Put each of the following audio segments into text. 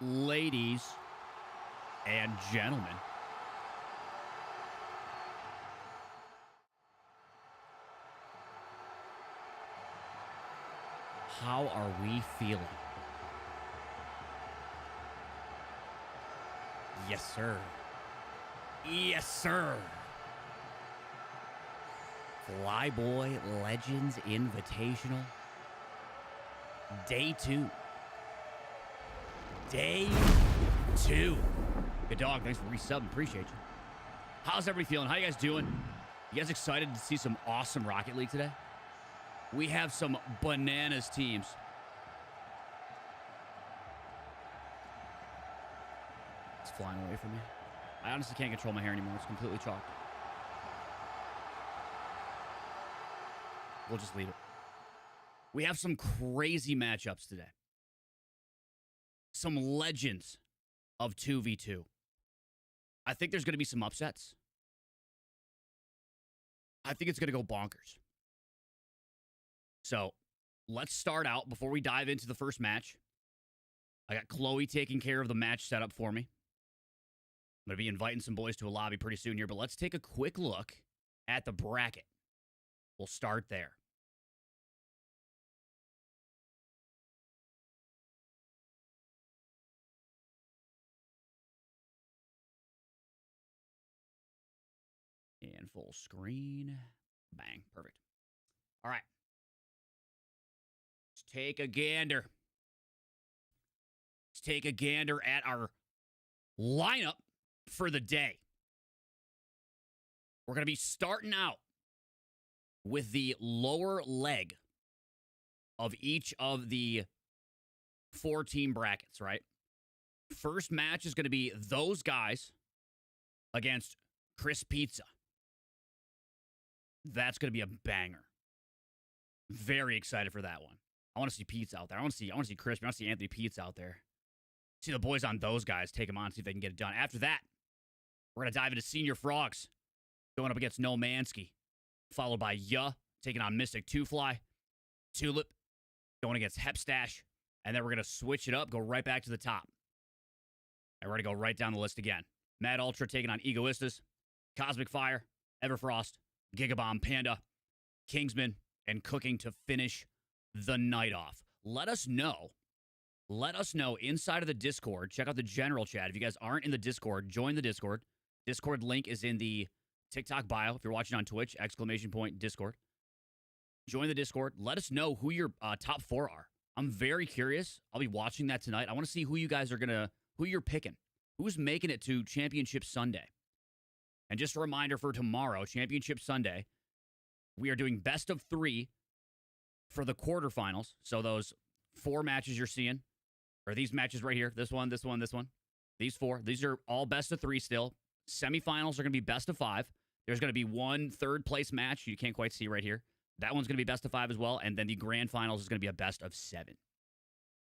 ladies and gentlemen, how are we feeling? Yes, sir. Yes, sir. FLYBOY Legends Invitational. Day 2. Day 2. Good dog. Thanks for resubbing. Appreciate you. How's everybody feeling? How you guys doing? You guys excited to see some awesome Rocket League today? We have some bananas teams. It's flying away from me. I honestly can't control my hair anymore. It's completely chalked. We'll just leave it. We have some crazy matchups today. Some legends of 2v2. I think there's going to be some upsets. I think it's going to go bonkers. So, let's start out before we dive into the first match. I got Chloe taking care of the match setup for me. I'm going to be inviting some boys to a lobby pretty soon here, but let's take a quick look at the bracket. We'll start there. And full screen. Bang. Perfect. All right. Let's take a gander. Let's take a gander at our lineup for the day. We're going to be starting out with the lower leg of each of the 4-team brackets, right? First match is going to be those guys against Chris Pizza. That's going to be a banger. Very excited for that one. I want to see Pizza out there. I want to see Crispy. I want to see Anthony Pizza out there. See the boys on those guys. Take them on, see if they can get it done. After that, we're going to dive into Senior Frogs. Going up against No Mansky. Followed by taking on Mystic 2Fly. Tulip going against Hepstash. And then we're going to switch it up, go right back to the top. And we're going to go right down the list again. Mad Ultra taking on Egoistas. Cosmic Fire. Everfrost. Gigabomb Panda. Kingsman. And Cooking to finish the night off. Let us know inside of the Discord. Check out the general chat. If you guys aren't in the Discord, join the Discord. Discord link is in the TikTok bio. If you're watching on Twitch, !Discord. Join the Discord. Let us know who your top 4 are. I'm very curious. I'll be watching that tonight. I want to see who you guys are who you're picking. Who's making it to Championship Sunday? And just a reminder for tomorrow, Championship Sunday, we are doing best of 3 for the quarterfinals. So those 4 matches you're seeing, or these matches right here, this one, this one, this one, these 4, these are all best of 3 still. Semifinals are going to be best of 5. There's going to be one third-place match you can't quite see right here. That one's going to be best of 5 as well. And then the grand finals is going to be a best of 7.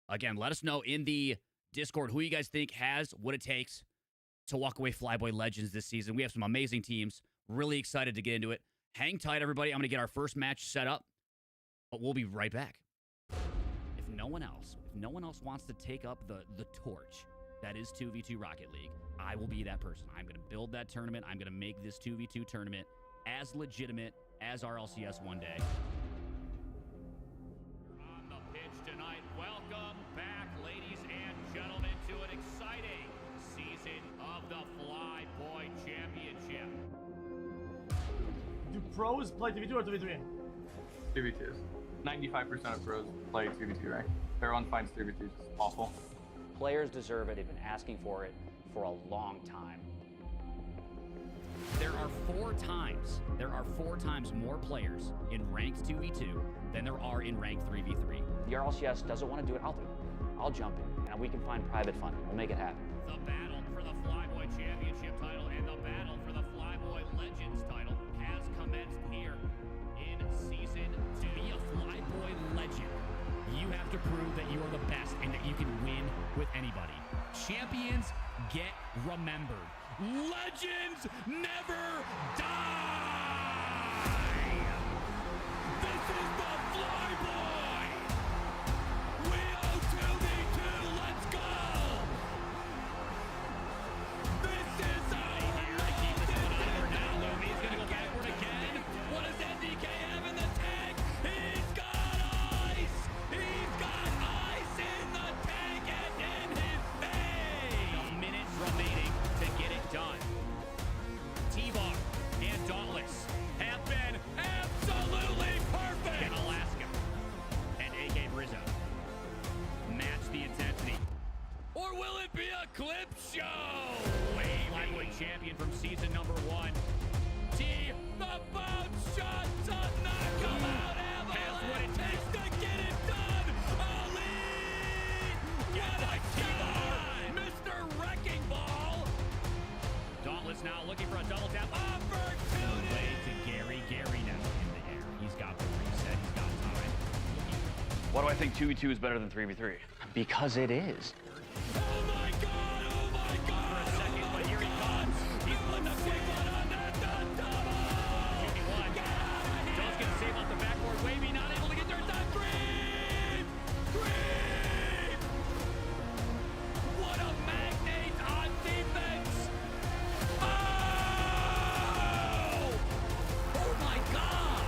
Again, let us know in the Discord who you guys think has what it takes to walk away FLYBOY Legends this season. We have some amazing teams. Really excited to get into it. Hang tight, everybody. I'm going to get our first match set up, but we'll be right back. If no one else wants to take up the torch that is 2v2 Rocket League, I will be that person. I'm going to build that tournament. I'm going to make this 2v2 tournament as legitimate as RLCS one day. On the pitch tonight, welcome back, ladies and gentlemen, to an exciting season of the FLYBOY Championship. Do pros play 2v2 or 2v3? 2v2s. 95% of pros play 2v2 rank. Everyone finds 2v2 just awful. Players deserve it. They've been asking for it for a long time. There are 4 times more players in ranked 2v2 than there are in ranked 3v3. The RLCS doesn't want to do it. I'll do it. I'll jump in, and we can find private funding. We'll make it happen. The battle for the FLYBOY Championship title and the battle for the FLYBOY Legends title has commenced here in Season 2. To be a FLYBOY Legend, you have to prove that you are the best and that you can win with anybody. Champions get remembered. Legends never die! This is the FLYBOY! We owe 2v2, let's go! double tap. Opportunity! Way to Gary. Gary now in the air. He's got the reset. He's got time. Why do I think 2v2 is better than 3v3? Because it is. Oh my God! Oh my God! For a second, but here he comes. He's putting a quick one on that double. 2v1. Jones gonna save off the backboard. Wavy not able to get there in time. Green! Green! What a magnate on defense! Oh! Oh my God!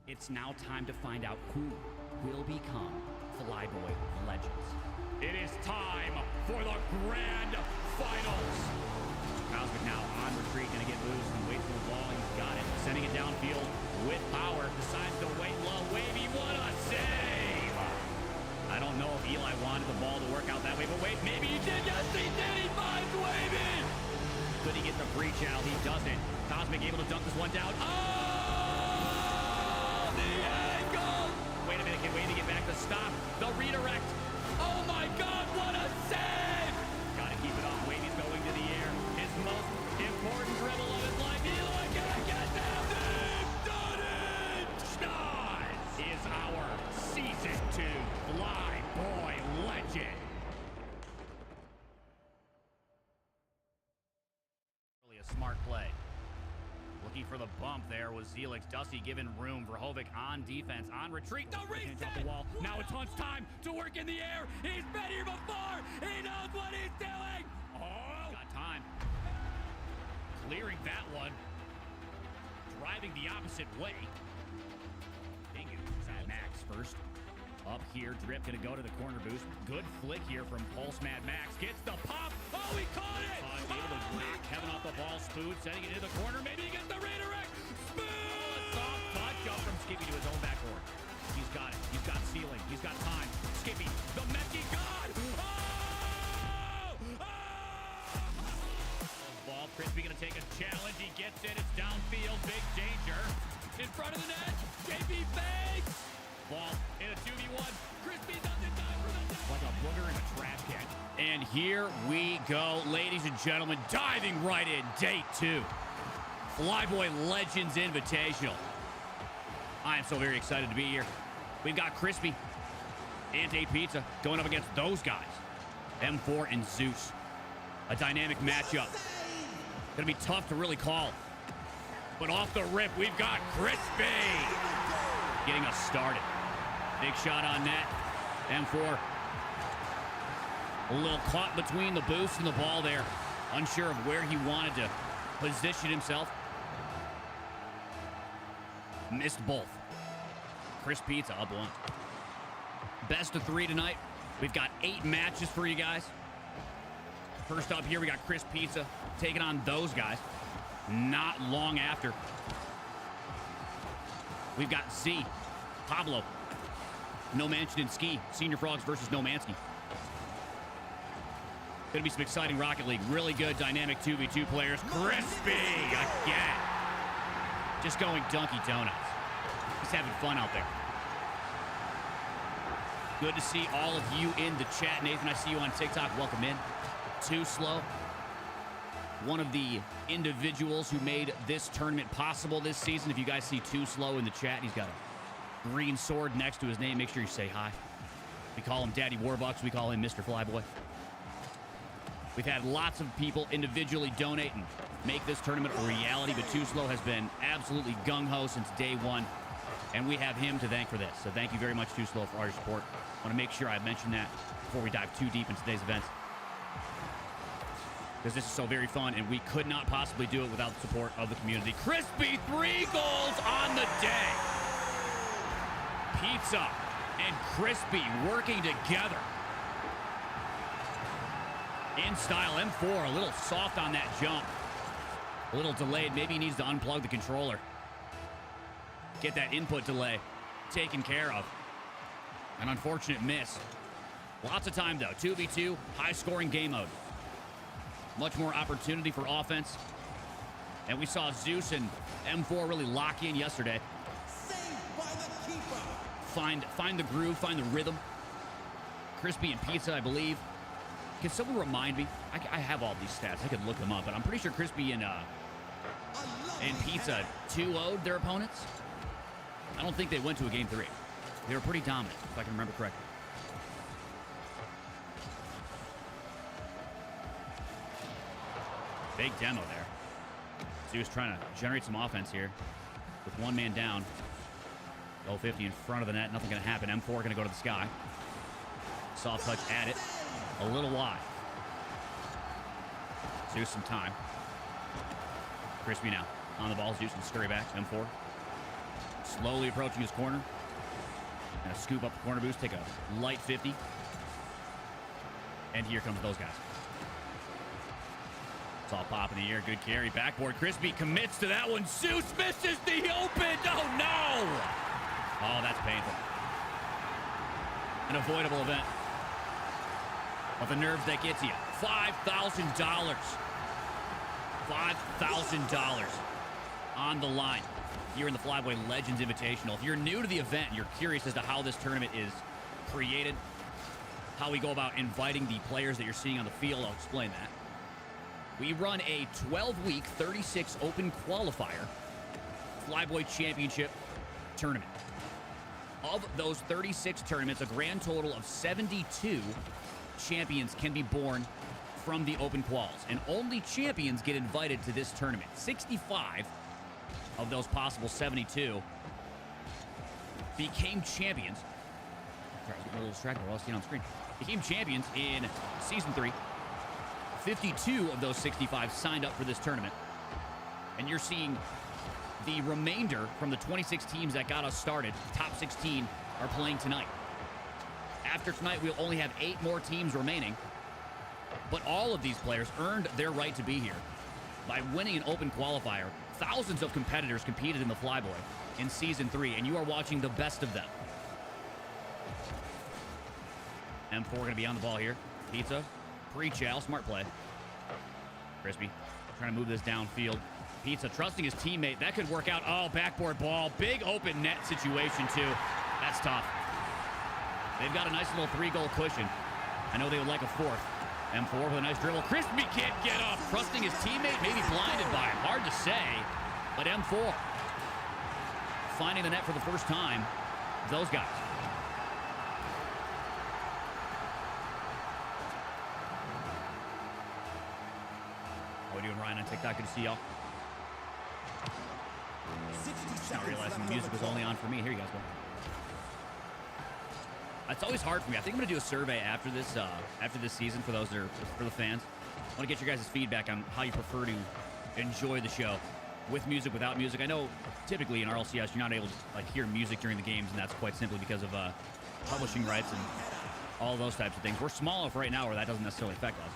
It's now time to find out who will become FLYBOY Legends. It is time for the grand finals. Cosmic now on retreat, gonna get loose and wait for the ball. He's got it, sending it downfield with power. Decides to wait low. Wavy, what a save! I don't know if Eli wanted the ball to work out that way, but wait, maybe he did. Yes, he did. He finds Wavy. Could he get the breach out? He doesn't. Cosmic able to dunk this one down. Oh, the angle! Wait a minute, can Wavy get back to stop the redirect? Oh my God, what a save! Gotta keep it up. Wavy's going to the air. His most important dribble of his life. Eli can't get down. They've done it! Schnoz is our Season 2 FLYBOY Legend. Really a smart play. Looking for the bump there was Zelix. Dusty giving room for Hovik on defense. On retreat. The reset! Off the wall. Now it's Hunt's time to work in the air. He's been here before. He knows what he's doing. Oh! Got time. Clearing that one. Driving the opposite way. Bingu. Max first. Up here. Drip gonna go to the corner boost. Good flick here from Pulse Mad Max. Gets the pop. Oh, he caught it! Able to knock Kevin off the ball. Spoon sending it into the corner. Maybe he gets the redirect. Spoon! Soft touch up from Skippy to his own backboard. He's got it. He's got ceiling. He's got time. Skippy, the Messi God! Oh! Oh! Ball. Crispy gonna take a challenge. He gets it. It's downfield. Big danger. In front of the net. JP fakes. Ball in a 2v1. Crispy doesn't die for the net. Like a booger in a trash can. And here we go, ladies and gentlemen, diving right in, day 2. FLYBOY Legends Invitational. I am so very excited to be here. We've got Crispy and A Pizza going up against those guys. M4 and Zeus. A dynamic matchup. Gonna be tough to really call. But off the rip, we've got Crispy getting us started. Big shot on net. M4. A little caught between the boost and the ball there. Unsure of where he wanted to position himself. Missed both. Chris Pizza up 1. Best of 3 tonight. We've got 8 matches for you guys. First up here, we got Chris Pizza taking on those guys. Not long after. We've got Z, Pablo, No Mansion and Ski. Senior Frogs versus No Mansky. Gonna be some exciting Rocket League. Really good dynamic 2v2 players. Crispy again. Just going Dunky Donuts. He's having fun out there. Good to see all of you in the chat. Nathan, I see you on TikTok. Welcome in. Too Slow. One of the individuals who made this tournament possible this season. If you guys see Too Slow in the chat, he's got a green sword next to his name. Make sure you say hi. We call him Daddy Warbucks. We call him Mr. FLYBOY. We've had lots of people individually donate and make this tournament a reality, but Too Slow has been absolutely gung-ho since day 1, and we have him to thank for this. So thank you very much, Too Slow, for all your support. I want to make sure I mention that before we dive too deep into today's events, because this is so very fun, and we could not possibly do it without the support of the community. Crispy, 3 goals on the day. Pizza and Crispy working together. In style, M4 a little soft on that jump. A little delayed. Maybe he needs to unplug the controller. Get that input delay taken care of. An unfortunate miss. Lots of time, though. 2v2, high-scoring game mode. Much more opportunity for offense. And we saw Zeus and M4 really lock in yesterday. Saved by the keeper. Find the groove, find the rhythm. Crispy and Pizza, I believe, Can someone remind me? I have all these stats. I could look them up, but I'm pretty sure Crispy and Pizza 2-0'd their opponents. I don't think they went to a game 3. They were pretty dominant, if I can remember correctly. Big demo there. Zeus trying to generate some offense here with one man down. Low 50 in front of the net. Nothing going to happen. M4 going to go to the sky. Soft touch at it. A little wide. Zeus some time. Crispy now on the ball. Zeus can scurry back. M4 slowly approaching his corner. Gonna scoop up the corner boost. Take a light 50. And here comes those guys. It's all pop in the air. Good carry. Backboard. Crispy commits to that one. Zeus misses the open. Oh, no. Oh, that's painful. An avoidable event. But the nerves that get to you. $5,000. $5,000 on the line here in the FLYBOY Legends Invitational. If you're new to the event and you're curious as to how this tournament is created, how we go about inviting the players that you're seeing on the field, I'll explain that. We run a 12-week, 36 open qualifier FLYBOY Championship tournament. Of those 36 tournaments, a grand total of 72 champions can be born from the open quals, and only champions get invited to this tournament. 65 of those possible 72 became champions. Sorry, I was getting a little distracted while I was seeing on screen. Became champions in Season 3. 52 of those 65 signed up for this tournament. And you're seeing the remainder from the 26 teams that got us started. Top 16 are playing tonight. After tonight, we'll only have 8 more teams remaining. But all of these players earned their right to be here by winning an open qualifier. Thousands of competitors competed in the FLYBOY in Season 3, and you are watching the best of them. M4 going to be on the ball here. Pizza. Pre-chow, smart play. Crispy trying to move this downfield. Pizza trusting his teammate. That could work out. Oh, backboard ball. Big open net situation, too. That's tough. They've got a nice little 3-goal cushion. I know they would like a 4th. M4 with a nice dribble. Crispy can't get up. Trusting his teammate, maybe blinded by him. Hard to say, but M4 finding the net for the first time. Those guys. How we doing, Ryan, on TikTok? Good to see y'all. Now realizing the music was only on for me. Here you guys go. It's always hard for me. I think I'm going to do a survey after this season for those that are for the fans. I want to get your guys' feedback on how you prefer to enjoy the show, with music, without music. I know typically in RLCS you're not able to hear music during the games, and that's quite simply because of publishing rights and all those types of things. We're small enough right now where that doesn't necessarily affect us.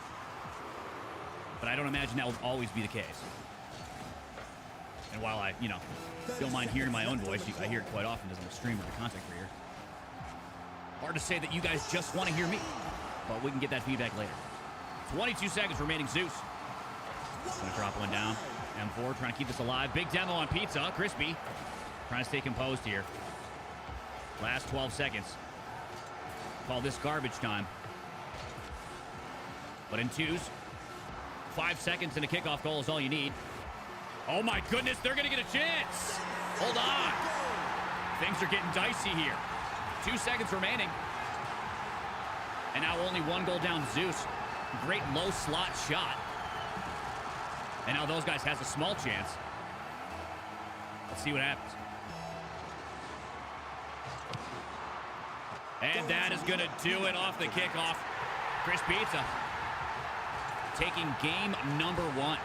But I don't imagine that will always be the case. And while I, don't mind hearing my own voice, I hear it quite often as I'm a streamer or a content creator. Hard to say that you guys just want to hear me, but we can get that feedback later. 22 seconds remaining. Zeus going to drop one down. M4 trying to keep this alive. Big demo on Pizza. Crispy trying to stay composed here. Last 12 seconds. Call this garbage time. But in twos, 5 seconds and a kickoff goal is all you need. Oh my goodness, they're going to get a chance. Hold on. Things are getting dicey here. 2 seconds remaining. And now only 1 goal down. Zeus. Great low slot shot. And now those guys has a small chance. Let's see what happens. And that is going to do it off the kickoff. Chris Pizza taking game number 1.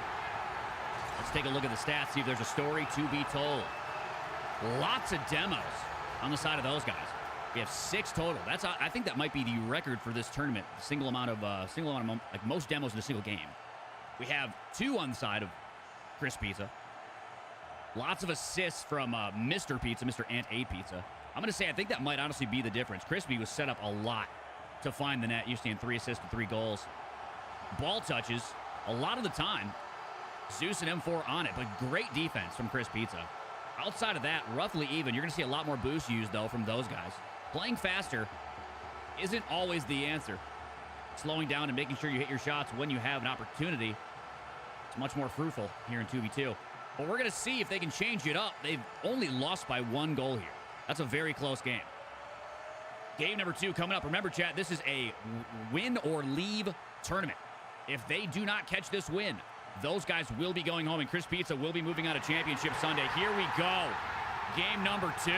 Let's take a look at the stats, see if there's a story to be told. Lots of demos on the side of those guys. We have 6 total. I think that might be the record for this tournament. Single amount of most demos in a single game. We have 2 on the side of Chris Pizza. Lots of assists from Mr. Pizza, Mr. Ant 8 Pizza. I'm going to say I think that might honestly be the difference. Crispy was set up a lot to find the net. You're seeing 3 assists and 3 goals. Ball touches a lot of the time. Zeus and M4 on it, but great defense from Chris Pizza. Outside of that, roughly even. You're going to see a lot more boost used, though, from those guys. Playing faster isn't always the answer. slowing down and making sure you hit your shots when you have an opportunity. It's much more fruitful here in 2v2. But we're going to see if they can change it up. They've only lost by 1 goal here. That's a very close game. Game number 2 coming up. Remember, chat, this is a win or leave tournament. If they do not catch this win, those guys will be going home, and Chris Pizza will be moving on to Championship Sunday. Here we go. Game number 2.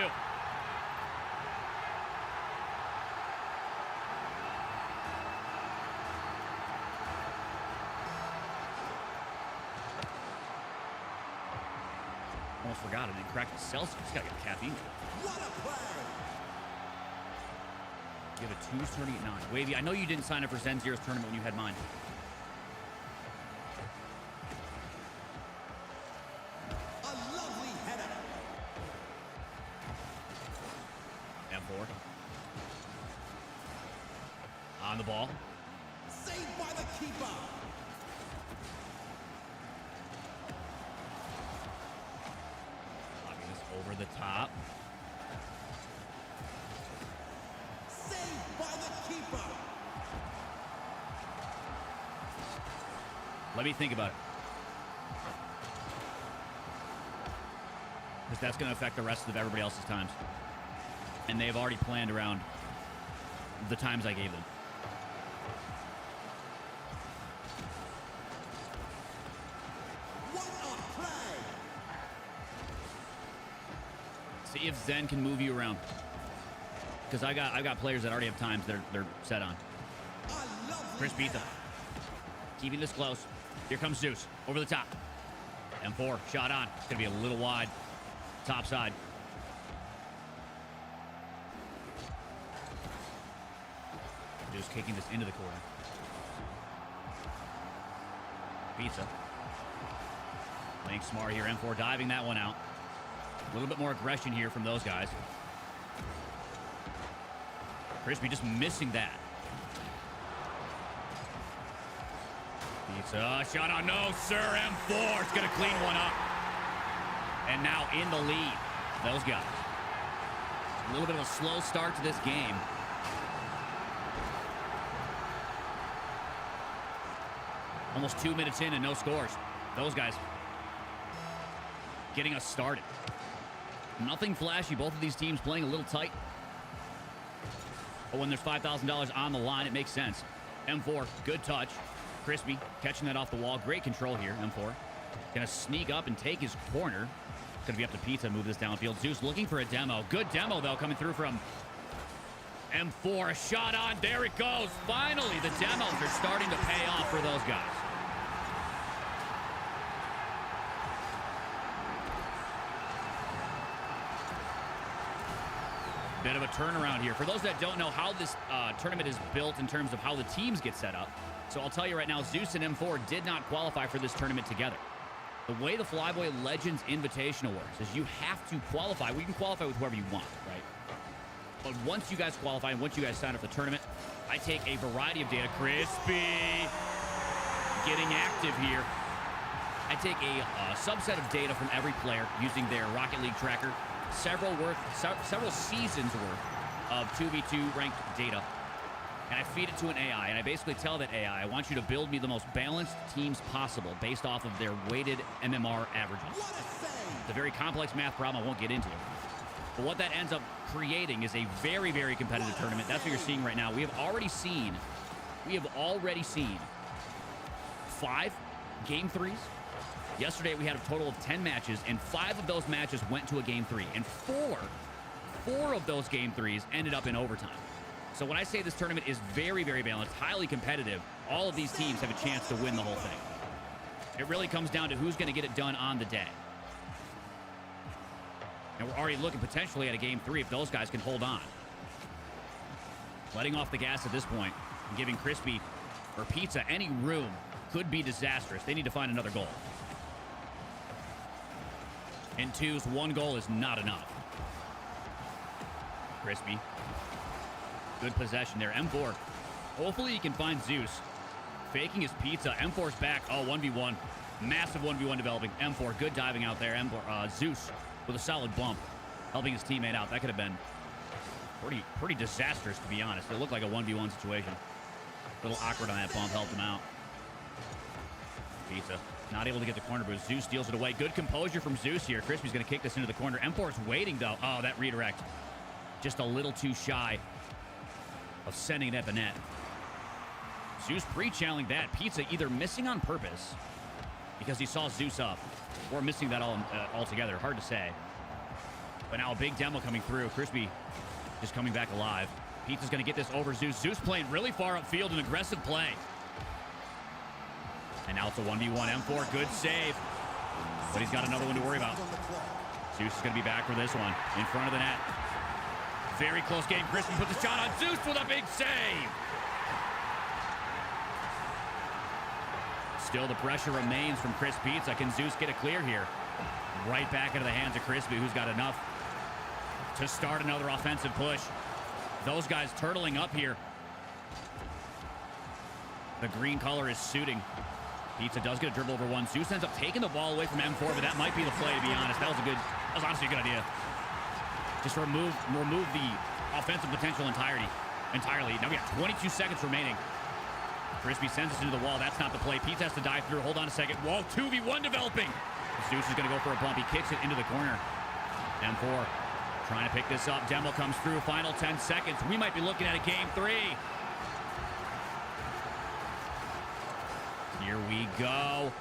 Almost forgot it. Didn't crack the Celsius. Gotta get the caffeine. What a play! You have a 2 starting at 9. Wavy, I know you didn't sign up for Zen Zero's tournament when you had mine. A lovely header. M4. On the ball. Saved by the keeper. Lobbing this over the top. Saved by the keeper. Let me think about it. Because that's going to affect the rest of everybody else's times. And they've already planned around the times I gave them. What a play! See if Zen can move you around. Because I got players that already have times they're set on. A lovely Chris Pizza. header. Keeping this close. Here comes Zeus. Over the top. M4. Shot on. It's going to be a little wide. Top side. Zeus kicking this into the corner. Pizza. Playing smart here. M4 diving that one out. A little bit more aggression here from those guys. Crispy just missing that. Pizza. Shot on. No, sir. M4 is going to clean one up. And now in the lead. Those guys. A little bit of a slow start to this game. Almost 2 minutes in and no scores. Those guys getting us started. Nothing flashy. Both of these teams playing a little tight. But when there's $5,000 on the line, it makes sense. M4, good touch. Crispy catching that off the wall. Great control here, M4. Gonna sneak up and take his corner. It's gonna be up to Pizza to move this downfield. Zeus looking for a demo. Good demo, though, coming through from M4. A shot on. There it goes. Finally, the demos are starting to pay off for those guys. Bit of a turnaround here. For those that don't know how this tournament is built in terms of how the teams get set up, so I'll tell you right now, Zeus and M4 did not qualify for this tournament together. The way the FLYBOY Legends Invitational works is you have to qualify. We can qualify with whoever you want, right? But once you guys qualify and once you guys sign up for the tournament, I take a variety of data. Crispy getting active here. I take a subset of data from every player using their Rocket League tracker. Several seasons worth of 2v2 ranked data, and I feed it to an AI, and I basically tell that AI, I want you to build me the most balanced teams possible based off of their weighted MMR averages. What a save! It's a very complex math problem I won't get into. But what that ends up creating is a very, very competitive tournament. That's what you're seeing right now. We have already seen 5 game 3s. Yesterday, we had a total of 10 matches, and 5 of those matches went to a game 3. And 4 of those game 3s ended up in overtime. So when I say this tournament is very, very balanced, highly competitive, all of these teams have a chance to win the whole thing. It really comes down to who's going to get it done on the day. And we're already looking potentially at a game 3 if those guys can hold on. Letting off the gas at this point and giving Crispy or Pizza any room could be disastrous. They need to find another goal. In 2s, 1 goal is not enough. Crispy. Good possession there. M4. Hopefully he can find Zeus. Faking his Pizza. M4's back. Oh, 1v1. Massive 1v1 developing. M4, good diving out there. M4, Zeus with a solid bump. Helping his teammate out. That could have been pretty disastrous, to be honest. It looked like a 1v1 situation. A little awkward on that bump, helped him out. Pizza not able to get the corner, but Zeus steals it away. Good composure from Zeus here. Crispy's going to kick this into the corner. M4 is waiting, though. Oh, that redirect. Just a little too shy of sending it at the net. Zeus pre-channeling that. Pizza either missing on purpose because he saw Zeus up, or missing that altogether. Hard to say. But now a big demo coming through. Crispy just coming back alive. Pizza's going to get this over Zeus. Zeus playing really far upfield, an aggressive play. And now it's a 1v1. M4, good save. But he's got another one to worry about. Zeus is going to be back for this one. In front of the net. Very close game. Crispy puts a shot on Zeus with a big save. Still, the pressure remains from Chris Pizza. Can Zeus get a clear here? Right back into the hands of Crispy, who's got enough to start another offensive push. Those guys turtling up here. The green color is suiting. Pizza does get a dribble over one. Zeus ends up taking the ball away from M4, but that might be the play, to be honest. That was honestly a good idea. Just remove the offensive potential entirely. Now we got 22 seconds remaining. Crispy sends us into the wall. That's not the play. Pizza has to dive through. Hold on a second. Whoa, 2v1 developing. Zeus is going to go for a bump. He kicks it into the corner. M4 trying to pick this up. Demo comes through. Final 10 seconds. We might be looking at a game 3. Here we go.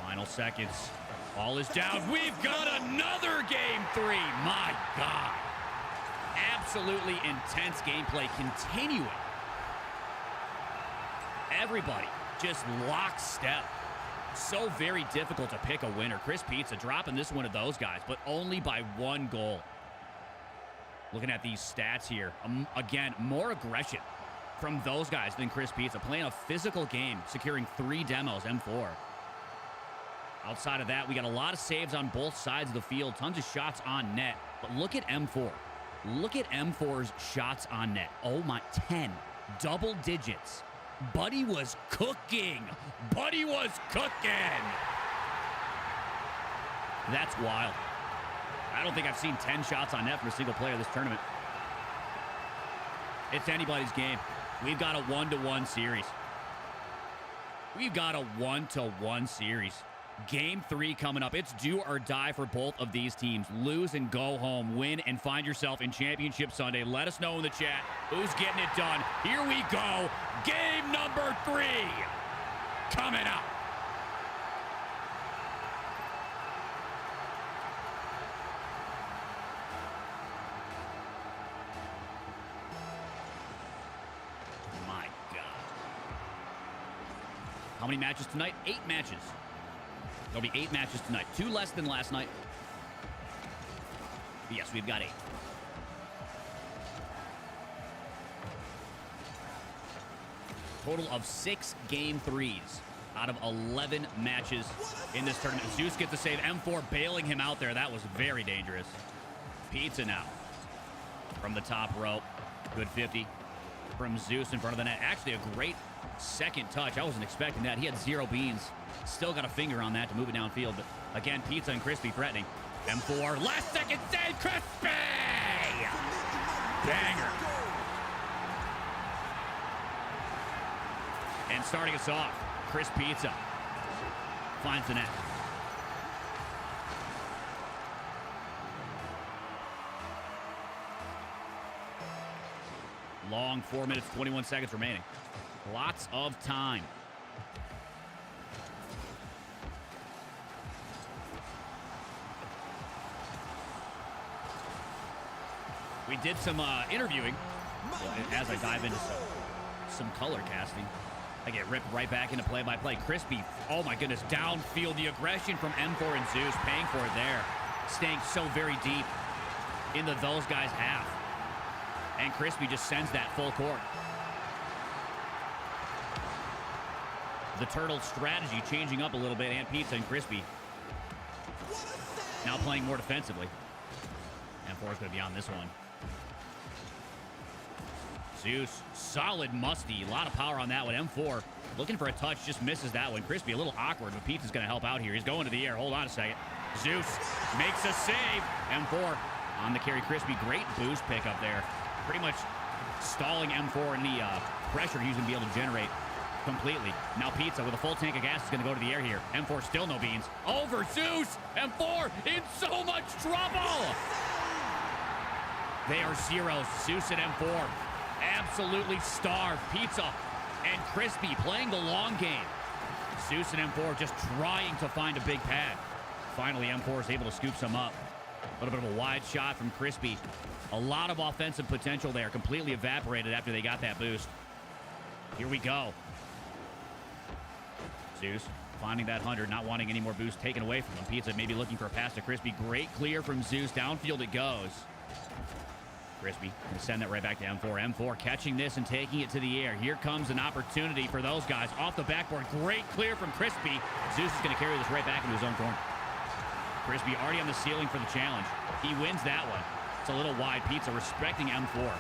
Final seconds. All is down. We've got another game 3. My God. Absolutely intense gameplay continuing. Everybody just lockstep. So very difficult to pick a winner. Chris Pizza dropping this one to those guys, but only by 1 goal. Looking at these stats here. Again, more aggression from those guys than Chris Pizza. Playing a physical game, securing 3 demos, M4. Outside of that, we got a lot of saves on both sides of the field. Tons of shots on net. But look at M4. Look at M4's shots on net. Oh my, 10. Double digits. Buddy was cooking. Buddy was cooking. That's wild. I don't think I've seen 10 shots on net from a single player this tournament. It's anybody's game. We've got a 1-to-1 series. We've got a 1-to-1 series. Game 3 coming up. It's do or die for both of these teams. Lose and go home. Win and find yourself in Championship Sunday. Let us know in the chat who's getting it done. Here we go. Game number 3 coming up. My God. How many matches tonight? 8 matches. There'll be 8 matches tonight. 2 less than last night. But yes, we've got 8. Total of 6 game 3s out of 11 matches in this tournament. Zeus gets a save. M4 bailing him out there. That was very dangerous. Pizza now from the top rope. Good 50 from Zeus in front of the net. Actually, a great second touch. I wasn't expecting that. He had 0 beans. Still got a finger on that to move it downfield. But again, Pizza and Crispy threatening. M4, last second save, Crispy! Banger. And starting us off, Chris Pizza finds the net. Long 4 minutes, 21 seconds remaining. Lots of time. We did some interviewing as I dive into some color casting. I get ripped right back into play-by-play. Crispy, oh my goodness, downfield. The aggression from M4 and Zeus, paying for it there. Staying so very deep into those guys' half. And Crispy just sends that full court. The Turtle strategy changing up a little bit, and Pizza and Crispy now playing more defensively. M4 is going to be on this one. Zeus, solid musty. A lot of power on that one. M4 looking for a touch, just misses that one. Crispy a little awkward, but Pizza's going to help out here. He's going to the air. Hold on a second. Zeus makes a save. M4 on the carry. Crispy, great boost pick up there. Pretty much stalling M4 in the pressure he's going to be able to generate completely. Now Pizza with a full tank of gas is going to go to the air here. M4 still no beans. Over Zeus! M4 in so much trouble! They are zeros. Zeus and M4 absolutely starved. Pizza and Crispy playing the long game. Zeus and M4 just trying to find a big pad. Finally, M4 is able to scoop some up. A little bit of a wide shot from Crispy. A lot of offensive potential there. Completely evaporated after they got that boost. Here we go. Zeus finding that 100, not wanting any more boost taken away from him. Pizza maybe looking for a pass to Crispy. Great clear from Zeus. Downfield it goes. Crispy going to send that right back to M4. M4 catching this and taking it to the air. Here comes an opportunity for those guys. Off the backboard. Great clear from Crispy. Zeus is going to carry this right back into his own corner. Crispy already on the ceiling for the challenge. He wins that one. It's a little wide. Pizza respecting M4.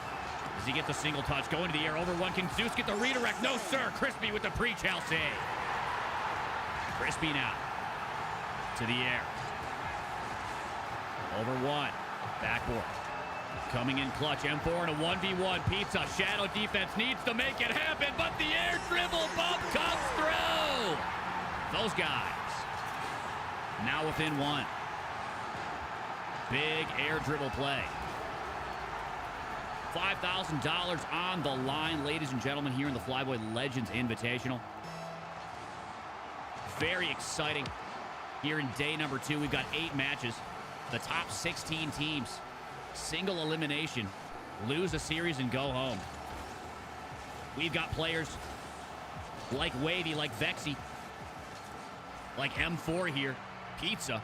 As he gets a single touch. Going to the air. Over one. Can Zeus get the redirect? No, sir. Crispy with the pre-chow save. Crispy now. To the air. Over one. Backboard. Coming in clutch. M4 in a 1v1. Pizza. Shadow defense needs to make it happen, but the air dribble bump comes through. Those guys now within one. Big air dribble play. $5,000 on the line, ladies and gentlemen, here in the FLYBOY Legends Invitational. Very exciting. Here in day number 2, we've got 8 matches. The top 16 teams. Single elimination. Lose a series and go home. We've got players like Wavy, like Vexy, like M4 here. Pizza.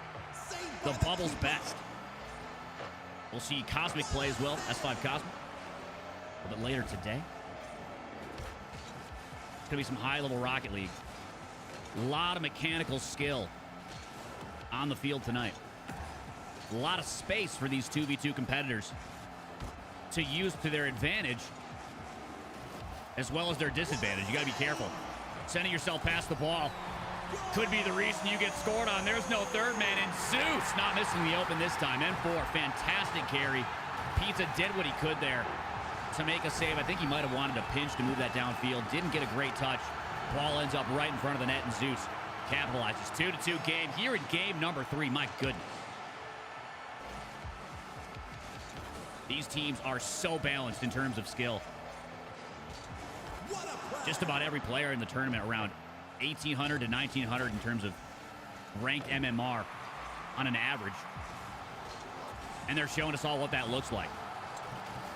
The bubble's best. We'll see Cosmic play as well. S5 Cosmic. A little bit later today. It's going to be some high-level Rocket League. A lot of mechanical skill on the field tonight. A lot of space for these 2v2 competitors to use to their advantage as well as their disadvantage. You got to be careful. Sending yourself past the ball could be the reason you get scored on. There's no third man, and Zeus not missing the open this time. M4, fantastic carry. Pizza did what he could there to make a save. I think he might have wanted a pinch to move that downfield. Didn't get a great touch. Ball ends up right in front of the net, and Zeus capitalizes. 2-2 game here in game number 3. My goodness. These teams are so balanced in terms of skill. Just about every player in the tournament around 1,800 to 1,900 in terms of ranked MMR on an average. And they're showing us all what that looks like.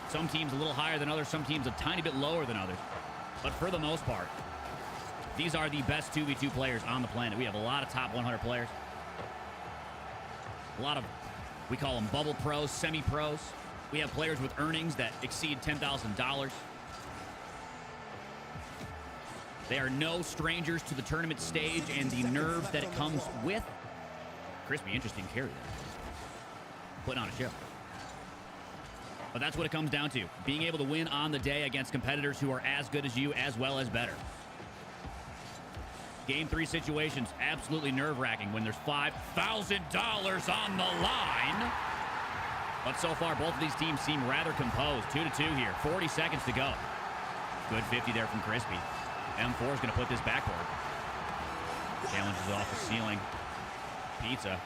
Some teams a little higher than others, some teams a tiny bit lower than others. But for the most part, these are the best 2v2 players on the planet. We have a lot of top 100 players. A lot of, we call them bubble pros, semi-pros. We have players with earnings that exceed $10,000. They are no strangers to the tournament stage and the nerves that it comes with. Crispy, interesting carry there. Putting on a show. But that's what it comes down to. Being able to win on the day against competitors who are as good as you, as well as better. Game 3 situations, absolutely nerve-wracking when there's $5,000 on the line. But so far, both of these teams seem rather composed. 2-2 here. 40 seconds to go. Good 50 there from Crispy. M4 is going to put this backboard. Challenges it off the ceiling. Pizza.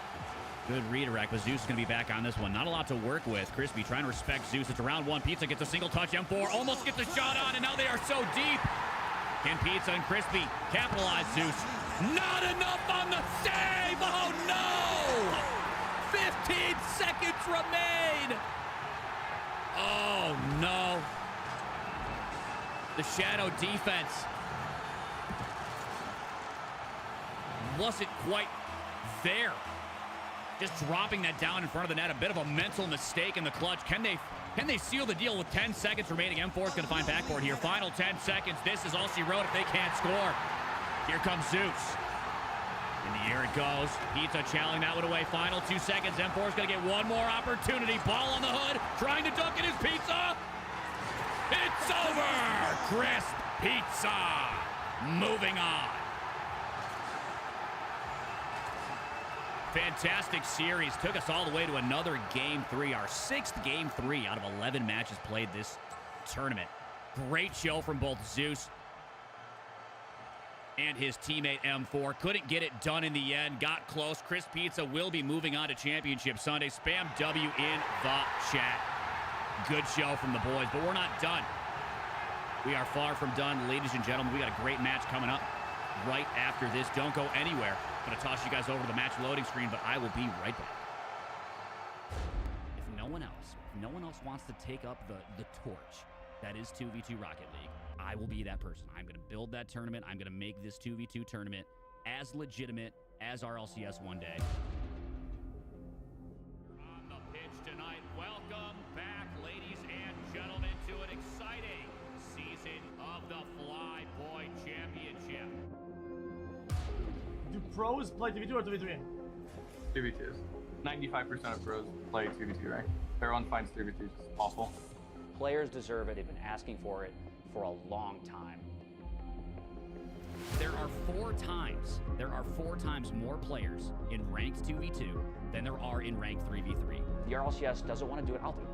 Good redirect, but Zeus is going to be back on this one. Not a lot to work with. Crispy trying to respect Zeus. It's around 1. Pizza gets a single touch. M4 almost gets a shot on, and now they are so deep. Can Pizza and Crispy capitalize, Zeus? Not enough on the save! Oh, no! 15 seconds remain! Oh, no. The shadow defense wasn't quite there. Just dropping that down in front of the net. A bit of a mental mistake in the clutch. Can they seal the deal with 10 seconds remaining? M4 is going to find backboard here. Final 10 seconds. This is all she wrote if they can't score. Here comes Zeus. In the air it goes. Pizza challenging that one away. Final 2 seconds. M4 is going to get one more opportunity. Ball on the hood. Trying to dunk it is Pizza. It's over. Crisp Pizza. Moving on. Fantastic series. Took us all the way to another Game 3. Our 6th Game 3 out of 11 matches played this tournament. Great show from both Zeus and his teammate M4. Couldn't get it done in the end. Got close. Chris Pizza will be moving on to Championship Sunday. Spam W in the chat. Good show from the boys, but we're not done. We are far from done, ladies and gentlemen. We got a great match coming up right after this. Don't go anywhere. I'm going to toss you guys over to the match loading screen, but I will be right back. If no one else wants to take up the torch that is 2v2 Rocket League, I will be that person. I'm going to build that tournament. I'm going to make this 2v2 tournament as legitimate as RLCS one day. On the pitch tonight, welcome back, ladies and gentlemen, to an exciting season of the FLYBOY Championship. Do pros play 2v2 or 2v2? 2v2s. 95% of pros play 2v2 rank. Everyone finds 2v2 just awful. Players deserve it. They've been asking for it for a long time. There are four times more players in ranked 2v2 than there are in ranked 3v3. The RLCS doesn't want to do it, I'll do it.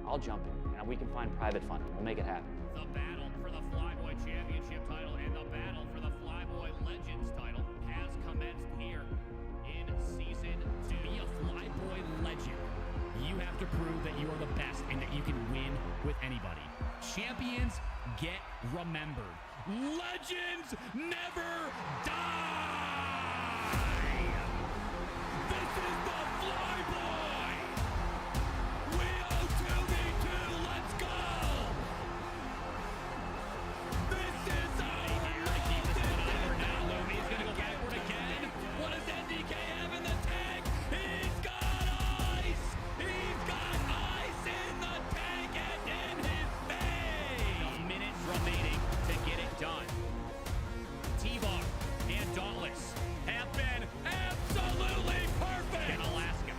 I'll jump in, and we can find private funding. We'll make it happen. The battle for the FLYBOY Championship title and the battle for the FLYBOY Legends title has commenced here in Season 2. To be a FLYBOY legend, you have to prove that you are the best and that you can win with anybody. Champions get remembered. Legends never die! This is the FLYBOY! We owe 2v2, let's go! This is our now. Lumi's gonna go backward again. What does NDK have in the tank? He's got ice! He's got ice in the tank and in his face! Minutes remaining to get it done. T-Bar and Dauntless have been absolutely perfect in Alaska.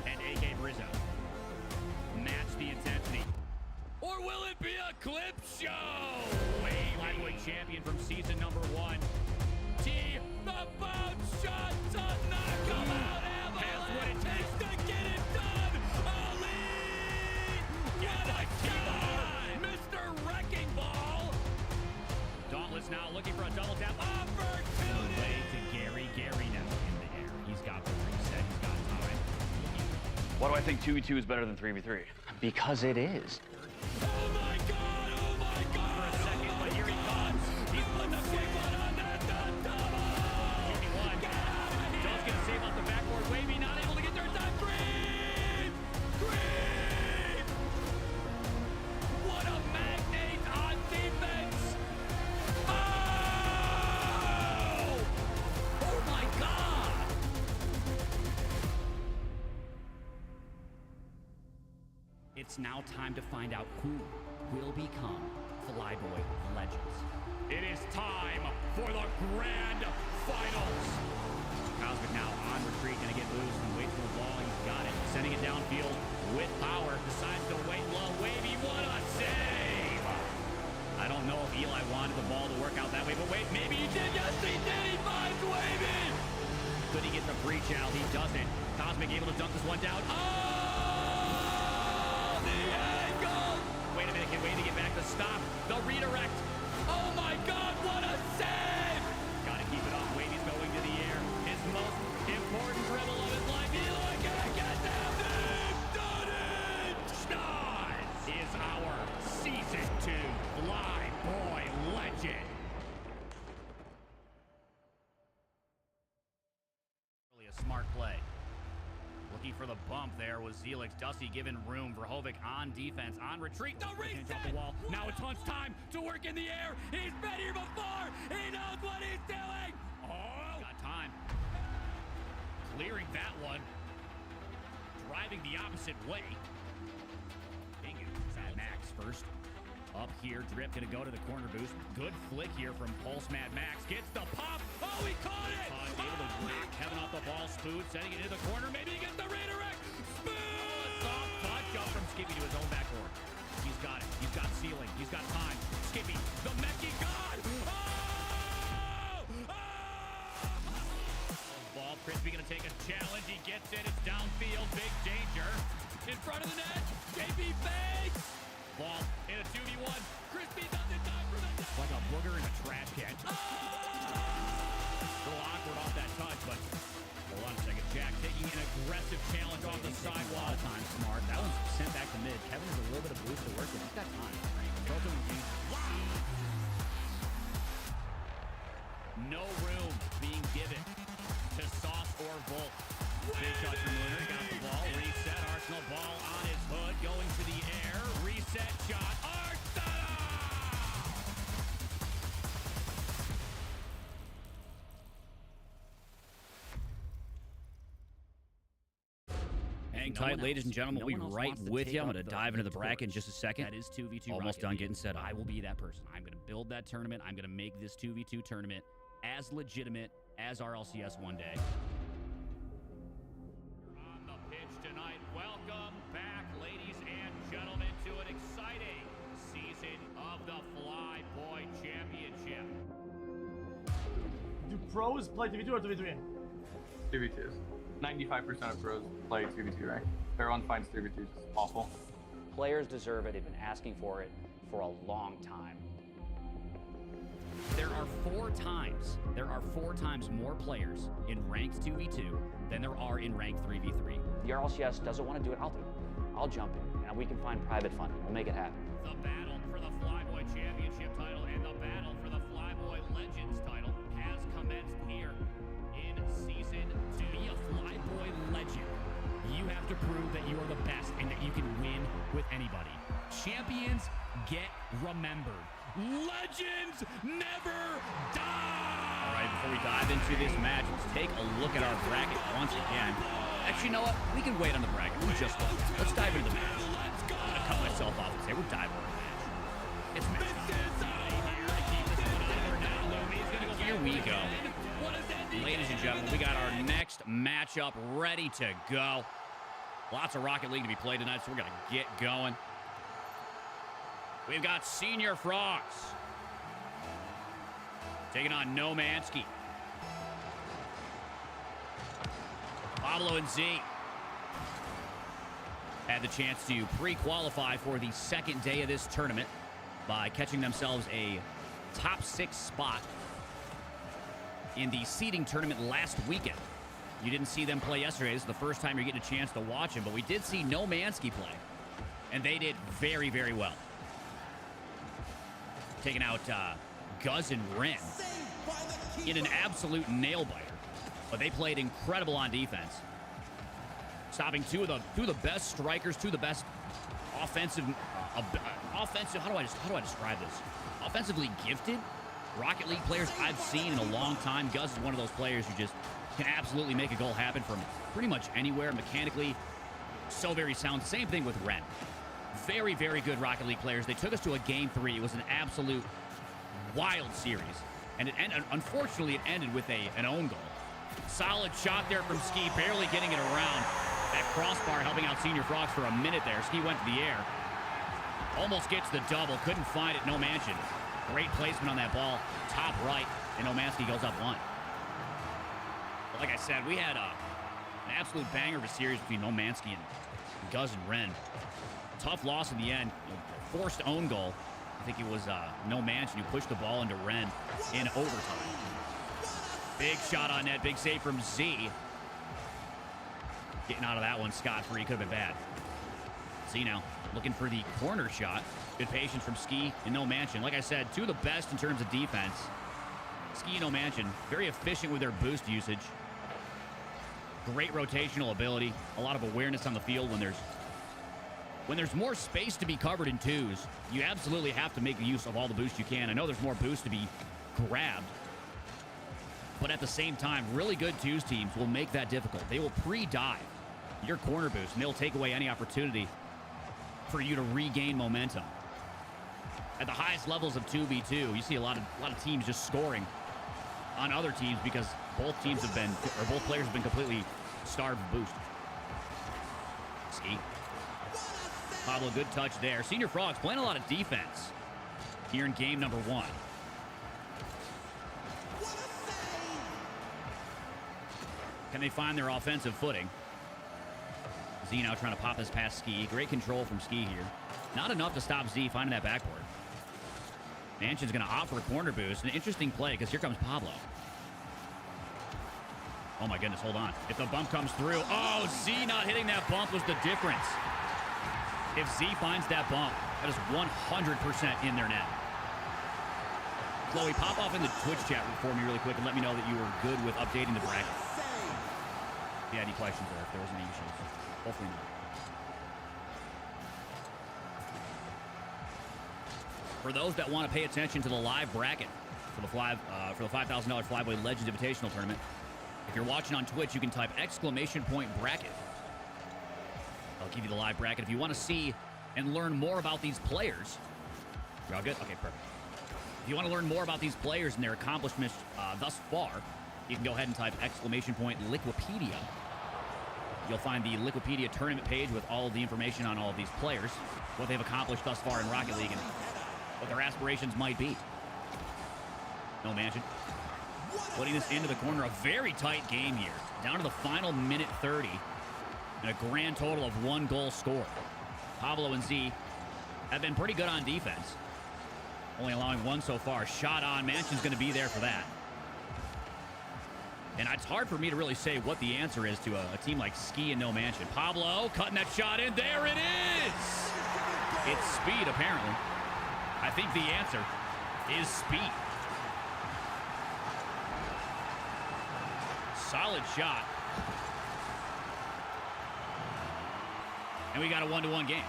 And AK Brizzo match the intensity. Or will it be a clip show? FLYBOY champion from season number 1. T, the bounce shot to knock him out. Has what it takes to get it done. Elite! What a shot! Mr. Wrecking Ball. Dauntless now looking for a double tap. Opportunity! Way to Gary. Gary now in the air. He's got the reset. He's got time. Why do I think 2v2 is better than 3v3? Because it is. Oh my God! Oh my God! For a second, but here he comes. He's put the quick one on that double. 51. Does get a save off the backboard. Wavy not able to get there in time. Green! Green! What a magnate on defense! Oh! Oh my God! It's now time to find out who will become FLYBOY Legends. It is time for the grand finals. Cosmic now on retreat, gonna get loose and wait for the ball. He's got it, sending it downfield with power. Decides to wait low. Wavy, what a save! I don't know if Eli wanted the ball to work out that way, but wait, maybe he did. Yes, he did. He finds Wavy. Could he get the breach out? He doesn't. Cosmic able to dunk this one down. Oh, the angle! Wait a minute, can Wavy get back to stop the redirect? Oh my God, what a save! Gotta keep it off. Wavy's going to the air. His most important dribble of his life. Eli can't get down. They've done it! Schnoz is our Season 2 FLYBOY Legend. Really a smart play. Looking for the bump there was Zelix. Dusty giving room. Verhovic on defense, on retreat. The reset! Drop the wall. Now it's Hunt's time to work in the air. He's been here before. He knows what he's doing. Oh! Got time. Clearing that one. Driving the opposite way. Bingu. Mad Max first. Up here, Drip gonna go to the corner boost. Good flick here from Pulse Mad Max. Gets the pop. Oh, he caught it! Able to knock Kevin off the ball. Spoon sending it into the corner. Maybe he gets the redirect. Spoon! Soft touch up from Skippy to his own backboard. He's got it. He's got ceiling. He's got time. Skippy, the Mechie God! Oh! Oh! Ball, Crispy gonna take a challenge. He gets it. It's downfield. Big danger. In front of the net. JP fakes. Ball in a 2v1. Crispy doesn't die for the like a booger in a trash can. A little awkward off that touch, but hold on a second. Jack taking an aggressive challenge off the sidewall. Time smart. That one's sent back to mid. Kevin has a little bit of boost to work with. He's got time. No room being given to Sauce or Volt. Big touch from Lunar. Got the ball. Reset. Arsenal ball on his hood. Going to the air. Reset shot. Arsenal! Hang tight, ladies and gentlemen. We'll be right with you. I'm going to dive into the bracket in just a second. That is 2v2. Almost done getting set up. I will be that person. I'm going to build that tournament. I'm going to make this 2v2 tournament as legitimate as RLCS one day. On the pitch tonight, welcome back, ladies and gentlemen, to an exciting season of the FLYBOY Championship. Do pros play 2v2 or 2v3? 2v2s. 95% of pros play 2v2 rank. Everyone finds 2v2 just awful. Players deserve it. They've been asking for it for a long time. There are four times more players in ranked 2v2 than there are in ranked 3v3. The RLCS doesn't want to do it. I'll do it. I'll jump in, and we can find private funding. We'll make it happen. The battle for the FLYBOY Championship title and the battle for the FLYBOY Legends title has commenced here in Season 2. To be a FLYBOY legend, you have to prove that you are the best and that you can win with anybody. Champions get remembered. Legends never die! All right, before we dive into this match, let's take a look at our bracket once again. Actually, you know what? We can wait on the bracket. We're just looking. Let's dive into the match. I'm going to cut myself off and say we're diving into the match. It's match time. Here we go. Ladies and gentlemen, we got our next matchup ready to go. Lots of Rocket League to be played tonight, so we're going to get going. We've got Senior Frogs taking on No Mansky. Pablo and Z had the chance to pre-qualify for the second day of this tournament by catching themselves a top 6 spot in the seeding tournament last weekend. You didn't see them play yesterday. This is the first time you're getting a chance to watch them, but we did see No Mansky play, and they did very, very well. Taking out Guz and Ren in an absolute nail-biter. But they played incredible on defense. Stopping two of the best strikers, two of the best offensive, how do I describe this? Offensively gifted Rocket League players I've seen in a long time. Guz is one of those players who just can absolutely make a goal happen from pretty much anywhere. Mechanically, so very sound. Same thing with Ren. Very, very good Rocket League players. They took us to a Game 3. It was an absolute wild series. And unfortunately, it ended with an own goal. Solid shot there from Ski, barely getting it around. That crossbar helping out Senior Frogs for a minute there. Ski went to the air. Almost gets the double. Couldn't find it. No Mansion. Great placement on that ball. Top right. And Omansky goes up 1. But like I said, we had an absolute banger of a series between Omansky and Guz and Ren. Tough loss in the end. Forced own goal. I think it was No Mansion who pushed the ball into Ren in overtime. Big shot on net. Big save from Z. Getting out of that one scot-free. Could have been bad. Z now looking for the corner shot. Good patience from Ski and No Mansion. Like I said, two of the best in terms of defense. Ski and No Mansion, very efficient with their boost usage. Great rotational ability. A lot of awareness on the field when there's more space to be covered in twos. You absolutely have to make use of all the boost you can. I know there's more boost to be grabbed. But at the same time, really good twos teams will make that difficult. They will pre-dive your corner boost, and they'll take away any opportunity for you to regain momentum. At the highest levels of 2v2, you see a lot of teams just scoring on other teams because both players have been completely starved of boost. Ski. Pablo, good touch there. Senior Frogs playing a lot of defense here in game number 1. Can they find their offensive footing? Z now trying to pop this past Ski. Great control from Ski here. Not enough to stop Z finding that backboard. Mansion's going to offer a corner boost. An interesting play because here comes Pablo. Oh my goodness, hold on. If the bump comes through. Oh, Z not hitting that bump was the difference. If Z finds that bump, that is 100% in their net. Chloe, pop off in the Twitch chat for me really quick and let me know that you were good with updating the bracket. If you had any questions there, if there was any issues. Hopefully not. For those that want to pay attention to the live bracket for the $5,000 FLYBOY Legends Invitational Tournament, if you're watching on Twitch, you can type !bracket. I'll give you the live bracket. If you want to see and learn more about these players, you're all good? Okay, perfect. If you want to learn more about these players and their accomplishments thus far, you can go ahead and type !Liquipedia. You'll find the Liquipedia tournament page with all of the information on all of these players, what they've accomplished thus far in Rocket League, and what their aspirations might be. No Mansion. Putting this into the corner. A very tight game here. Down to the final minute 30. And a grand total of 1 goal scored. Pablo and Z have been pretty good on defense. Only allowing 1 so far. Shot on. Mansion's going to be there for that. And it's hard for me to really say what the answer is to a team like Ski and No Mansion. Pablo cutting that shot in. There it is! It's speed, apparently. I think the answer is speed. Solid shot. And we got a 1-1 game.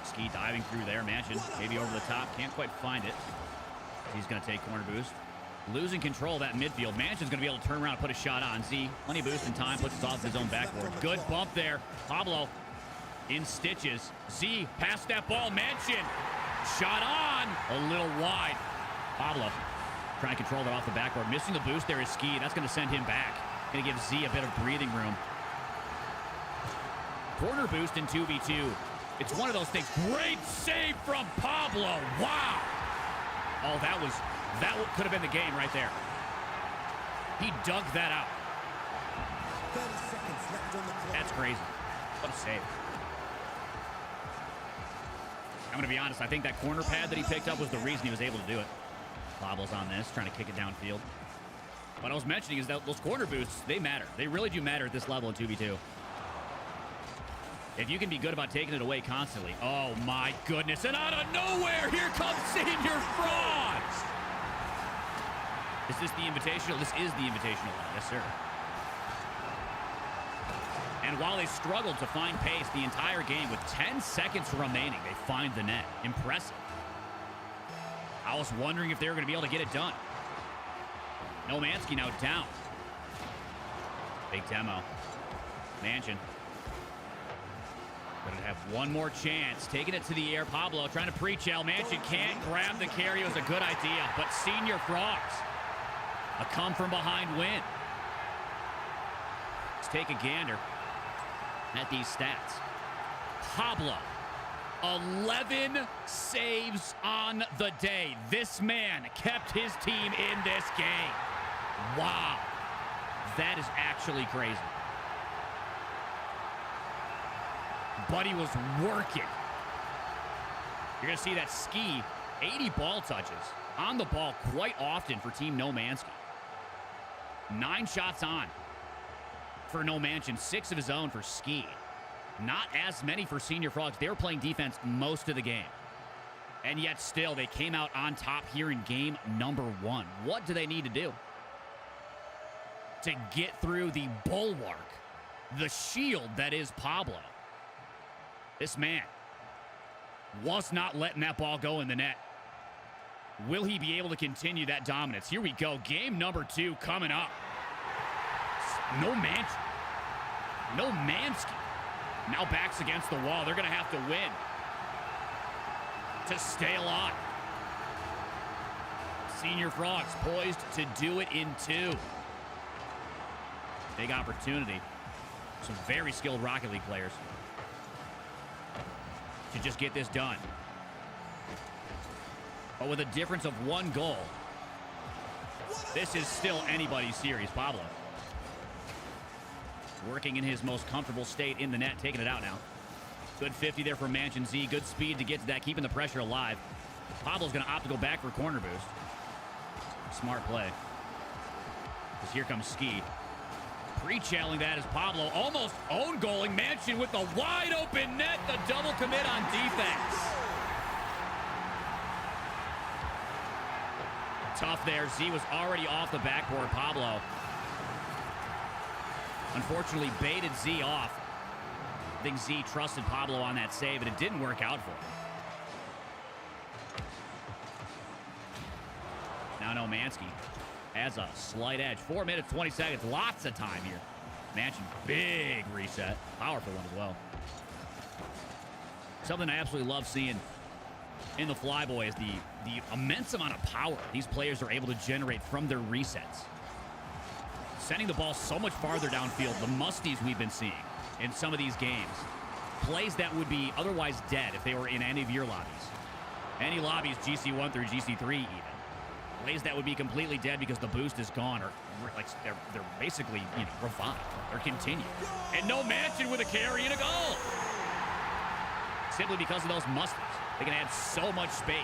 Ski diving through there. Mansion maybe over the top. Can't quite find it. He's going to take corner boost. Losing control of that midfield. Mansion's going to be able to turn around and put a shot on. Z, plenty of boost in time. Puts us off his own backboard. Good bump there. Pablo in stitches. Z passed that ball. Mansion. Shot on. A little wide. Pablo trying to control that off the backboard. Missing the boost there is Ski. That's going to send him back. Going to give Z a bit of breathing room. Corner boost in 2v2. It's one of those things. Great save from Pablo. Wow. Oh, that could have been the game right there. He dug that out. 30 seconds left on the clock. That's crazy. What a save. I'm going to be honest. I think that corner pad that he picked up was the reason he was able to do it. Pablo's on this, trying to kick it downfield. What I was mentioning is that those corner boosts, they matter. They really do matter at this level in 2v2. If you can be good about taking it away constantly. Oh, my goodness. And out of nowhere, here comes Senior Frogs. Is this the Invitational? This is the Invitational. Yes, sir. And while they struggled to find pace the entire game, with 10 seconds remaining, they find the net. Impressive. I was wondering if they were going to be able to get it done. Nomansky now down. Big demo. Mansion. Gonna have one more chance. Taking it to the air. Pablo trying to pre-chail. Mansion can't grab the carry. It was a good idea. But Senior Frogs, a come from behind win. Let's take a gander at these stats. Pablo, 11 saves on the day. This man kept his team in this game. Wow. That is actually crazy. Buddy was working. You're going to see that Ski, 80 ball touches on the ball quite often for Team No Manski. 9 shots on for No Mansion, 6 of his own for Ski. Not as many for Senior Frogs. They were playing defense most of the game. And yet still, they came out on top here in game number 1. What do they need to do to get through the bulwark, the shield that is Pablo? This man was not letting that ball go in the net. Will he be able to continue that dominance? Here we go. Game number 2 coming up. No Mansky. Now backs against the wall. They're going to have to win to stay alive. Senior Frogs poised to do it in 2. Big opportunity. Some very skilled Rocket League players to just get this done. but with a difference of 1 goal. This is still anybody's series. Pablo working in his most comfortable state in the net, taking it out now. Good 50 there for Mansion. Z, good speed to get to that, keeping the pressure alive. Pablo's going to opt to go back for corner boost. Smart play. Because here comes Ski. Pre-channeling that is Pablo. Almost own goaling. Mansion with the wide open net. The double commit on defense. Tough there. Z was already off the backboard. Pablo unfortunately baited Z off. I think Z trusted Pablo on that save, and it didn't work out for him. Now Nomansky has a slight edge. 4 minutes, 20 seconds. Lots of time here. Mansion, big reset. Powerful one as well. Something I absolutely love seeing in the FLYBOY is the immense amount of power these players are able to generate from their resets. Sending the ball so much farther downfield. The musties we've been seeing in some of these games. Plays that would be otherwise dead if they were in any of your lobbies. Any lobbies, GC1 through GC3 even. Plays that would be completely dead because the boost is gone, or like they're basically, you know, revived. They're continued. And no Mansion with a carry and a goal. Simply because of those musties. They can add so much space.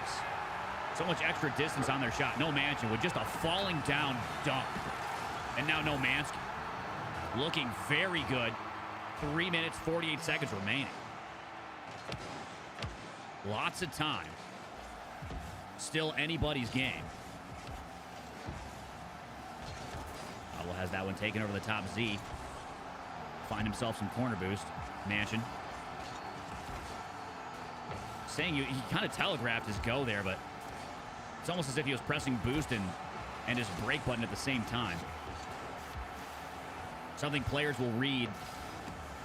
So much extra distance on their shot. No Mansion with just a falling down dunk. And now Nomansky looking very good. 3 minutes, 48 seconds remaining. Lots of time. Still anybody's game. Pablo has that one taken over the top. Z. Find himself some corner boost. Mansion. Saying he kind of telegraphed his go there, but it's almost as if he was pressing boost and his brake button at the same time. Something players will read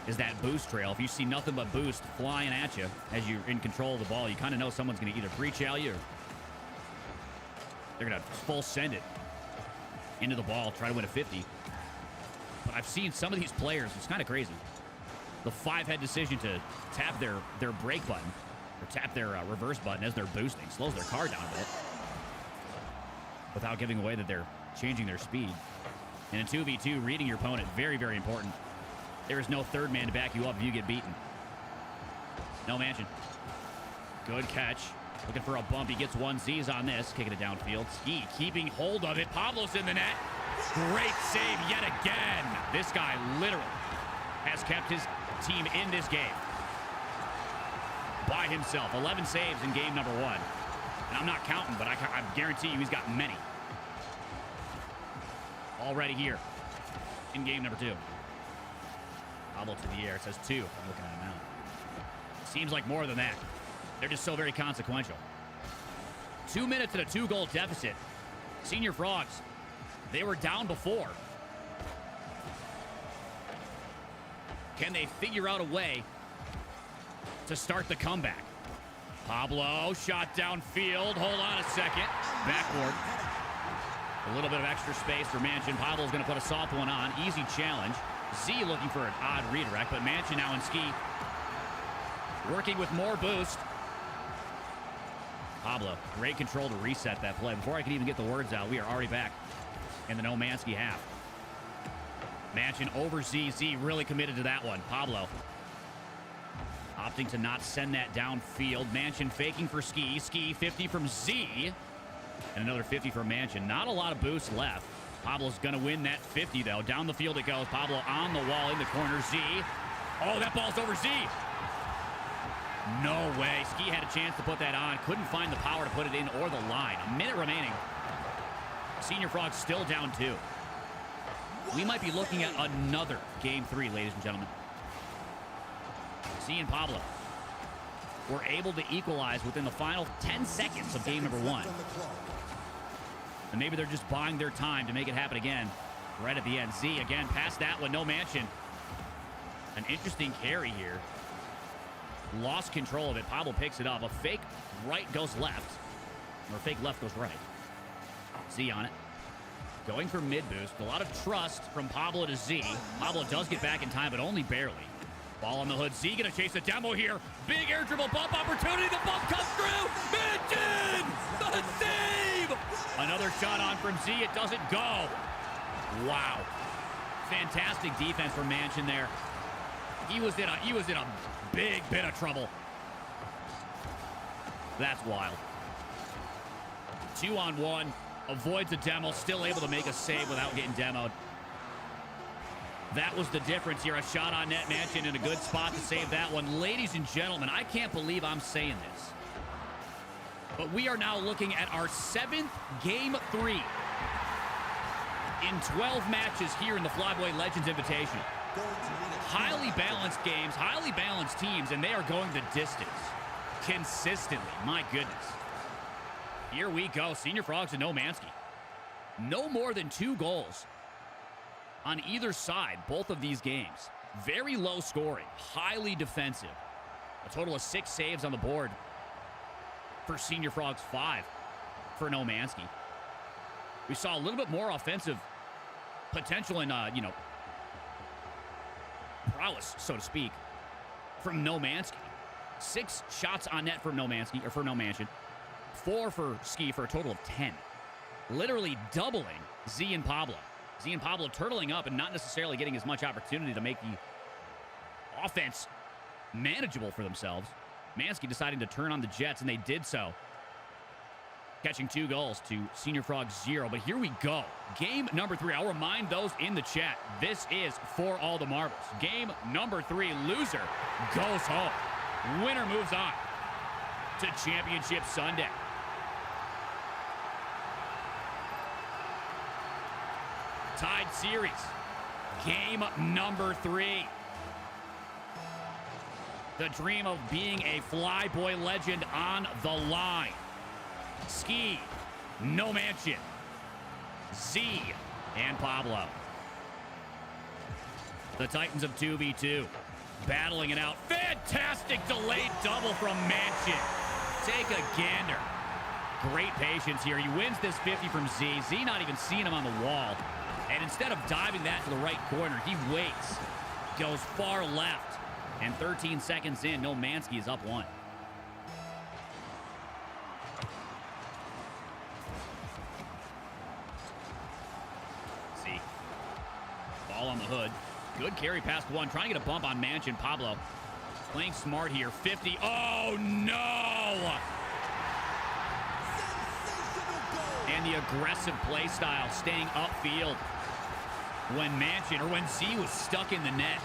is that boost trail. If you see nothing but boost flying at you as you're in control of the ball, you kind of know someone's going to either pre-chow you or they're going to full send it into the ball, try to win a 50. But I've seen some of these players, it's kind of crazy. The 5-head decision to tap their brake button or tap their reverse button as they're boosting slows their car down a bit without giving away that they're changing their speed. And in 2v2, reading your opponent, very, very important. There is no third man to back you up if you get beaten. No Mansion. Good catch. Looking for a bump. He gets one. Z's on this. Kicking it downfield. Ski keeping hold of it. Pablo's in the net. Great save yet again. This guy literally has kept his team in this game by himself. 11 saves in game number 1. And I'm not counting, but I guarantee you he's got many. Already here in game number 2. Pablo to the air. It says 2. I'm looking at him now. Seems like more than that. They're just so very consequential. 2 minutes and a 2-goal deficit. Senior Frogs, they were down before. Can they figure out a way to start the comeback? Pablo, shot downfield. Hold on a second. Backboard. A little bit of extra space for Mansion. Pablo's going to put a soft one on. Easy challenge. Z looking for an odd redirect, but Mansion now in Ski. Working with more boost. Pablo, great control to reset that play. Before I can even get the words out, we are already back in the Nomansky half. Mansion over Z. Z really committed to that one. Pablo opting to not send that downfield. Mansion faking for Ski. Ski 50 from Z. And another 50 for Mansion. Not a lot of boost left. Pablo's going to win that 50, though. Down the field it goes. Pablo on the wall in the corner. Z. Oh, that ball's over Z. No way. Ski had a chance to put that on. Couldn't find the power to put it in or the line. A minute remaining. Senior Frogs still down 2. We might be looking at another Game 3, ladies and gentlemen. Z and Pablo were able to equalize within the final 10 seconds of game number 1. And maybe they're just buying their time to make it happen again right at the end. Z again past that one. No Mansion. An interesting carry here. Lost control of it. Pablo picks it up. A fake right goes left. Or a fake left goes right. Z on it. Going for mid boost. A lot of trust from Pablo to Z. Pablo does get back in time, but only barely. Ball on the hood. Z gonna chase a demo here. Big air dribble bump opportunity. The bump comes through. Mansion! The shot on from Z. It doesn't go. Wow. Fantastic defense from Mansion there. He was in a big bit of trouble. That's wild. 2-on-1. Avoids the demo. Still able to make a save without getting demoed. That was the difference here. A shot on net. Mansion in a good spot to save that one. Ladies and gentlemen, I can't believe I'm saying this, but we are now looking at our 7th Game 3 in 12 matches here in the FLYBOY Legends Invitational. Highly balanced games, highly balanced teams, and they are going the distance consistently. My goodness. Here we go. Senior Frogs and Nomansky. No more than 2 goals on either side, both of these games. Very low scoring, highly defensive. A total of 6 saves on the board for Senior Frogs, 5 for Nomansky. We saw a little bit more offensive potential and, prowess, so to speak, from Nomansky. 6 shots on net from Nomansky, or for No Mansion. 4 for Ski for a total of 10. Literally doubling Z and Pablo. Z and Pablo turtling up and not necessarily getting as much opportunity to make the offense manageable for themselves. Mansky deciding to turn on the Jets, and they did so, catching 2 goals to Senior Frogs 0. But here we go. Game number 3. I'll remind those in the chat, this is for all the marbles. Game number 3. Loser goes home. Winner moves on to Championship Sunday. Tied series. Game number 3. The dream of being a FLYBOY legend on the line. Ski, No Mansion, Z, and Pablo. The Titans of 2v2 battling it out. Fantastic delayed double from Mansion. Take a gander. Great patience here. He wins this 50 from Z. Z not even seeing him on the wall. And instead of diving that to the right corner, he waits. Goes far left. And 13 seconds in, Nomansky is up 1. See. Ball on the hood. Good carry past 1. Trying to get a bump on Mansion. Pablo playing smart here. 50. Oh, no! And the aggressive play style staying upfield when Mansion, or when Z was stuck in the net.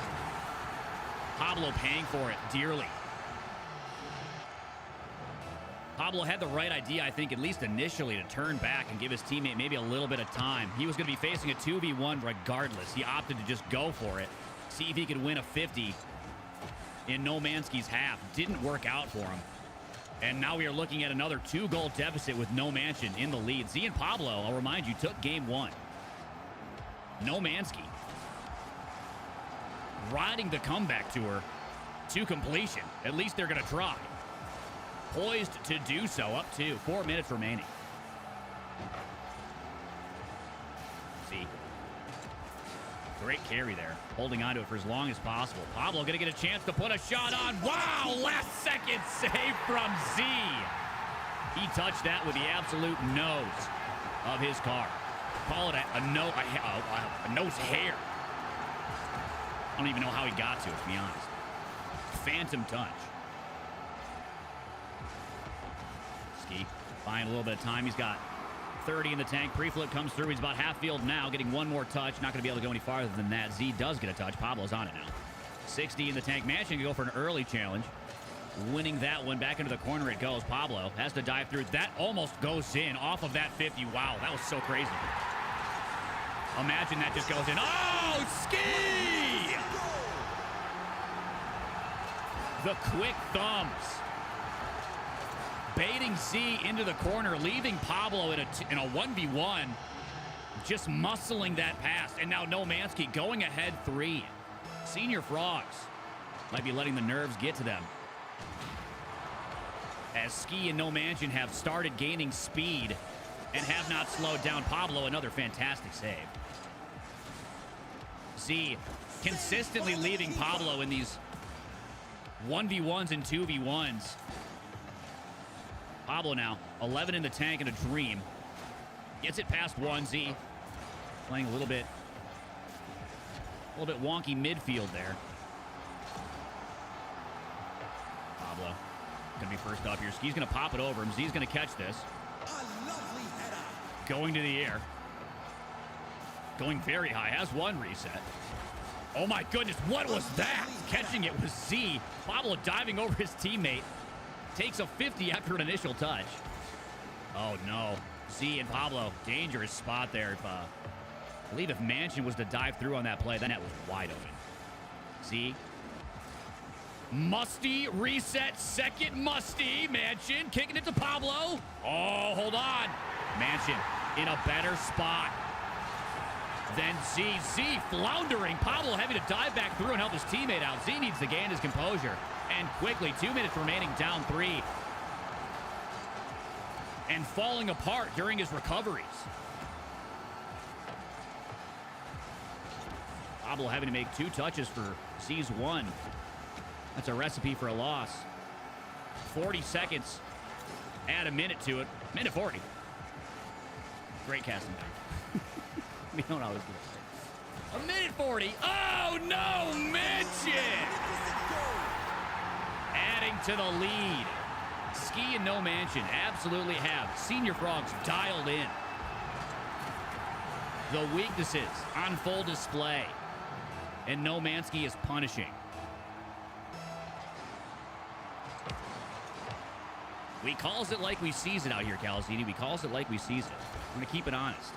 Pablo paying for it dearly. Pablo had the right idea, I think, at least initially, to turn back and give his teammate maybe a little bit of time. He was going to be facing a 2v1 regardless. He opted to just go for it, see if he could win a 50 in Nomansky's half. Didn't work out for him. And now we are looking at another 2-goal deficit with No Mansion in the lead. Z and Pablo, I'll remind you, took game 1. Nomansky riding the comeback tour to completion. At least they're going to try. Poised to do so. Up 2. 4 minutes remaining. See. Great carry there. Holding on to it for as long as possible. Pablo going to get a chance to put a shot on. Wow! Last second save from Z. He touched that with the absolute nose of his car. Call it a nose hair. I don't even know how he got to it, to be honest. Phantom touch. Ski buying a little bit of time. He's got 30 in the tank. Pre-flip comes through. He's about half field now, getting 1 more touch. Not going to be able to go any farther than that. Z does get a touch. Pablo's on it now. 60 in the tank. Mansion can go for an early challenge. Winning that one. Back into the corner it goes. Pablo has to dive through. That almost goes in off of that 50. Wow, that was so crazy. Imagine that just goes in. Oh, Ski! The quick thumbs. Baiting Z into the corner, leaving Pablo in a 1v1. Just muscling that pass. And now Nomansky going ahead 3. Senior Frogs might be letting the nerves get to them, as Ski and No Mansion have started gaining speed and have not slowed down. Pablo, another fantastic save. Z consistently leaving Pablo in these 1v1s and 2v1s. Pablo now 11 in the tank and a dream. Gets it past 1Z. Playing a little bit wonky midfield there. Pablo gonna be first up here. Ski's gonna pop it over him. Z's gonna catch this. A lovely header. Going to the air. Going very high. Has one reset. Oh my goodness, what was that? Catching it was Z. Pablo diving over his teammate. Takes a 50 after an initial touch. Oh no. Z and Pablo, dangerous spot there. If, I believe if Mansion was to dive through on that play, that net was wide open. Z. Musty reset, second Musty. Mansion kicking it to Pablo. Oh, hold on. Mansion in a better spot than Z. Z floundering. Pablo having to dive back through and help his teammate out. Z needs to gain his composure. And quickly, 2 minutes remaining, down 3. And falling apart during his recoveries. Pablo having to make 2 touches for Z's 1. That's a recipe for a loss. 40 seconds. Add a minute to it. Minute 40. Great casting time. We don't always do it. A minute 40. Oh, no, Mansion! Adding to the lead. Ski and No Mansion absolutely have Senior Frogs dialed in. The weaknesses on full display. And No Mansky is punishing. We calls it like we sees it out here, Calzini. We calls it like we sees it. We're going to keep it honest.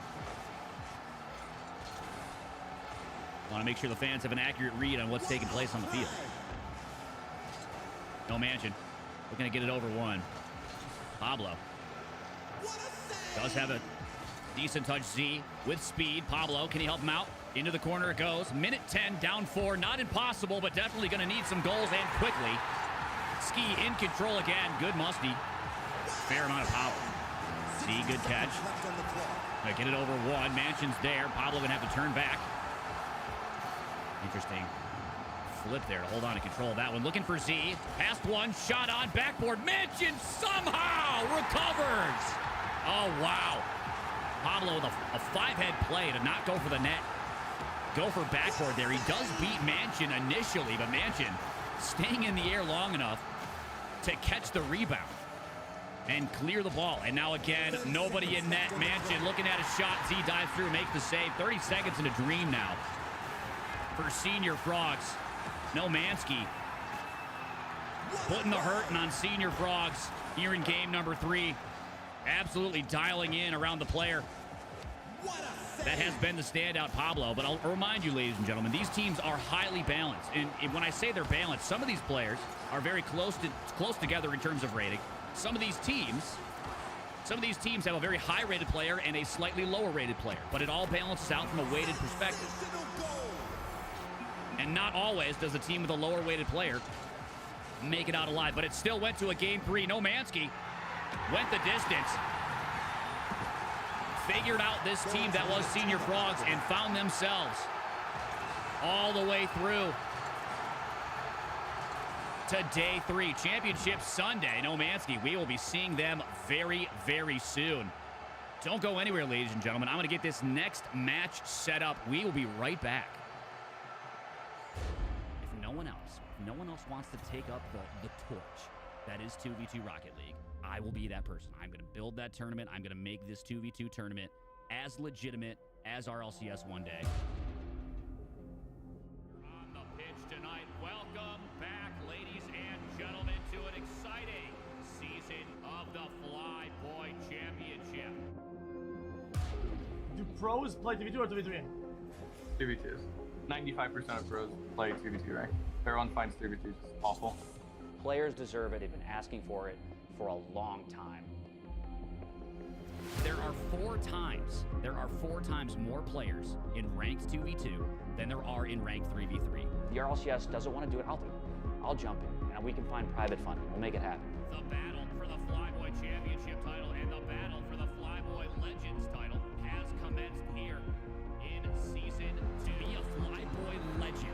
Want to make sure the fans have an accurate read on what's taking place on the field. No Mansion. We're going to get it over 1. Pablo does have a decent touch. Z with speed. Pablo, can he help him out? Into the corner it goes. Minute 10, down 4. Not impossible, but definitely going to need some goals and quickly. Ski in control again. Good Musty. Fair amount of power. Z, good catch. Get it over 1. Mansion's there. Pablo going to have to turn back. Interesting flip there to hold on to control of that one. Looking for Z. Past 1. Shot on. Backboard. Mansion somehow recovers. Oh, wow. Pablo with a 5-head play to not go for the net. Go for backboard there. He does beat Mansion initially, but Mansion staying in the air long enough to catch the rebound and clear the ball. And now again, nobody in net. Mansion looking at a shot. Z dives through, makes the save. 30 seconds in a dream now for Senior Frogs. No Mansky putting the hurting on Senior Frogs here in game number 3. Absolutely dialing in around the player. That has been the standout, Pablo. But I'll remind you, ladies and gentlemen, these teams are highly balanced. And when I say they're balanced, some of these players are very close together in terms of rating. Some of these teams have a very high-rated player and a slightly lower-rated player. But it all balances out from a weighted perspective. And not always does a team with a lower-weighted player make it out alive. But it still went to a game 3. No Mansky went the distance. Figured out this team that was Senior Frogs and found themselves all the way through to day 3. Championship Sunday. No Mansky. We will be seeing them very, very soon. Don't go anywhere, ladies and gentlemen. I'm going to get this next match set up. We will be right back. If no one else wants to take up the torch that is 2v2 Rocket League, I will be that person. I'm going to build that tournament. I'm going to make this 2v2 tournament as legitimate as RLCS one day. On the pitch tonight, welcome back, ladies and gentlemen, to an exciting season of the FLYBOY Championship. Do pros play 2v2 or 2v3? 2v2s. 95% of pros play 2v2 rank. Everyone finds 2v2 just awful. Players deserve it. They've been asking for it for a long time. There are 4 times more players in ranked 2v2 than there are in ranked 3v3. The RLCS doesn't want to do it. I'll do it. I'll jump in, and we can find private funding. We'll make it happen. The battle for the FLYBOY Championship title and the battle for the FLYBOY Legends title has commenced here in Season 2. Be a FLYBOY legend.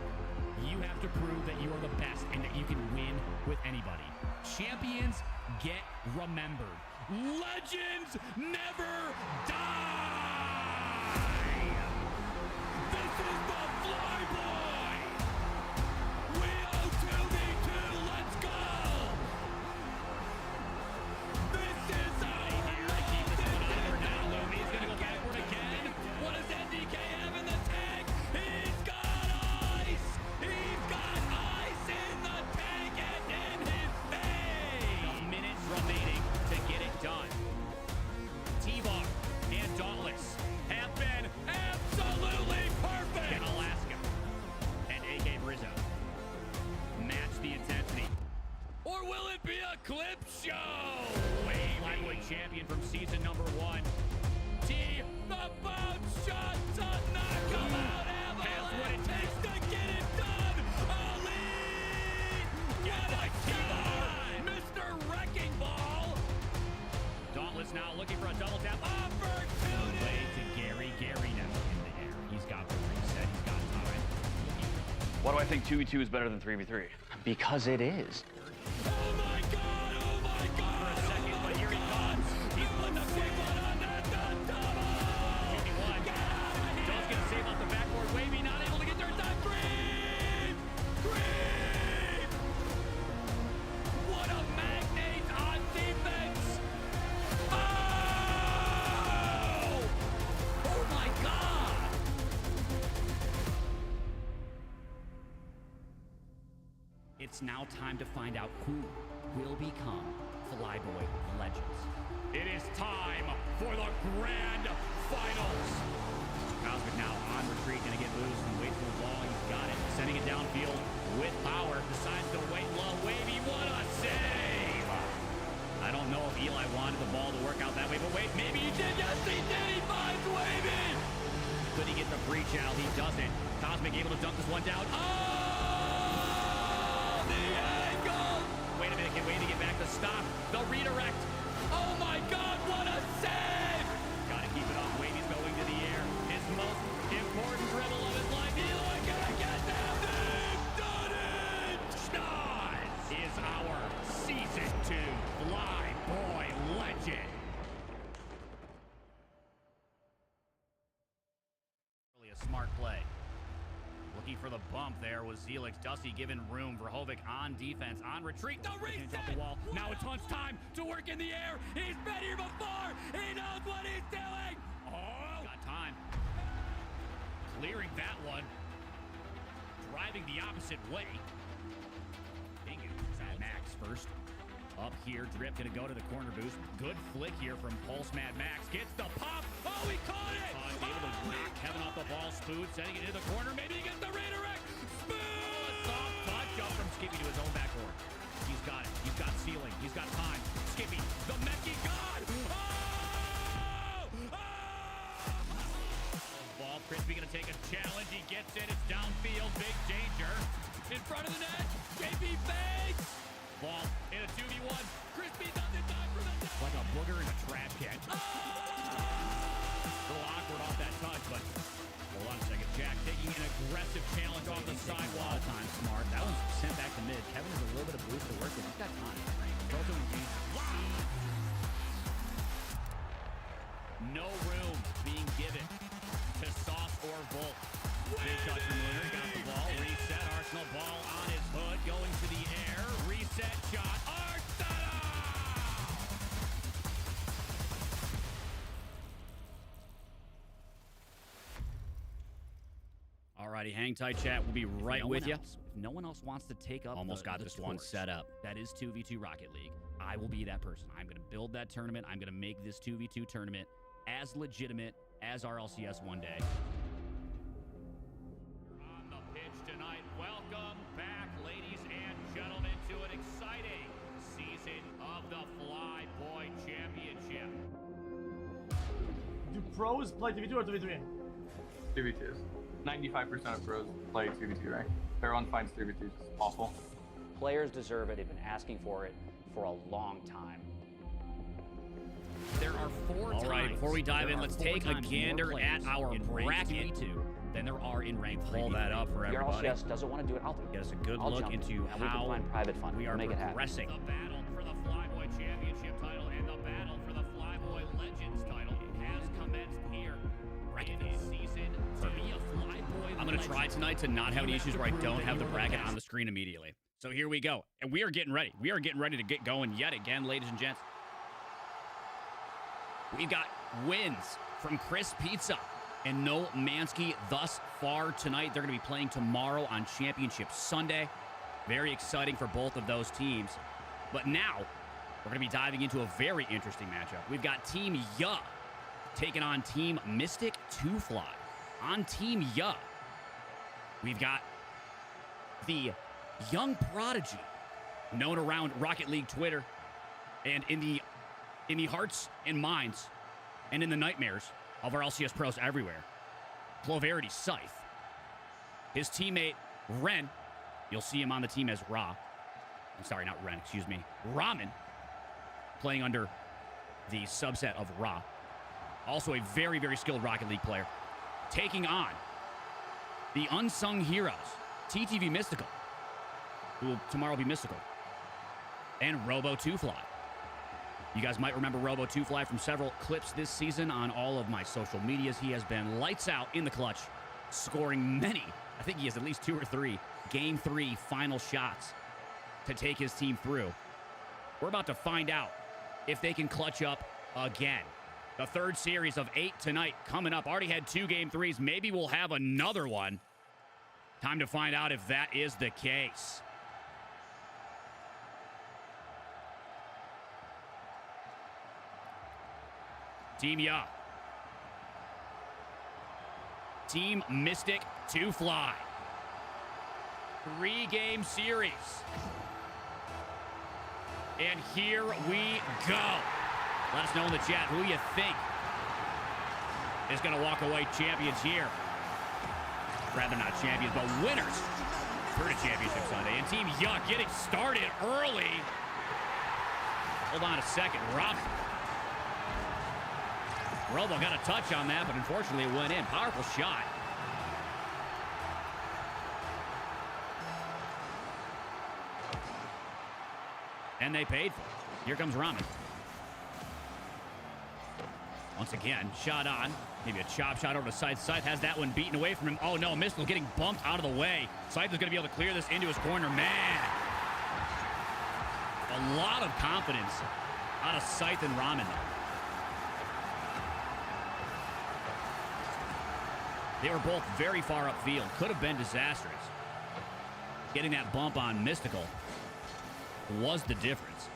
You have to prove that you are the best and that you can win with anybody. champions get remembered. Legends never die. This is the FLYBOY. We owe 2v2. Let's go. This is our now. He's gonna go backward again. What does NDK have in the tank? He's got ice. He's got ice in the tank and in his face. Minutes remaining to get it done. T-Bar and Dauntless have been absolutely perfect. In Alaska and AK Brizzo match the intensity. Or will it be a clip show? FLYBOY champion from season number 1. T, the bounce shot to knock him out. Has what it takes to get it done. Elite! What a shot! Mr. Wrecking Ball. Dauntless now looking for a double tap opportunity. Way to Gary. Gary now in the air. He's got the reset. He's got time. Why do I think 2v2 is better than 3v3? Because it is. Oh my God! Oh my God! For a second, but here he comes. He's put the big one on that double. 51. Dawes gonna save off the backboard. Wavy not able to get there in time. Green! Green! What a magnate on defense! Oh! Oh my God! It's now time to find out who will become FLYBOY legends. It is time for the grand finals. Cosmic now on retreat, gonna get loose and wait for the ball. He's got it, sending it downfield with power. Decides to wait low. Wavy, what a save! I don't know if Eli wanted the ball to work out that way, but wait, maybe he did. Yes, he did. He finds Wavy. Could he get the breach out? He doesn't. Cosmic able to dunk this one down. Oh, the angle! Wait a minute, get Wavy to get back to stop. The redirect. Oh my God, what a save! Gotta keep it up. Wavy's going to the air. His most important dribble of his life. Eli gonna get down. They've done it! Schnoz is our Season 2 FLYBOY legend. Really a smart play. Looking for the bump there was Zelix. Dusty giving room for Hovic on defense. On retreat. The reset! The wall. Now it's Hunt's time to work in the air. He's been here before. He knows what he's doing. Oh! Got time. Clearing that one. Driving the opposite way. Mad Max first. Up here, Drip gonna go to the corner boost. Good flick here from Pulse Mad Max. Gets the pop. Oh, he caught it! Able to knock Kevin off the ball. Spood sending it into the corner. Maybe he gets the redirect. Spood! Soft touch up from Skippy to his own backboard. He's got it. He's got ceiling. He's got time. Skippy, the Mechie God! Oh! Oh! Ball, Crispy gonna take a challenge. He gets it. It's downfield. Big danger. In front of the net. JP fakes. Ball in a 2v1. Crispy doesn't die for the net. Like a booger in a trash can. Oh! A little awkward off that touch, but hold on a second. Jack taking an aggressive challenge off the sidewall. Time smart. That one's sent back to mid. Kevin has a little bit of boost to work with. He's got time. Throws him deep. No room being given to Sauce or Volt. Big touch from Lunar. Got the ball. Reset. Arsenal ball on his hood. Going to the air. Reset shot. Arsenal! Alrighty, hang tight, chat. We'll be right with you. If no one else wants to take up almost got this one set up. That is 2v2 Rocket League. I will be that person. I'm going to build that tournament. I'm going to make this 2v2 tournament as legitimate as RLCS one day. On the pitch tonight, welcome back, ladies and gentlemen, to an exciting season of the FLYBOY Championship. Do pros play 2v2 or 2v3? 2v2s. 95% of pros play 2v2 rank. Everyone finds 3v2 just awful. Players deserve it. They've been asking for it for a long time. There are all right, before we dive in, let's take a gander at our bracket than there are in rank. Pull that up for everybody. RLCS doesn't want to do it. I'll do it. Get us a good I'll look jump into and we can how find private fun. we are We'll make it happen. progressing. The battle I'm going to try tonight to not have any issues where I don't have the bracket on the screen immediately. So here we go. And we are getting ready. We are getting ready to get going yet again, ladies and gents. We've got wins from Chris Pizza and No Mansky thus far tonight. They're going to be playing tomorrow on Championship Sunday. Very exciting for both of those teams. But now, we're going to be diving into a very interesting matchup. We've got Team Ya taking on Team Mystic 2Fly. On Team Ya, we've got the young prodigy known around Rocket League Twitter and in the hearts and minds and in the nightmares of our LCS pros everywhere, Cloverity Scythe. His teammate, Ren, you'll see him on the team as Ra. I'm sorry, not Ren, excuse me. Ramen, playing under the subset of Ra. Also a very, very skilled Rocket League player. Taking on the unsung heroes, TTV Mystical, who will tomorrow be Mystical, and Robo 2Fly. You guys might remember Robo 2Fly from several clips this season on all of my social medias. He has been lights out in the clutch, scoring many. I think he has at least 2 or 3 Game 3 final shots to take his team through. We're about to find out if they can clutch up again. The third series of 8 tonight coming up. Already had 2 Game 3s. Maybe we'll have another one. Time to find out if that is the case. Team Ya. Team Mystic 2Fly. 3-game series. And here we go. Let us know in the chat who you think is going to walk away champions here. Rather not champions, but winners for the Championship Sunday. And Team Ya getting started early. Hold on a second. Robo got a touch on that, but unfortunately it went in. Powerful shot. And they paid for it. Here comes Ramen. Once again, shot on. Maybe a chop shot over to Scythe. Scythe has that one beaten away from him. Oh no, Mystical getting bumped out of the way. Scythe is going to be able to clear this into his corner. Man, a lot of confidence out of Scythe and Ramen there. They were both very far upfield. Could have been disastrous. Getting that bump on Mystical was the difference.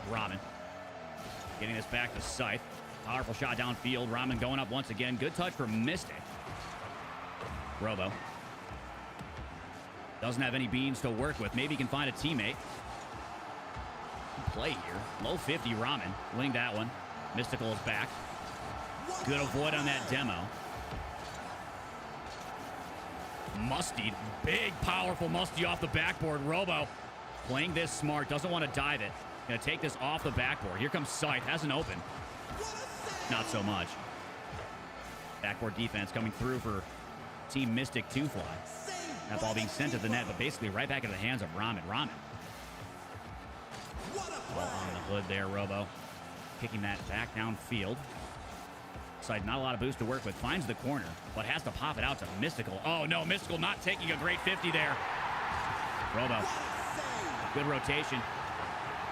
Ramen getting this back to Scythe. Powerful shot downfield. Ramen going up once again. Good touch for Mystic. Robo doesn't have any beans to work with. Maybe he can find a teammate. Good play here. Low 50 Ramen winning that one. Mystical is back. Good avoid on that demo. Musty, big, powerful Musty off the backboard. Robo playing this smart, doesn't want to dive it. Gonna take this off the backboard. Here comes Scythe, has an open. Not so much. Backboard defense coming through for Team Mystic 2Fly. That ball being sent to the net, but basically right back into the hands of Ramen. Ball on the hood there, Robo. Kicking that back downfield. Side, not a lot of boost to work with. Finds the corner, but has to pop it out to Mystical. Oh, no, Mystical not taking a great 50 there. Robo. Good rotation.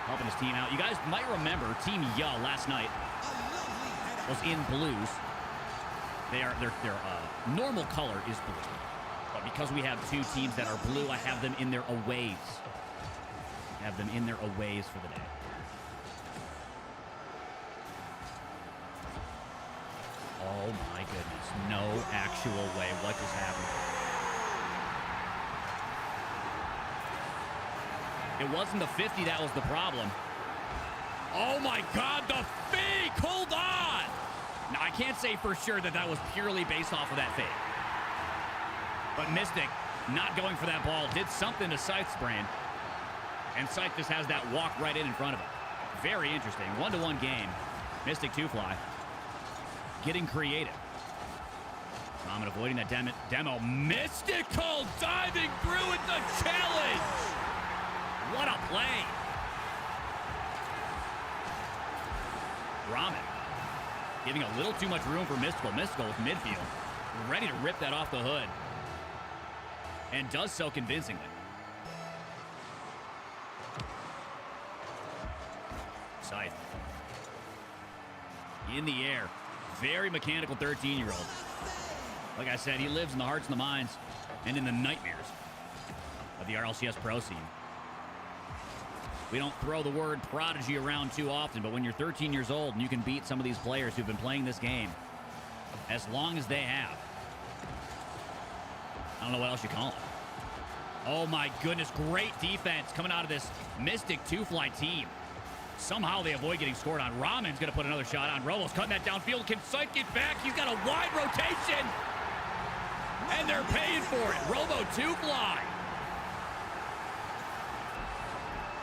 Helping his team out. You guys might remember Team Ya last night was in blues. Their normal color is blue. But because we have 2 teams that are blue, I have them in their aways. For the day. Oh my goodness. No actual way. What just happened? It wasn't the 50 that was the problem. Oh my God, the fake! Hold on! Now, I can't say for sure that was purely based off of that fake. But Mystic, not going for that ball, did something to Scythe's brain. And Scythe just has that walk right in front of him. Very interesting. 1-to-1 game. Mystic 2Fly. Getting creative. Ramen avoiding that demo. Mystical diving through with the challenge. What a play. Ramen giving a little too much room for Mystical. Mystical with midfield. ready to rip that off the hood. And does so convincingly. Scythe. In the air. Very mechanical 13-year-old. Like I said, he lives in the hearts and the minds and in the nightmares of the RLCS Pro scene. We don't throw the word prodigy around too often, but when you're 13 years old and you can beat some of these players who've been playing this game as long as they have, I don't know what else you call it. Oh my goodness, great defense coming out of this Mystic 2-Fly team. Somehow they avoid getting scored on. Raman's going to put another shot on. Robo's cutting that downfield. Can Scythe get back? He's got a wide rotation. And they're paying for it. Robo 2-Fly.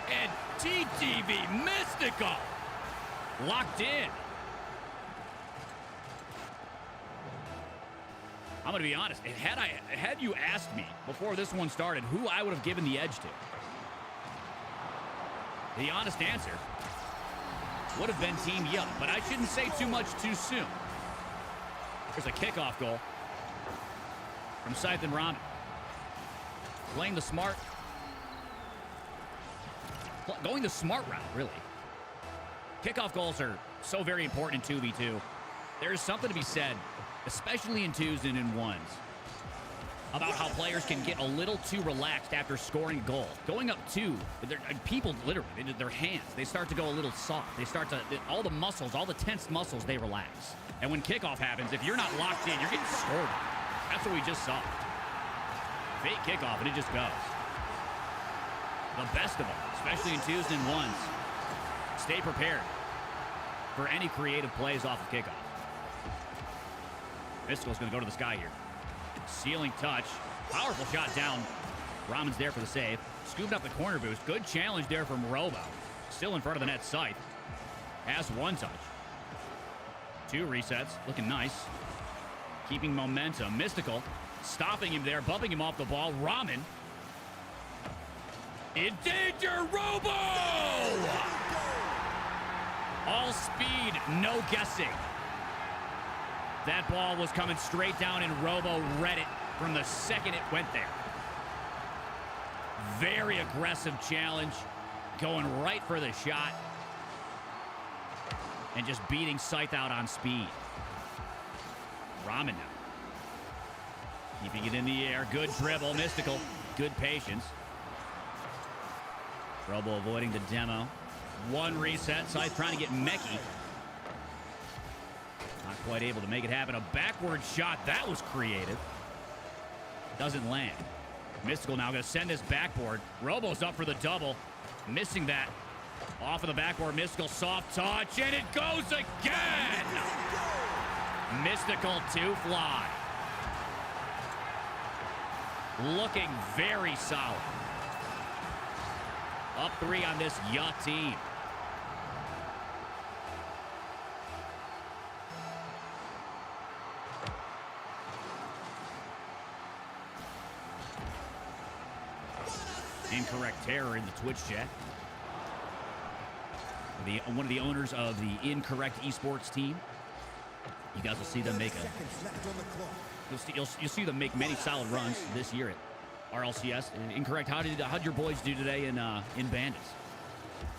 And TTV Mystical locked in. I'm going to be honest. Had you asked me before this one started who I would have given the edge to, the honest answer would have been Team Yup, but I shouldn't say too much too soon. There's a kickoff goal from Scythe and Raman. Playing the smart. Going the smart route, really. Kickoff goals are so very important in 2v2. There's something to be said, especially in 2s and in 1s, about how players can get a little too relaxed after scoring a goal. Going up 2, people literally, their hands, they start to go a little soft. They start to, all the muscles, all the tense muscles, they relax. And when kickoff happens, if you're not locked in, you're getting scored on. That's what we just saw. Fake kickoff, and it just goes. The best of them, especially in 2s and 1s. Stay prepared for any creative plays off of kickoff. Mystical's going to go to the sky here. Ceiling touch. Powerful shot down. Raman's there for the save. Scooped up the corner boost. Good challenge there from Robo. Still in front of the net. Scythe has 1 touch. 2 resets. Looking nice. Keeping momentum. Mystical stopping him there. Bumping him off the ball. Raman in danger. Robo! All speed. No guessing. That ball was coming straight down, and Robo read it from the second it went there. Very aggressive challenge. Going right for the shot. And just beating Scythe out on speed. Raman now. Keeping it in the air. Good dribble. Mystical. Good patience. Robo avoiding the demo. 1 reset. Scythe trying to get Meki. Not quite able to make it happen. A backward shot. That was creative. Doesn't land. Mystical now going to send this backboard. Robo's up for the double. Missing that. Off of the backboard. Mystical soft touch. And it goes again. Mystical 2-Fly. Looking very solid. Up 3 on this Yup team. Incorrect terror in the Twitch chat. One of the owners of the Incorrect Esports team. You guys will see them make you'll see them make many solid runs this year at RLCS. Incorrect. How did your boys do today in Bandits?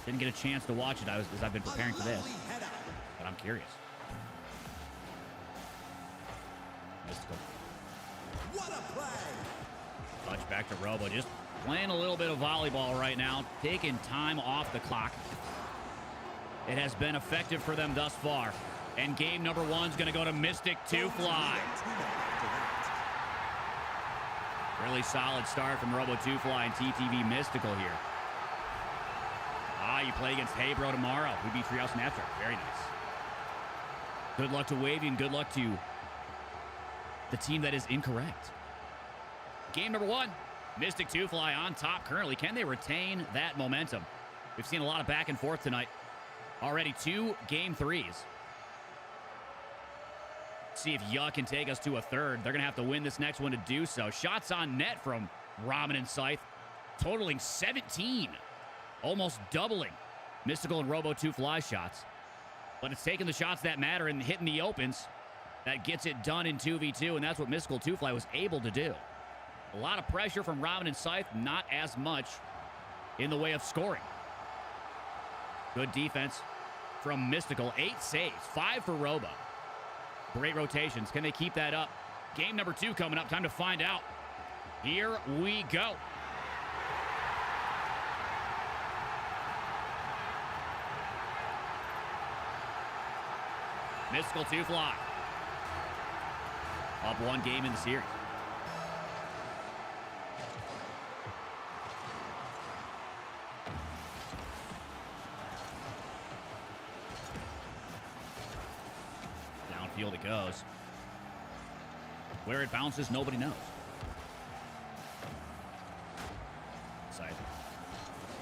Didn't get a chance to watch it as I've been preparing for this, but I'm curious. Mystical. What a play! Touch back to Robo. Just playing a little bit of volleyball right now, taking time off the clock. It has been effective for them thus far. And game number 1 is going to go to Mystic 2-Fly. Really solid start from Robo 2-Fly and TTV Mystical here. You play against Heybro tomorrow. We beat Treehouse and Abstract. Very nice. Good luck to Wavy and good luck to the team that is incorrect. Game number 1. Mystic 2-Fly on top currently. Can they retain that momentum? We've seen a lot of back and forth tonight. Already 2 game 3s. See if Yuck can take us to a 3rd. They're going to have to win this next one to do so. Shots on net from Raman and Scythe, totaling 17. Almost doubling Mystical and Robo 2-Fly shots. But it's taking the shots that matter and hitting the opens that gets it done in 2v2, and that's what Mystical 2Fly was able to do. A lot of pressure from Ramen and Scythe, not as much in the way of scoring. Good defense from Mystical. 8 saves, 5 for Robo. Great rotations. Can they keep that up? Game number 2 coming up. Time to find out. Here we go. Mystical 2Fly. Up 1 game in the series. Downfield it goes. Where it bounces, nobody knows. Side.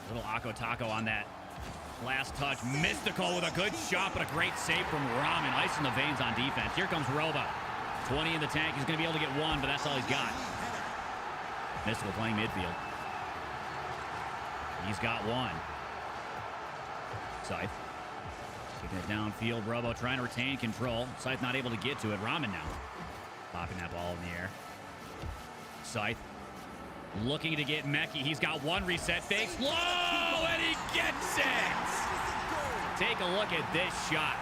Little Akko Taco on that last touch. Mystical with a good shot, but a great save from Ramen. Ice in the veins on defense. Here comes Robo. 20 in the tank. He's going to be able to get 1, but that's all he's got. Mystical playing midfield. He's got 1. Scythe. Kicking it downfield. Robo trying to retain control. Scythe not able to get to it. Ramen now. Popping that ball in the air. Scythe. Looking to get Meki. He's got 1 reset. Fakes low, and he gets it! Take a look at this shot.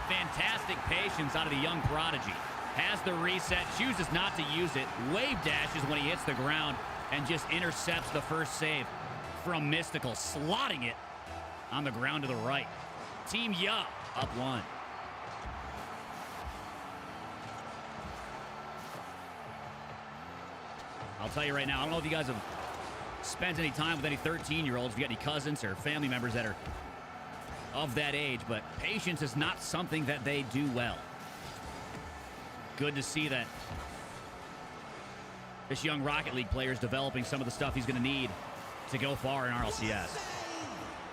Fantastic patience out of the young prodigy. Has the reset, chooses not to use it. Wave dashes when he hits the ground and just intercepts the first save from Mystical, slotting it on the ground to the right. Team Ya up 1. I'll tell you right now, I don't know if you guys have spent any time with any 13-year-olds, if you got any cousins or family members that are of that age, but patience is not something that they do well. Good to see that this young Rocket League player is developing some of the stuff he's going to need to go far in RLCS.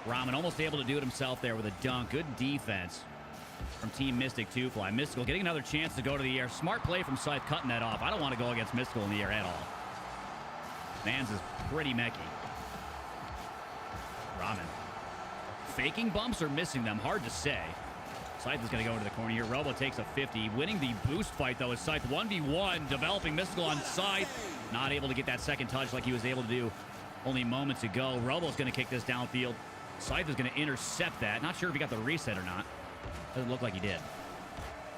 Ramen almost able to do it himself there with a dunk. Good defense from Team Mystic 2Fly. Mystical getting another chance to go to the air. Smart play from Scythe cutting that off. I don't want to go against Mystical in the air at all. Mans is pretty mechy. Ramen. Faking bumps or missing them? Hard to say. Scythe is going to go into the corner here. Robo takes a 50. Winning the boost fight, though, is Scythe 1v1. Developing Mystical on Scythe. Not able to get that second touch like he was able to do only moments ago. Robo's going to kick this downfield. Scythe is going to intercept that. Not sure if he got the reset or not. Doesn't look like he did.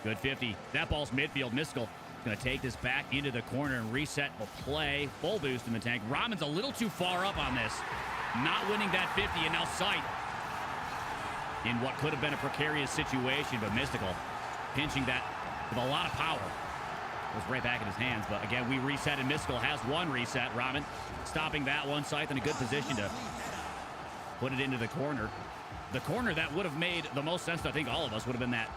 Good 50. That ball's midfield. Mystical going to take this back into the corner and reset the play. Full boost in the tank. Ramen's a little too far up on this. Not winning that 50, and now Scythe in what could have been a precarious situation, but Mystical pinching that with a lot of power. It was right back in his hands, but again, we reset, and Mystical has 1 reset. Ramen stopping that one. Scythe in a good position to put it into the corner. The corner that would have made the most sense to, I think, all of us would have been that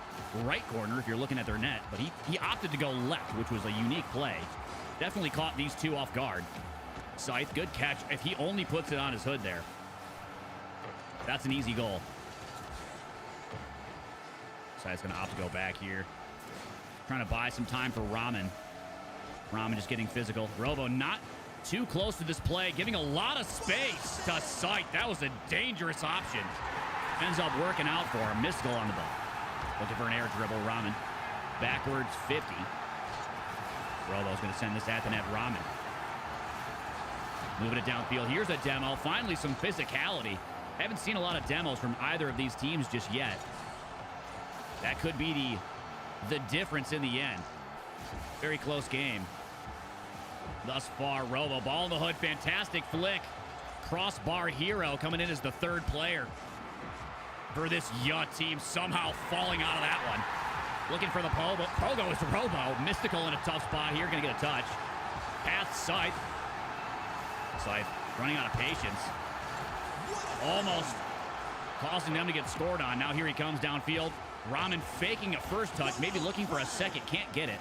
right corner if you're looking at their net, but he opted to go left, which was a unique play. Definitely caught these two off guard. Scythe, good catch. If he only puts it on his hood there, that's an easy goal. Scythe's going to opt to go back here. Trying to buy some time for Ramen. Ramen just getting physical. Robo not too close to this play, giving a lot of space to Scythe. That was a dangerous option. Ends up working out for him. Mystical on the ball. Looking for an air dribble. Ramen backwards 50. Robo's going to send this at the net. Ramen moving it downfield. Here's a demo. Finally some physicality. Haven't seen a lot of demos from either of these teams just yet. That could be the difference in the end. Very close game thus far. Robo ball in the hood. Fantastic flick. Crossbar hero coming in as the 3rd player for this Ya team, somehow falling out of that one. Looking for the Pogo. Pogo is Robo. Mystical in a tough spot here. Going to get a touch. Pass Scythe. Scythe running out of patience. Almost causing them to get scored on. Now here he comes downfield. Ramen faking a first touch. Maybe looking for a second. Can't get it.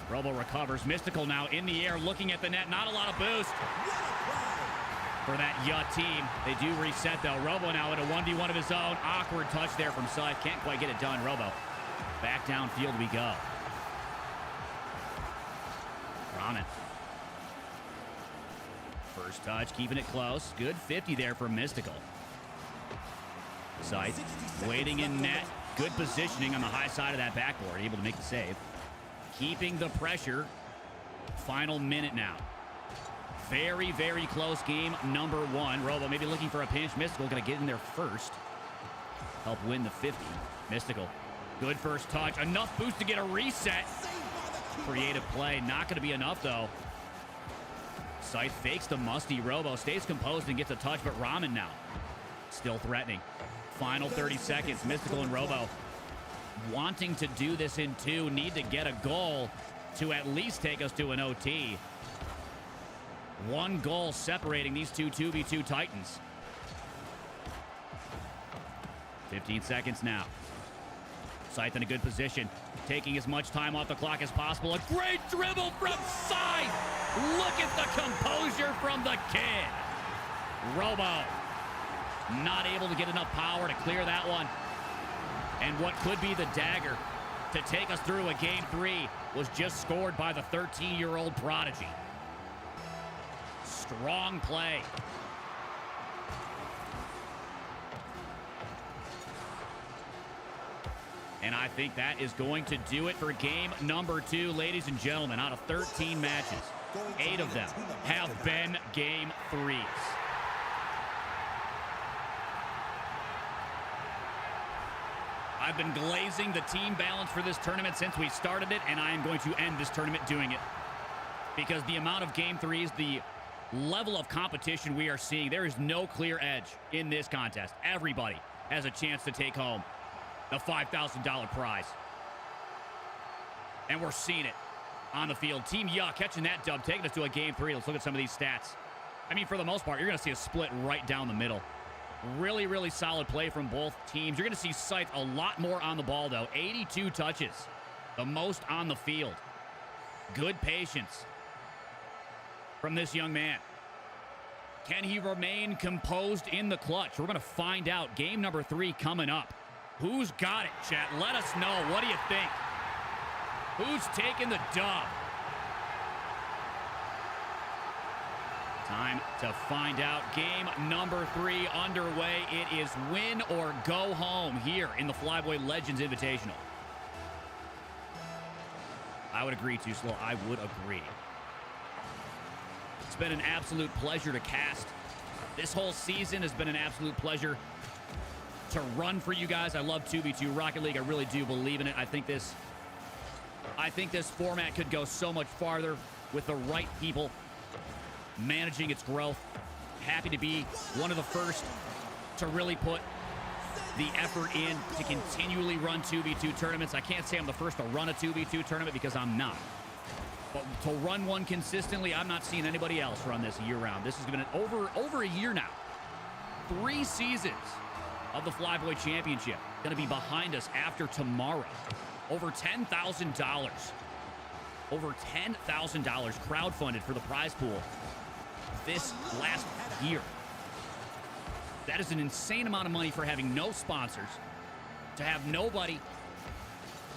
Robo recovers. Mystical now in the air looking at the net. Not a lot of boost for that Ya team. They do reset, though. Robo now in a 1v1 of his own. Awkward touch there from Scythe. Can't quite get it done. Robo back downfield we go. Ramen. First touch, keeping it close. Good 50 there for Mystical. Scythe waiting in net. Good positioning on the high side of that backboard. Able to make the save. keeping the pressure. Final minute now. Very, very close game number 1. Robo maybe looking for a pinch. Mystical going to get in there first. Help win the 50. Mystical. Good first touch. Enough boost to get a reset. Creative play. Not going to be enough, though. Scythe fakes the musty. Robo stays composed and gets a touch, but Ramen now still threatening. Final 30 seconds. Mystical and Robo wanting to do this in 2. Need to get a goal to at least take us to an OT. 1 goal separating these two 2v2 Titans. 15 seconds now. Scythe in a good position. Taking as much time off the clock as possible. A great dribble from Scythe. Look at the composure from the kid. Robo not able to get enough power to clear that one. And what could be the dagger to take us through a game 3 was just scored by the 13-year-old prodigy. Strong play. And I think that is going to do it for game number 2, ladies and gentlemen. Out of 13 matches, 8 of them have been game 3s. I've been glazing the team balance for this tournament since we started it, and I am going to end this tournament doing it. Because the amount of game 3s, the level of competition we are seeing, there is no clear edge in this contest. Everybody has a chance to take home the $5,000 prize. And we're seeing it on the field. Team Yuck catching that dub, taking us to a game 3. Let's look at some of these stats. I mean, for the most part, you're going to see a split right down the middle. Really, really solid play from both teams. You're going to see Scythe a lot more on the ball, though. 82 touches, the most on the field. Good patience from this young man. Can he remain composed in the clutch? We're going to find out. Game number 3 coming up. Who's got it, chat? Let us know. What do you think? Who's taking the dub? Time to find out. Game number 3 underway. It is win or go home here in the FLYBOY Legends Invitational. I would agree, Too Slow. I would agree. It's been an absolute pleasure to cast. This whole season has been an absolute pleasure to run for you guys. I love 2v2 Rocket League. I really do believe in it. I think this format could go so much farther with the right people managing its growth. Happy to be one of the first to really put the effort in to continually run 2v2 tournaments. I can't say I'm the first to run a 2v2 tournament because I'm not. But to run one consistently, I'm not seeing anybody else run this year-round. This has been over a year now. 3 seasons of the FLYBOY Championship. Going to be behind us after tomorrow. Over $10,000. Over $10,000 crowdfunded for the prize pool this last year. That is an insane amount of money for having no sponsors, to have nobody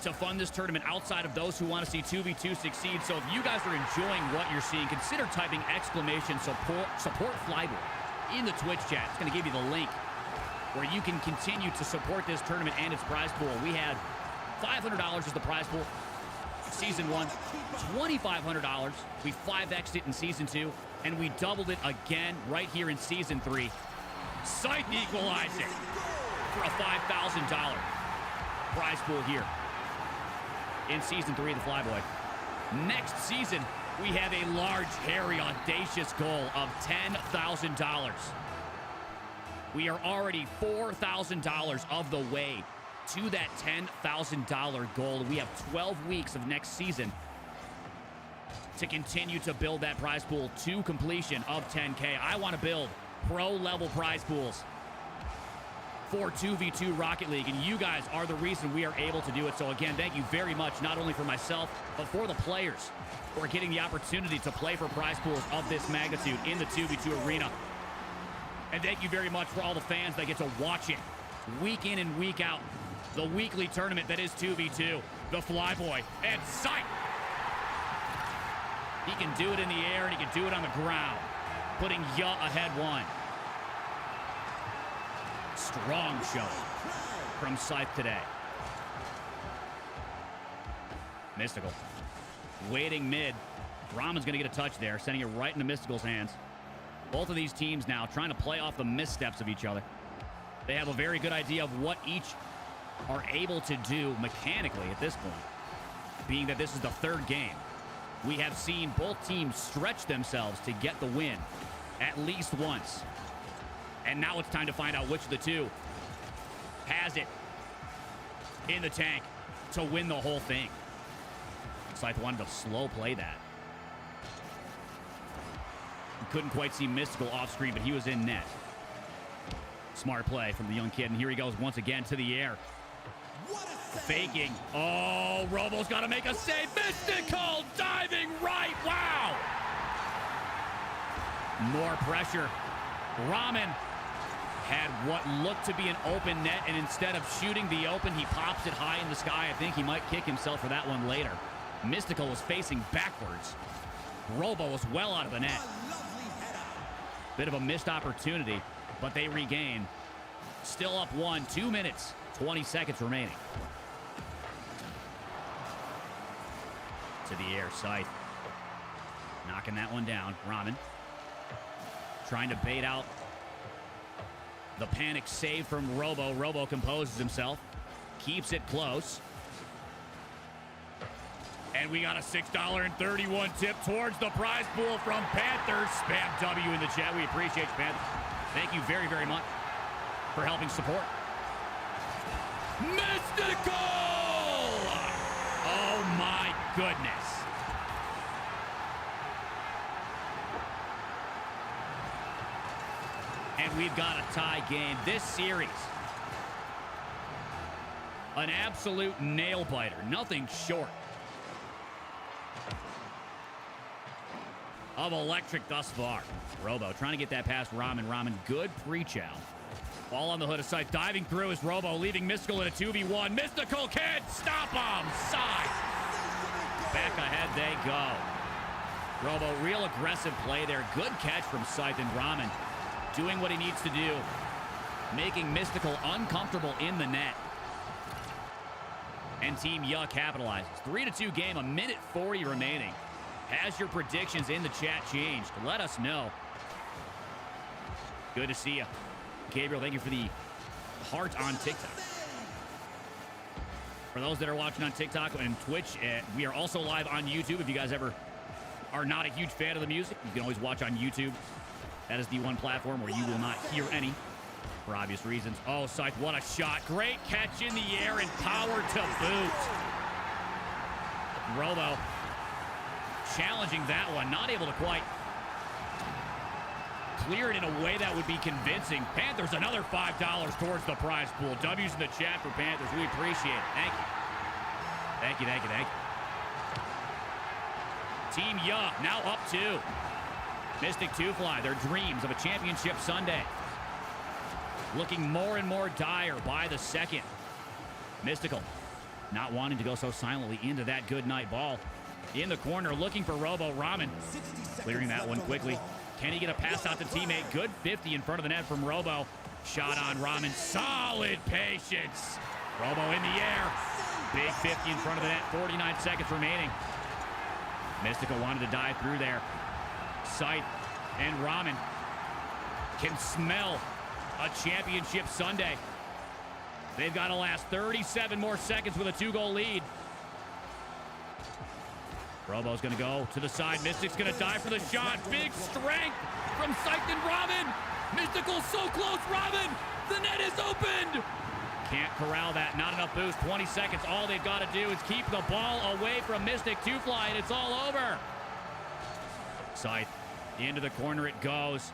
to fund this tournament outside of those who want to see 2v2 succeed. So if you guys are enjoying what you're seeing, consider typing exclamation support FLYBOY in the Twitch chat. It's going to give you the link where you can continue to support this tournament and its prize pool. We had $500 as the prize pool Season 1, $2,500. We 5x'd it in Season 2, and we doubled it again right here in Season 3. Scythe equalized it for a $5,000 prize pool here in Season 3 of the FLYBOY. Next season, we have a large, hairy, audacious goal of $10,000. We are already $4,000 of the way to that $10,000 goal. We have 12 weeks of next season to continue to build that prize pool to completion of 10K. I want to build pro-level prize pools for 2v2 Rocket League, and you guys are the reason we are able to do it. So again, thank you very much, not only for myself, but for the players who are getting the opportunity to play for prize pools of this magnitude in the 2v2 arena. And thank you very much for all the fans that get to watch it week in and week out. The weekly tournament that is 2v2, the FLYBOY, and Scythe. He can do it in the air, and he can do it on the ground, putting Ya ahead 1. Strong showing from Scythe today. Mystical waiting mid. Ramen's going to get a touch there, sending it right into Mystical's hands. Both of these teams now trying to play off the missteps of each other. They have a very good idea of what each are able to do mechanically at this point. Being that this is the third game, we have seen both teams stretch themselves to get the win at least once. And now it's time to find out which of the two has it in the tank to win the whole thing. Scythe wanted to slow play that. You couldn't quite see Mystical off screen, but he was in net. Smart play from the young kid, and here he goes once again to the air. Faking. Oh, Robo's got to make a save. Mystical diving right. Wow. More pressure. Ramen had what looked to be an open net, and instead of shooting the open, he pops it high in the sky. I think he might kick himself for that one later. Mystical was facing backwards. Robo was well out of the net. Bit of a missed opportunity, but they regain. Still up 1, 2 minutes, 20 seconds remaining. To the air, Scythe. Knocking that one down. Ramen trying to bait out the panic save from Robo. Robo composes himself. Keeps it close. And we got a $6.31 tip towards the prize pool from Panthers. Spam W in the chat. We appreciate you, Panthers. Thank you very, very much for helping support. Mystical! Oh, my goodness. And we've got a tie game. This series, an absolute nail-biter. Nothing short of electric thus far. Robo trying to get that past Ramen. Ramen, good pre-chow. Ball on the hood of Scythe. Diving through is Robo, leaving Mystical in a 2v1. Mystical can't stop him. Side. Back ahead they go. Robo, real aggressive play there. Good catch from Scythe, and Ramen doing what he needs to do. Making Mystical uncomfortable in the net. And Team Yuh capitalizes. 3-2 game, 1:40 remaining. Has your predictions in the chat changed? Let us know. Good to see you. Gabriel, thank you for the heart on TikTok. For those that are watching on TikTok and Twitch, we are also live on YouTube. If you guys ever are not a huge fan of the music, you can always watch on YouTube. That is the one platform where you will not hear any, for obvious reasons. Oh, Scythe, what a shot. Great catch in the air and power to boot. Robo challenging that one, not able to quite clear it in a way that would be convincing. Panthers, another $5 towards the prize pool. W's in the chat for Panthers. We appreciate it. Thank you. Thank you, thank you, thank you. Team Yuh now up 2. Mystic 2Fly, their dreams of a championship Sunday, looking more and more dire by the second. Mystical not wanting to go so silently into that good night ball. In the corner, looking for Robo. Ramen clearing that one quickly. Can he get a pass out to teammate? Good 50 in front of the net from Robo. Shot on Ramen. Solid patience. Robo in the air. Big 50 in front of the net. 49 seconds remaining. Mystical wanted to dive through there. Scythe and Ramen can smell a championship Sunday. They've got to last 37 more seconds with a 2-goal lead. Robo's going to go to the side. Mystic's going to dive for the shot. Big strength from Scythe and Ramen. Mystical so close. Ramen, the net is opened. Can't corral that. Not enough boost. 20 seconds. All they've got to do is keep the ball away from Mystic 2Fly, and it's all over. Scythe into the corner it goes.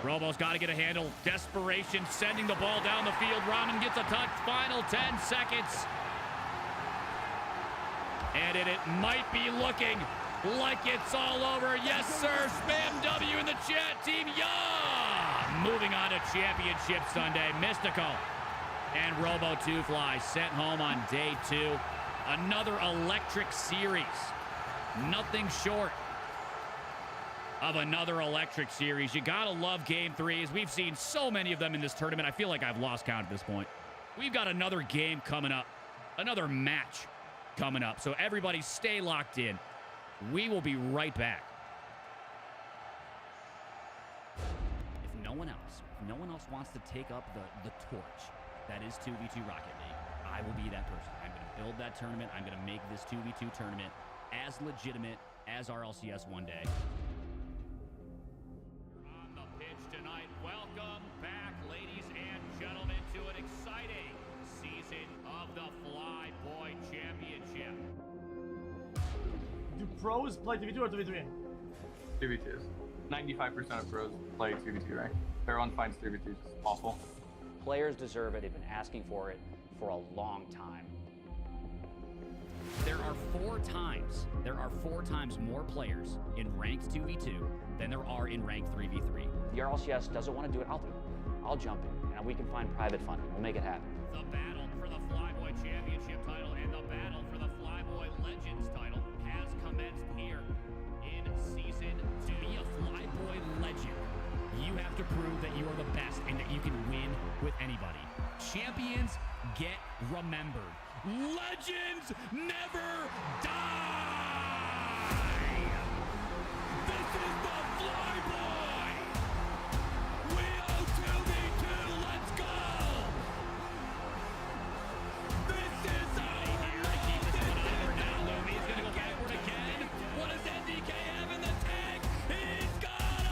Robo's got to get a handle. Desperation sending the ball down the field. Ramen gets a touch. Final 10 seconds. And it might be looking like it's all over. Yes, sir. Spam W in the chat. Team Yuh moving on to Championship Sunday. Mystical and Robo 2Fly sent home on day 2. Another electric series. Nothing short of another electric series. You gotta love game 3s. We've seen so many of them in this tournament. I feel like I've lost count at this point. We've got another game coming up. Another match coming up. So everybody stay locked in. We will be right back. If no one else wants to take up the torch that is 2v2 Rocket League, I will be that person. I'm going to build that tournament. I'm going to make this 2v2 tournament as legitimate as RLCS one day. On the pitch tonight, welcome back, ladies and gentlemen, to an exciting season of the FLYBOY Championship. Do pros play 2v2 or 2v3? 2v2s. 95% of pros play 2v2 rank. Everyone finds 3v2 just awful. Players deserve it. They've been asking for it for a long time. There are four times more players in ranked 2v2 than there are in ranked 3v3. The RLCS doesn't want to do it. I'll jump in, and we can find private funding. We'll make it happen. The battle for the FLYBOY Championship title and the battle for the FLYBOY Legends title has commenced here in Season 2. To be a FLYBOY legend, you have to prove that you are the best and that you can win with anybody. Champions get remembered. Legends never die! This is the FLYBOY! We owe 2v2, let's go! This is our now Looney's gonna go backward again. What does NDK have in the tank? He's got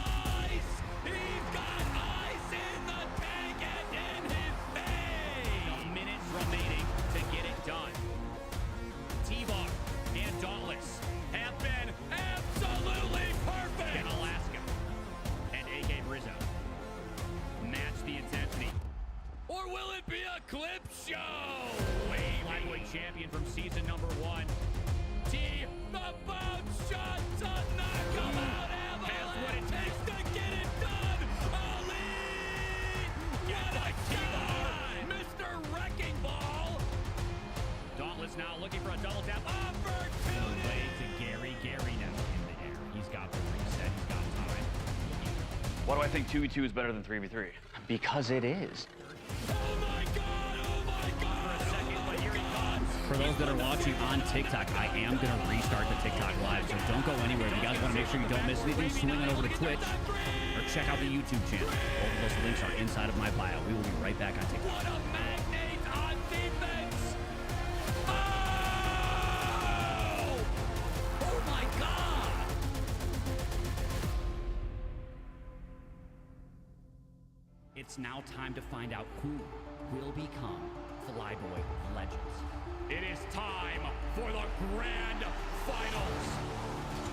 ice! He's got ice in the tank and in his face! Minutes remaining to get it done. T-Bar and Dauntless have been absolutely perfect! In Alaska and AK Brizzo match the intensity. Or will it be a clip show? FLYBOY champion from season number 1. T, the bounce shot does not come out. Has what it takes to get it done. Elite! What a shot! Mr. Wrecking Ball! Dauntless now looking for a double tap. Opportunity! Way to Gary. Gary now in the air. He's got the reset. He's got time. Why do I think 2v2 is better than 3v3? Because it is. Oh my God! Oh my God! For a second, but here he comes. For those that are watching on TikTok, I am going to restart the TikTok live, so don't go anywhere. If you guys want to make sure you don't miss anything, swing on over to Twitch or check out the YouTube channel. Both of those links are inside of my bio. We will be right back on TikTok. What a magnate on defense! Oh! Oh my God! It's now time to find out who will become FLYBOY Legends. It is time for the grand finals.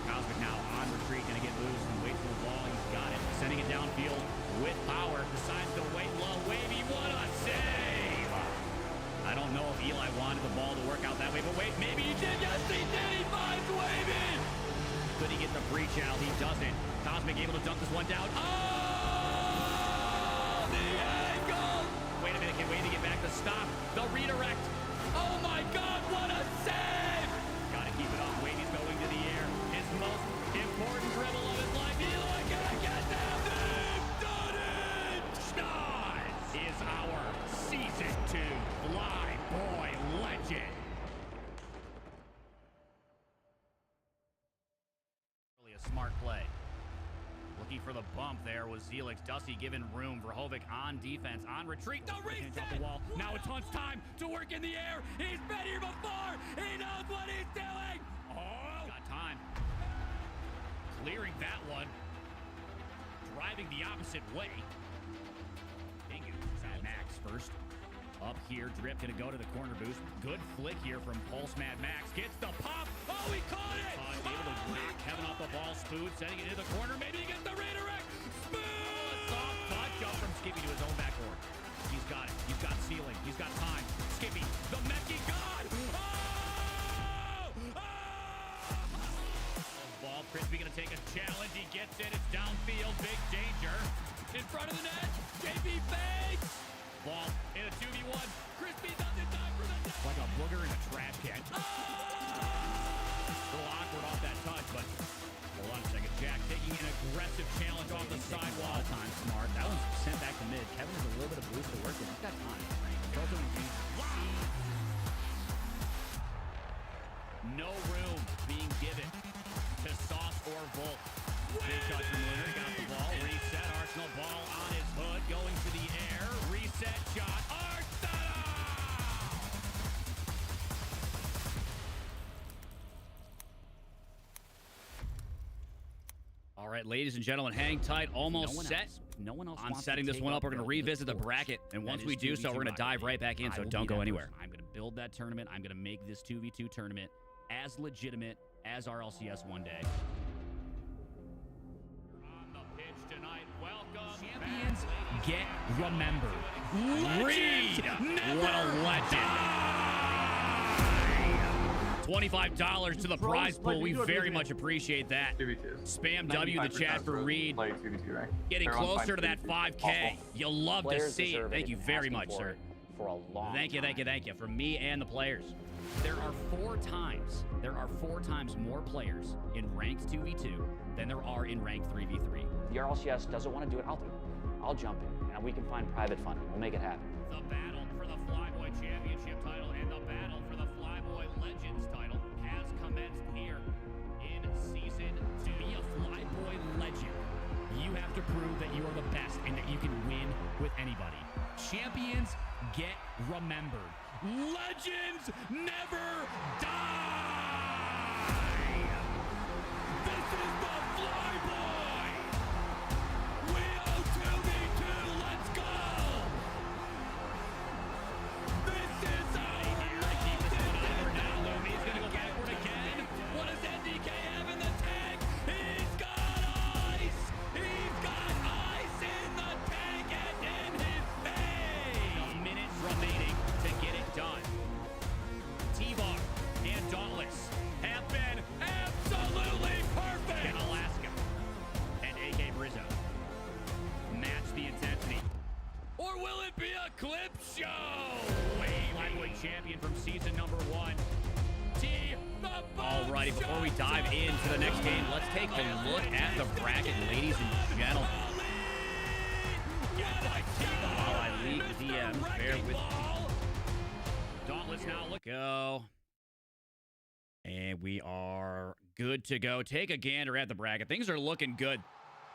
Cosmic now on retreat, gonna get loose and wait for the ball. He's got it, sending it downfield with power. Decides to wait low, wavy. What a save! I don't know if Eli wanted the ball to work out that way, but wait, maybe he did. Yes, he did. He finds wavy. Could he get the breach out? He doesn't. Cosmic able to dunk this one down. Oh, the angle! Wait a minute, can Wavy get back to stop the redirect? Oh my God, what a save! Gotta keep it up. Wavy's going to the air. His most important dribble of his life. Eli gonna get down. They've done it! Schnoz is our Season 2 FLYBOY legend. Really a smart play. Looking for the bump there was Zelix. Dusty giving room for Hovik on defense, on retreat. The reset! The wall. Now it's Hunt's time to work in the air. He's been here before. He knows what he's doing. Oh! Got time. Clearing that one. Driving the opposite way. Max first. Up here, Drip gonna go to the corner boost. Good flick here from Pulse Mad Max. Gets the pop. Oh, he caught it! Able to knock Kevin off the ball. Spood sending it into the corner. Maybe he gets the redirect. Spood! Soft touch up from Skippy to his own backboard. He's got it. He's got ceiling. He's got time. Skippy, the Mechie God! Oh! Oh! Ball, Crispy gonna take a challenge. He gets it. It's downfield. Big danger. In front of the net. JP fakes. Ball in a 2v1. Crispy doesn't die for the net. Like a booger in a trash can. Oh! A little awkward off that touch, but hold on a second. Jack taking an aggressive challenge off the sidewall. Time smart. That one's sent back to mid. Kevin has a little bit of boost to work with. He's got time. Wow! No room being given bolt. Big touch from Leonard. Got the ball. Reset. Arsenal ball on his hood. Going to the air. Reset shot. Arsenal! All right, ladies and gentlemen, hang tight. Almost set. No one else On wants setting to this take one up, we're going to the revisit the torch. bracket. And That once is we do so, 2v2 we're going to dive rivalry. right back in, I so will don't be go that anywhere. person. I'm going to build that tournament. I'm going to make this 2v2 tournament as legitimate as our LCS one day. On the pitch tonight, welcome. Champions get remembered. Reed! What a legend! $25 to the prize pool. We very much appreciate that. 2v2s. Spam W in the chat for Reed. Play 2v2 rank. Getting Everyone closer to finds that 2v2 5K. awful. You'll love to Players see it. deserve Thank you They've been very asking much, for sir. it for a long Thank you, time. thank you, thank you. From me and the players. There are four times more players in ranked 2v2 than there are in ranked 3v3. If the RLCS doesn't want to do it, I'll do it. I'll jump in, and we can find private funding. We'll make it happen. The battle for the FLYBOY Championship title and the battle for the FLYBOY Legends title has commenced here in Season 2. To be a FLYBOY legend, you have to prove that you are the best and that you can win with anybody. Champions get remembered. Legends never die! This is the FLYBOY! We owe 2v2, let's go! This is our legend! Now Lumi's gonna go backward again. What does NDK have in the tank? He's got ice! He's got ice in the tank and in his face! Minutes remaining to get it done. T-Bar and Dauntless have been absolutely perfect! In Alaska and AK Brizzo match the intensity. Or will it be a clip show? FLYBOY champion from season number 1. Alrighty, before we dive into the next game, let's take a look at the bracket, ladies and gentlemen. While I lead the DM, bear with me. Dauntless now, look. Go. And we are good to go. Take a gander at the bracket. Things are looking good.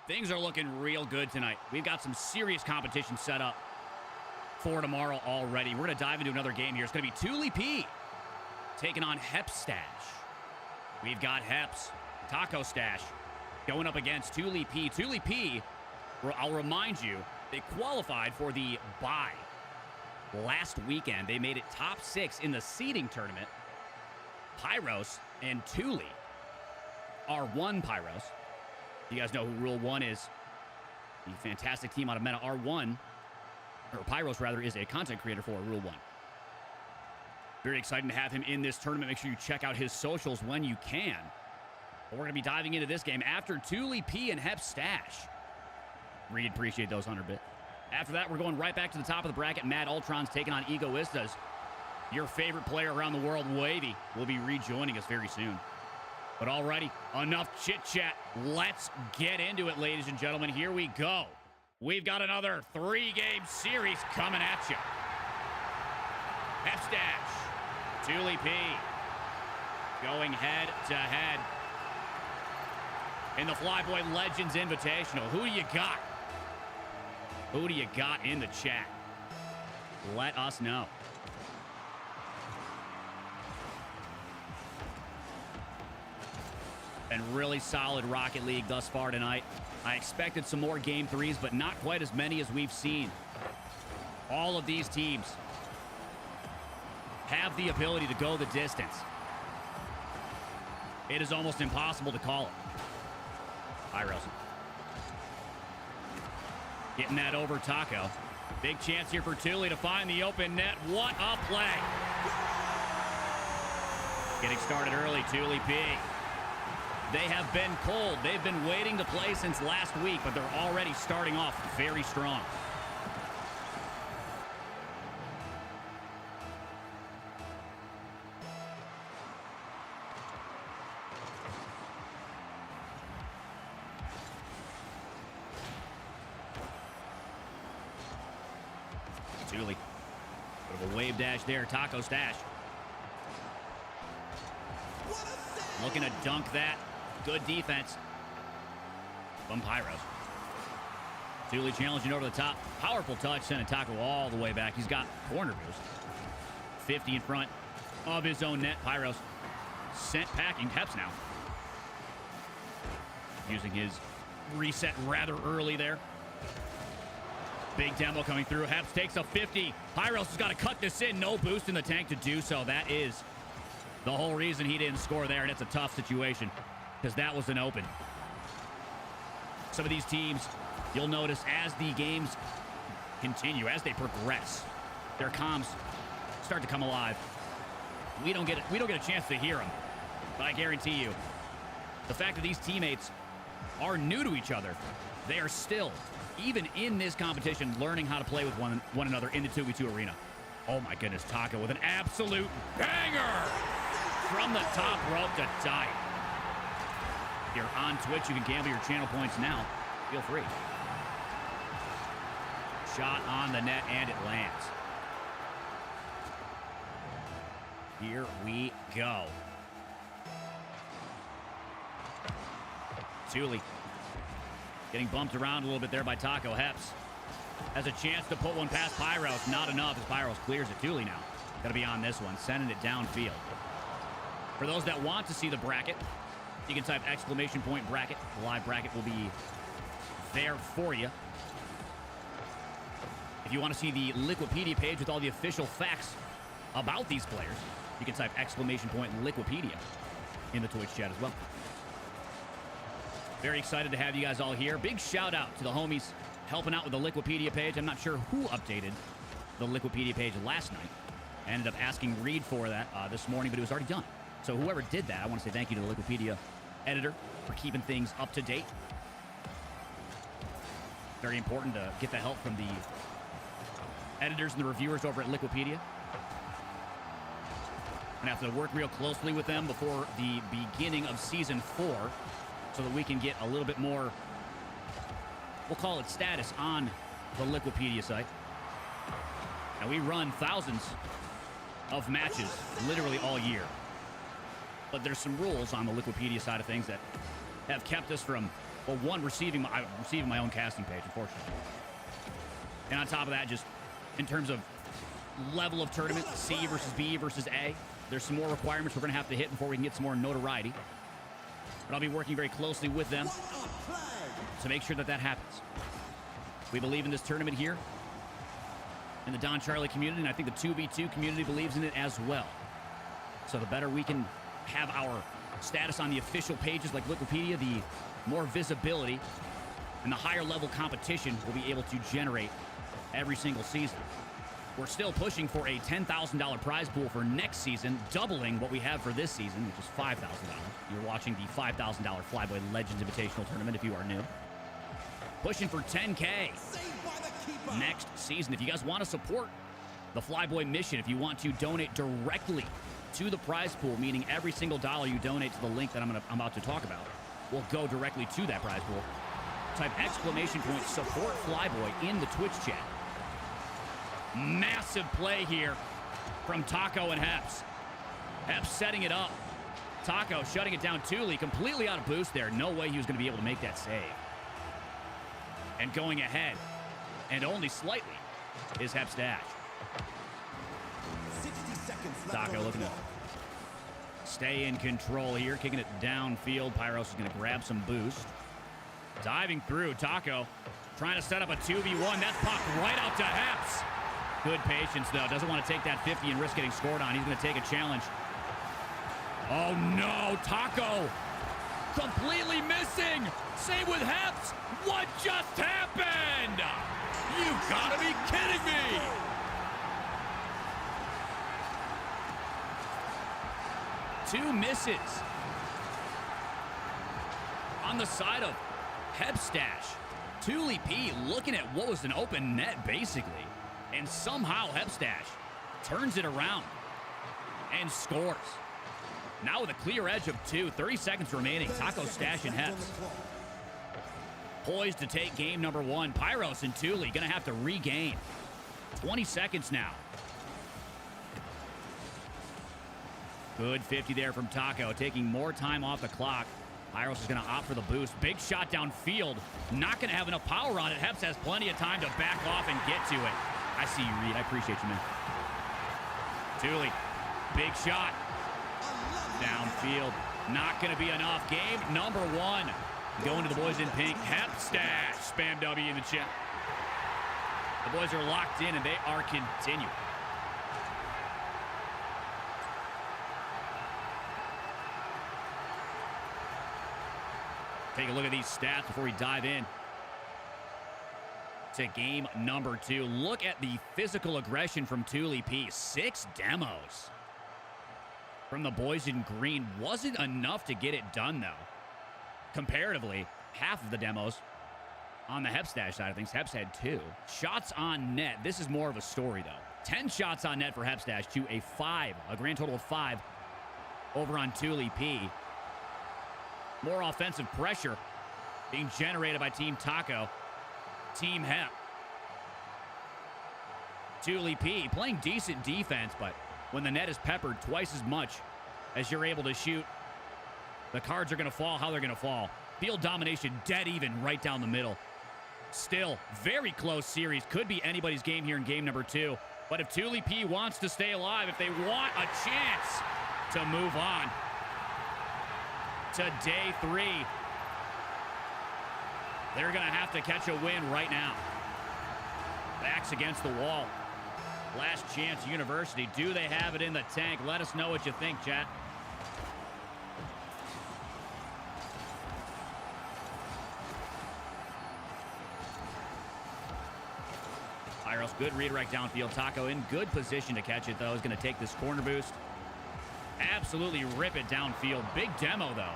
Things are looking real good tonight. We've got some serious competition set up for tomorrow already. We're going to dive into another game here. It's going to be Thule P taking on Hep Stash. We've got Heps, Taco Stash, going up against Thule P. Thule P, I'll remind you, they qualified for the bye last weekend. They made it top 6 in the seeding tournament. Pyros and Thule are R1 Pyros. You guys know who Rule 1 is. The fantastic team out of Meta. R1, or Pyros rather, is a content creator for Rule 1. Very exciting to have him in this tournament. Make sure you check out his socials when you can. But we're going to be diving into this game after Thule P and Hep Stash. Reed, appreciate those 100 bit. After that, we're going right back to the top of the bracket. Mad Ultron's taking on Egoistas. Your favorite player around the world, Wavy, will be rejoining us very soon. But alrighty, enough chit-chat. Let's get into it, ladies and gentlemen. Here we go. We've got another 3-game series coming at you. Hep Stash, Thule P, going head-to-head in the FLYBOY Legends Invitational. Who do you got? Who do you got in the chat? Let us know. Been really solid Rocket League thus far tonight. I expected some more Game 3s, but not quite as many as we've seen. All of these teams have the ability to go the distance. It is almost impossible to call it. Pyros. Getting that over Taco. Big chance here for Thule to find the open net. What a play. Getting started early, Thule P. They have been cold. They've been waiting to play since last week, but they're already starting off very strong. Thule. Bit of a wave dash there. Taco Stash. Looking to dunk that. Good defense. from Pyros. Thule challenging over the top. Powerful touch, sending Taco all the way back. He's got corner boost. 50 in front of his own net. Pyros sent packing. Heps now. Using his reset rather early there. Big demo coming through. Heps takes a 50. Pyros has got to cut this in. No boost in the tank to do so. That is the whole reason he didn't score there, and it's a tough situation because that was an open. Some of these teams, you'll notice as the games continue, as they progress, their comms start to come alive. We don't get a chance to hear them, but I guarantee you, the fact that these teammates are new to each other, they are still, even in this competition, learning how to play with one another in the 2v2 arena. Oh my goodness, Taco with an absolute banger from the top rope to tie. If you're on Twitch, you can gamble your channel points now. Feel free. Shot on the net, and it lands. Here we go. Thule getting bumped around a little bit there by Taco. Heps has a chance to put one past Pyros. Not enough as Pyros clears it. Thule now got to be on this one, sending it downfield. For those that want to see the bracket, you can type exclamation point bracket. The live bracket will be there for you. If you want to see the Liquipedia page with all the official facts about these players, you can type exclamation point Liquipedia in the Twitch chat as well. Very excited to have you guys all here. Big shout out to the homies helping out with the Liquipedia page. I'm not sure who updated the Liquipedia page last night. I ended up asking Reed for that this morning, but it was already done. So whoever did that, I want to say thank you to the Liquipedia editor for keeping things up to date. Very important to get the help from the editors and the reviewers over at Liquipedia. Gonna have to work real closely with them before the beginning of Season 4 so that we can get a little bit more, we'll call it status, on the Liquipedia site. Now, we run thousands of matches literally all year. But there's some rules on the Liquipedia side of things that have kept us from, well, one, receiving my own casting page, unfortunately. And on top of that, just in terms of level of tournament, C versus B versus A, there's some more requirements we're going to have to hit before we can get some more notoriety. But I'll be working very closely with them to make sure that that happens. We believe in this tournament here in the Don Charlie community, and I think the 2v2 community believes in it as well. So the better we can have our status on the official pages like Wikipedia, the more visibility and the higher level competition we'll be able to generate every single season. We're still pushing for a $10,000 prize pool for next season, doubling what we have for this season, which is $5,000. You're watching the $5,000 FLYBOY Legends Invitational Tournament if you are new. Pushing for $10K next season. If you guys want to support the FLYBOY mission, if you want to donate directly to the prize pool, meaning every single dollar you donate to the link that I'm about to talk about will go directly to that prize pool, type exclamation point support FLYBOY in the Twitch chat. Massive play here from Taco and Heps. Heps setting it up. Taco shutting it down. Thule completely out of boost there. No way he was going to be able to make that save. And going ahead, and only slightly, is Heps dash. 60 seconds left. Taco looking to stay in control here, kicking it downfield. Pyros is going to grab some boost. Diving through, Taco trying to set up a 2v1. That's popped right out to Heps. Good patience, though. Doesn't want to take that 50 and risk getting scored on. He's going to take a challenge. Oh, no. Taco completely missing. Same with Heps. What just happened? You've got to be kidding me. Two misses on the side of Hepstash. Thule P looking at what was an open net, basically. And somehow Hepstash turns it around and scores. Now with a clear edge of 2, 30 seconds remaining. Taco Stash and Heps poised to take game number 1. Pyros and Thule going to have to regain. 20 seconds now. Good 50 there from Taco, taking more time off the clock. Pyros is going to opt for the boost. Big shot downfield. Not going to have enough power on it. Heps has plenty of time to back off and get to it. I see you, Reed. I appreciate you, man. Thule, big shot. Downfield. Not going to be enough. Game number 1. Going to the boys in pink. Hep stash. Spam W in the chat. The boys are locked in, and they are continuing. Take a look at these stats before we dive in to game number 2. Look at the physical aggression from Thule P. 6 demos from the boys in green. Wasn't enough to get it done, though. Comparatively, half of the demos on the Hepstash side of things. Heps had 2. Shots on net. This is more of a story, though. 10 shots on net for Hepstash to a grand total of 5 over on Thule P. More offensive pressure being generated by Team Taco. Team Hep. Thule P playing decent defense, but when the net is peppered twice as much as you're able to shoot, the cards are going to fall how they're going to fall. Field domination dead even right down the middle. Still, very close series. Could be anybody's game here in game number 2. But if Thule P wants to stay alive, if they want a chance to move on to day 3, they're going to have to catch a win right now. Backs against the wall. Last chance University. Do they have it in the tank? Let us know what you think, chat. Pyros, good redirect downfield. Taco in good position to catch it, though. Is going to take this corner boost. Absolutely rip it downfield. Big demo, though.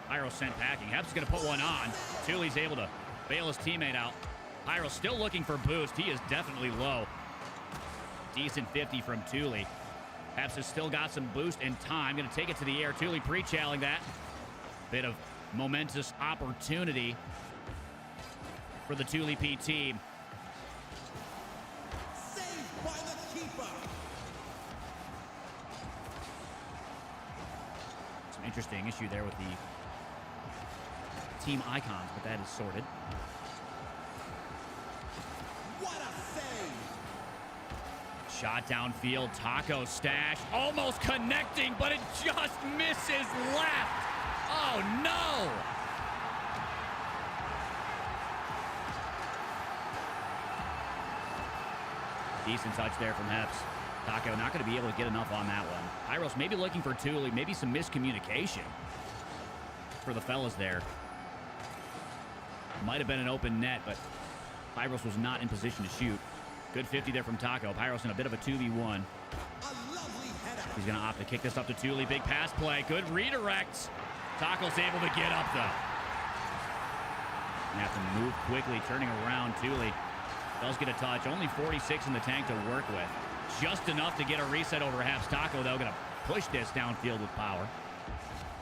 Pyros sent packing. Heps is going to put one on. Thule's able to bail his teammate out. Pyros still looking for boost. He is definitely low. Decent 50 from Thule. Heps has still got some boost and time. Going to take it to the air. Thule pre-challing that. Bit of momentous opportunity for the Thule P team. Saved by the keeper. Some interesting issue there with the team icons, but that is sorted. What a save. Shot downfield. Taco stash. Almost connecting, but it just misses left. Oh, no. Decent touch there from Heps. Taco not going to be able to get enough on that one. Pyros maybe looking for Thule. Maybe some miscommunication for the fellas there. Might have been an open net, but Pyros was not in position to shoot. Good 50 there from Taco. Pyros in a bit of a 2v1. A lovely header. He's going to opt to kick this up to Thule. Big pass play. Good redirect. Taco's able to get up, though. Have to move quickly, turning around. Thule does get a touch. Only 46 in the tank to work with. Just enough to get a reset over Heps. Taco, though, going to push this downfield with power.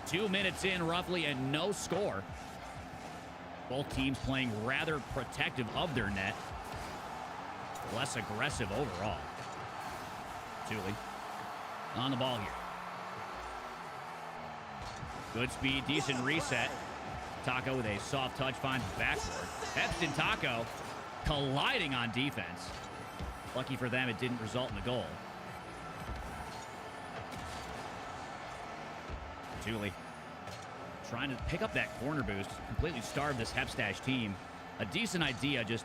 2 minutes in, roughly, and no score. Both teams playing rather protective of their net. Less aggressive overall. Thule on the ball here. Good speed, decent reset. Taco with a soft touch finds backward. Heps and Taco colliding on defense. Lucky for them, it didn't result in a goal. Thule trying to pick up that corner boost. Completely starved this Hepstash team. A decent idea, just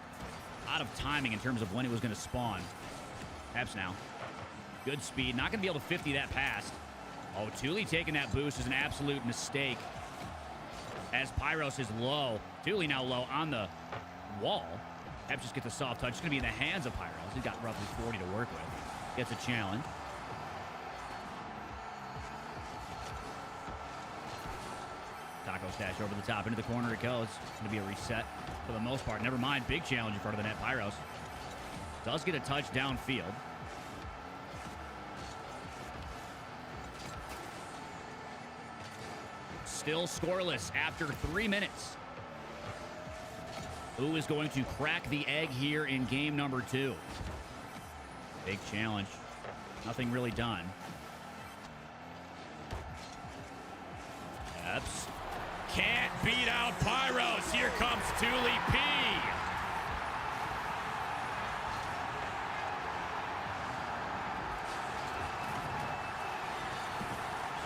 out of timing in terms of when it was going to spawn. Heps now. Good speed. Not going to be able to 50 that pass. Oh, Thule taking that boost is an absolute mistake. As Pyros is low. Thule now low on the wall. Heps just gets a soft touch. It's going to be in the hands of Pyros. He's got roughly 40 to work with. Gets a challenge. Taco stash over the top. Into the corner it goes. It's going to be a reset for the most part. Never mind. Big challenge in front of the net. Pyros does get a touch downfield. Still scoreless after 3 minutes. Who is going to crack the egg here in game number 2? Big challenge. Nothing really done. Eps can't beat out Pyros. Here comes Thule P.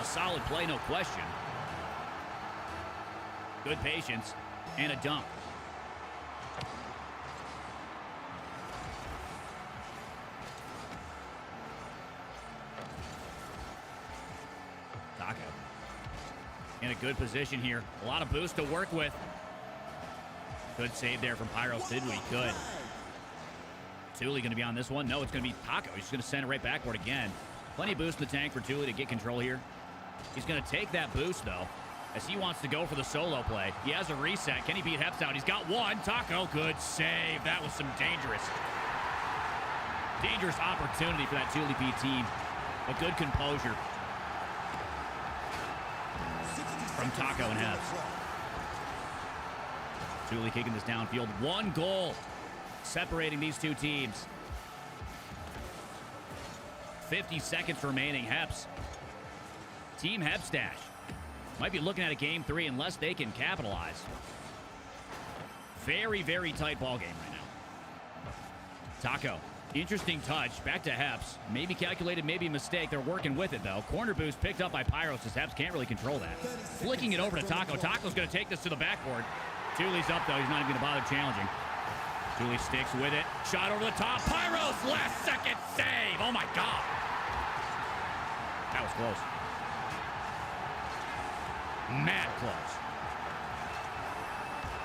A solid play, no question. Good patience and a dunk. Taco in a good position here. A lot of boost to work with. Good save there from Pyros. Sidwee. Good. Thule going to be on this one. No, it's going to be Taco. He's going to send it right backward again. Plenty of boost in the tank for Thule to get control here. He's going to take that boost, though, as he wants to go for the solo play. He has a reset. Can he beat Heps out? He's got one. Taco, good save. That was some dangerous opportunity for that Thule P team. A good composure from Taco and Heps. Thule kicking this downfield. One goal separating these two teams. 50 seconds remaining. Heps. Team Hepstash might be looking at a game 3 unless they can capitalize. Very, very tight ball game right now. Taco. Interesting touch. Back to Heps. Maybe calculated, maybe a mistake. They're working with it, though. Corner boost picked up by Pyros as Heps can't really control that. Flicking it over to Taco. Taco's going to take this to the backboard. Thule's up, though. He's not even going to bother challenging. Thule sticks with it. Shot over the top. Pyros, last second save. Oh, my God. That was close. Mad close.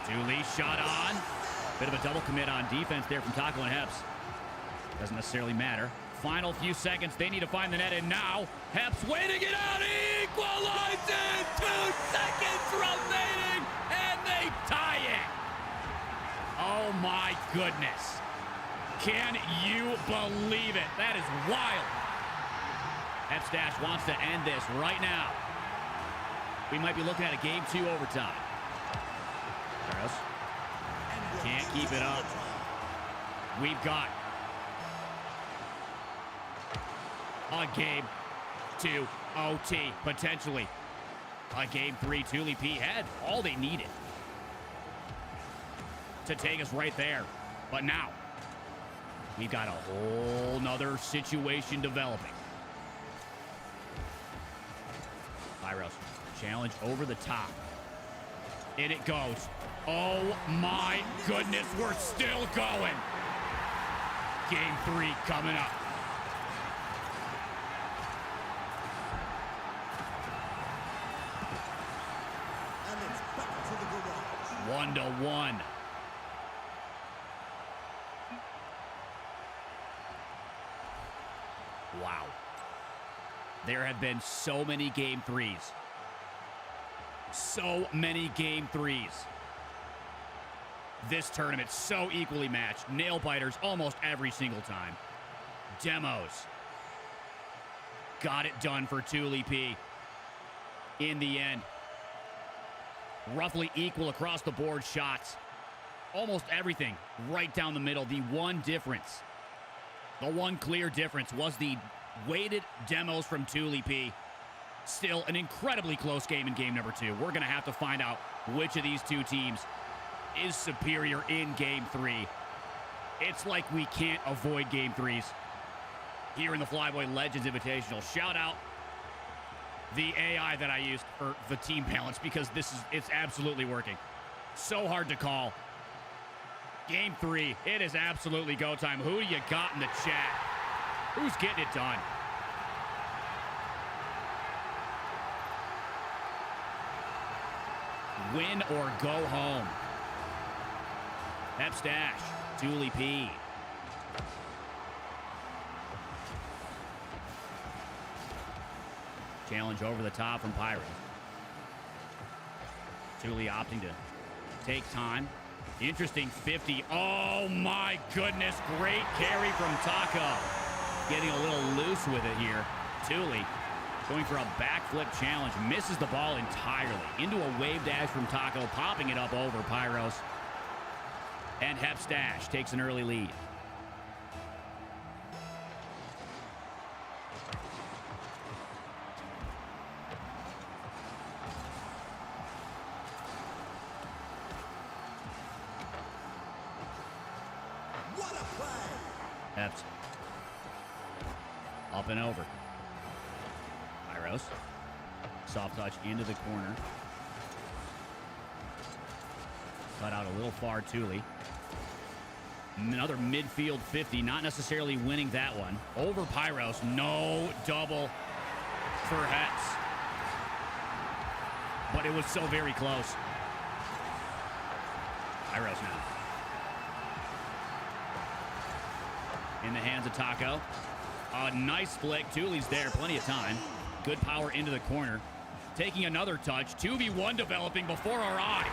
Thule shot on. Bit of a double commit on defense there from Taco and Heps. Doesn't necessarily matter. Final few seconds. They need to find the net, and now Heps waiting it out. Equalizes. 2 seconds remaining, and they tie it. Oh, my goodness. Can you believe it? That is wild. Hepstash wants to end this right now. We might be looking at a game 2 overtime. Pyros can't keep it up. We've got a game 2 OT, potentially. A game 3, Thule P had all they needed to take us right there. But now, we've got a whole nother situation developing. Pyros, challenge over the top. In it goes. Oh my goodness, we're still going. Game 3 coming up. And it's back to the garage. 1-1. Wow. There have been so many game 3s. So many game 3s. This tournament so equally matched. Nail biters almost every single time. Demos. Got it done for Thule P. In the end. Roughly equal across the board shots. Almost everything right down the middle. The one difference. The one clear difference was the weighted demos from Thule P. Still an incredibly close game in game number 2. We're going to have to find out which of these two teams is superior in game 3. It's like we can't avoid game 3s here in the FLYBOY Legends Invitational. Shout out the AI that I used for the team balance, because it's absolutely working. So hard to call. Game 3, it is absolutely go time. Who do you got in the chat? Who's getting it done? Win or go home. Hepstash, Thule P. Challenge over the top from Pyros. Thule opting to take time. Interesting 50. Oh my goodness. Great carry from Taco. Getting a little loose with it here. Thule going for a backflip challenge. Misses the ball entirely. Into a wave dash from Taco. Popping it up over Pyros. And Hepstash takes an early lead. steps. Up and over. Pyros. Soft touch into the corner. Cut out a little far, Thule. Another midfield 50, not necessarily winning that one. Over Pyros, no double for Hetz. But it was so very close. Pyros now. In the hands of Taco. A nice flick. Thule's there, plenty of time. Good power into the corner. Taking another touch. 2v1 developing before our eyes.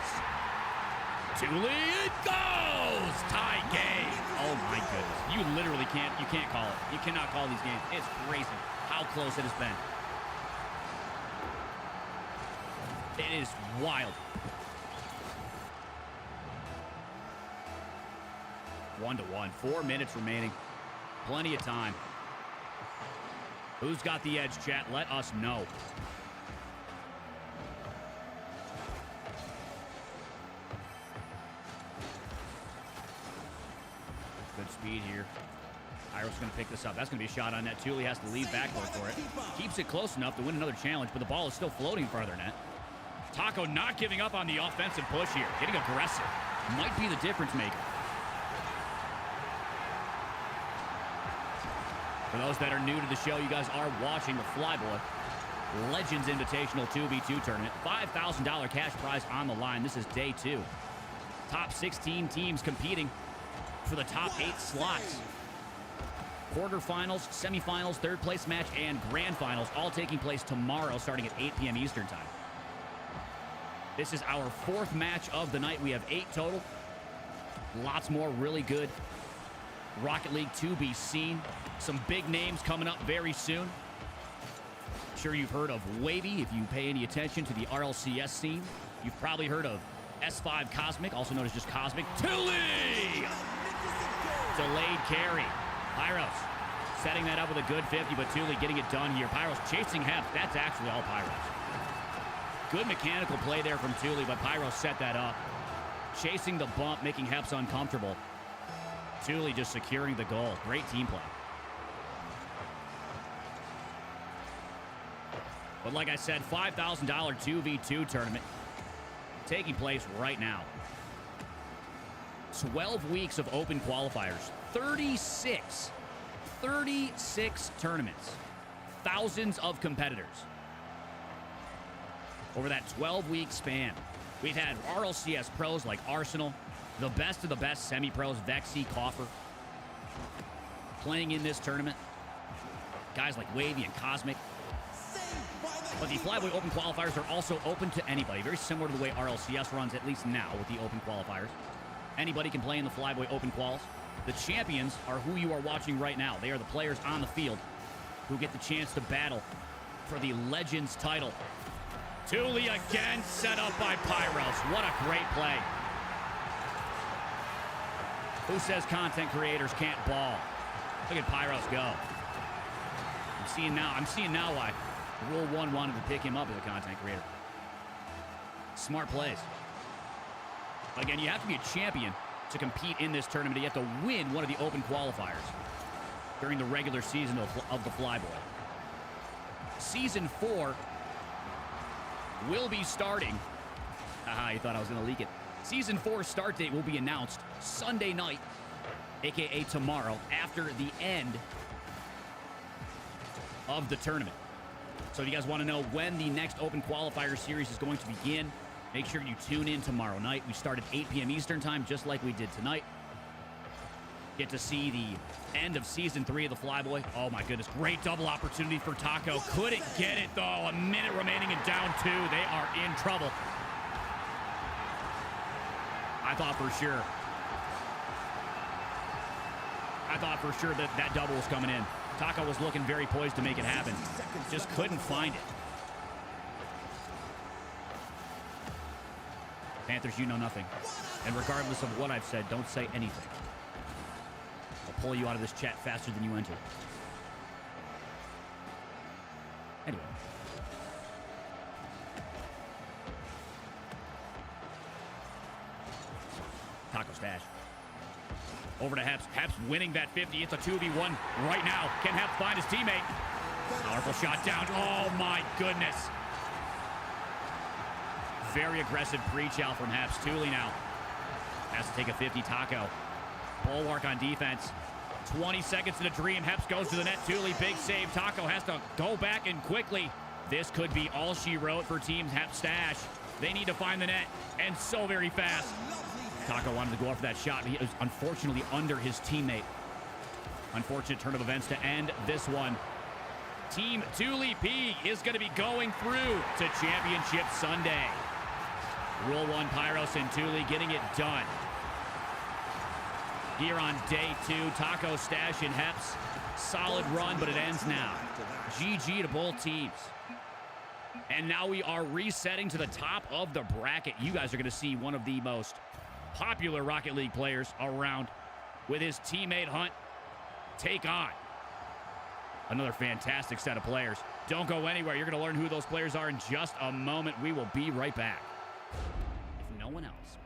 Thule, it goes! Tie game. Oh my goodness. You literally can't call it. You cannot call these games. It's crazy how close it has been. It is wild. 1-1. 4 minutes remaining. Plenty of time. Who's got the edge, chat? Let us know. Good speed here. Iro's going to pick this up. That's going to be a shot on net. Thule has to leave backboard for it. Keeps it close enough to win another challenge, but the ball is still floating farther net. Taco not giving up on the offensive push here. Getting aggressive. Might be the difference maker. For those that are new to the show, you guys are watching the FLYBOY Legends Invitational 2v2 tournament. $5,000 cash prize on the line. This is day 2. Top 16 teams competing for the top 8 slots. Quarterfinals, semifinals, third place match, and grand finals all taking place tomorrow starting at 8 p.m. Eastern time. This is our 4th match of the night. We have 8 total. Lots more really good Rocket League to be seen. Some big names coming up very soon. Sure you've heard of Wavy if you pay any attention to the RLCS scene. You've probably heard of S5 Cosmic, also known as just Cosmic. Thule! Delayed carry. Pyros setting that up with a good 50, but Thule getting it done here. Pyros chasing Hep. That's actually all Pyros. Good mechanical play there from Thule, but Pyros set that up. Chasing the bump, making Heps uncomfortable. Thule just securing the goal. Great team play. But like I said, $5,000 2v2 tournament taking place right now. 12 weeks of open qualifiers. 36 tournaments. Thousands of competitors. Over that 12-week span, we've had RLCS pros like Arsenal, the best of the best semi-pros, Vexy, Coffer, playing in this tournament. Guys like Wavy and Cosmic. But the FLYBOY Open Qualifiers are also open to anybody. Very similar to the way RLCS runs, at least now, with the Open Qualifiers. Anybody can play in the FLYBOY Open Quals. The champions are who you are watching right now. They are the players on the field who get the chance to battle for the Legends title. Thule again, set up by Pyros. What a great play. Who says content creators can't ball? Look at Pyros go. I'm seeing now why Rule 1 wanted to pick him up as a content creator. Smart plays. Again, you have to be a champion to compete in this tournament. You have to win one of the open qualifiers during the regular season of the FLYBOY. Season 4 will be starting. Haha, you thought I was going to leak it. Season 4 start date will be announced Sunday night, aka tomorrow, after the end of the tournament. So if you guys want to know when the next Open Qualifier Series is going to begin, make sure you tune in tomorrow night. We start at 8 p.m. Eastern time, just like we did tonight. Get to see the end of Season 3 of the FLYBOY. Oh my goodness, great double opportunity for Taco. Couldn't get it though. A minute remaining and down 2. They are in trouble. I thought for sure that that double was coming in. Taco was looking very poised to make it happen. Just couldn't find it. Panthers, you know nothing. And regardless of what I've said, don't say anything. I'll pull you out of this chat faster than you entered. Anyway. Taco stash. Over to Heps. Heps winning that 50. It's a 2v1 right now. Can Heps find his teammate? Powerful shot down. Oh, my goodness. Very aggressive breach-out from Heps. Thule now has to take a 50. Taco. Bulwark on defense. 20 seconds in a dream. Heps goes to the net. Thule, big save. Taco has to go back and quickly. This could be all she wrote for Team Heps Stash. They need to find the net, and so very fast. Taco wanted to go after that shot, but he was unfortunately under his teammate. Unfortunate turn of events to end this one. Team Thule P is going to be going through to Championship Sunday. Rule 1, Pyros and Thule getting it done. Here on day 2, Taco, Stash, and Heps. Solid run, but it ends now. GG to both teams. And now we are resetting to the top of the bracket. You guys are going to see one of the most popular Rocket League players around with his teammate Hunt take on another fantastic set of players. Don't go anywhere. You're going to learn who those players are in just a moment. We will be right back. If no one else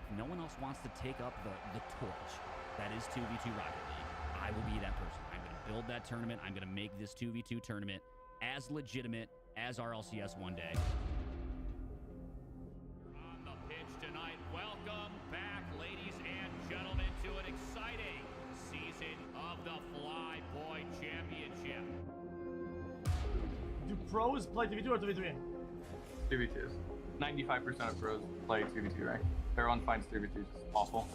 wants to take up the torch that is 2v2 Rocket League, I will be that person. I'm going to build that tournament. I'm going to make this 2v2 tournament as legitimate as RLCS one day. On the pitch tonight, welcome back, ladies and gentlemen, to an exciting season of the FLYBOY Championship. Do pros play 2v2 or 2v3? 2v2s. 95% of pros play 2v2 rank. Everyone finds 2v2 just awful.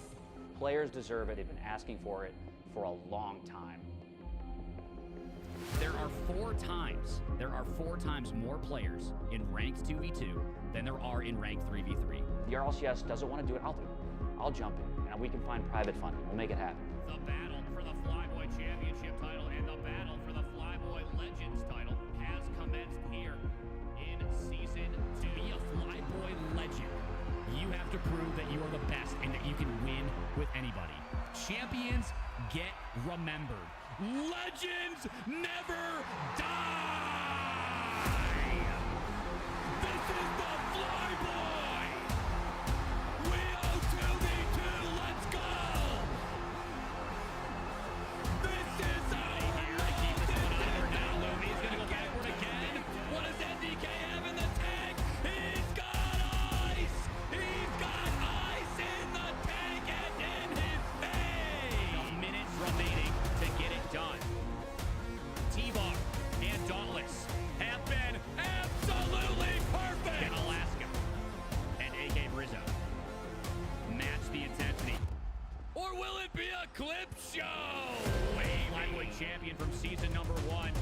Players deserve it. They've been asking for it for a long time. There are four times more players in ranked 2v2 than there are in ranked 3v3. The RLCS doesn't want to do it. I'll do it. I'll jump in, and we can find private funding. We'll make it happen. The battle for the FLYBOY Championship title and the battle for the FLYBOY Legends title has commenced here in Season 2. Be a FLYBOY legend. You have to prove that you are the best and that you can win with anybody. Champions get remembered. Legends never die! This is the FLYBOY! We owe 2v2, let's go! This is our moment! Now Lumi's gonna go backward again. What does NDK have in the tank? He's got ice! He's got ice in the tank and in his face! Minutes remaining to get it done. T-Bar and Dauntless have been absolutely perfect. And Alaska and AK Brizzo match the intensity. Or will it be a clip show? FLYBOY champion from season number 1.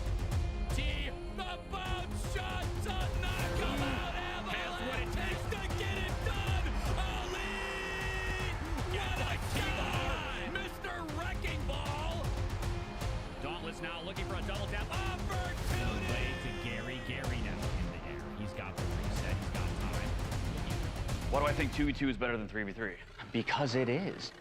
T, the bounce shot does not come out. Has what it takes to get it done. Elite! Get a shot! Mr. Wrecking Ball! Dauntless now looking for a double tap opportunity. Play to Gary. Gary now in the air. He's got the reset. He's got time. Why do I think 2v2 is better than 3v3? Because it is.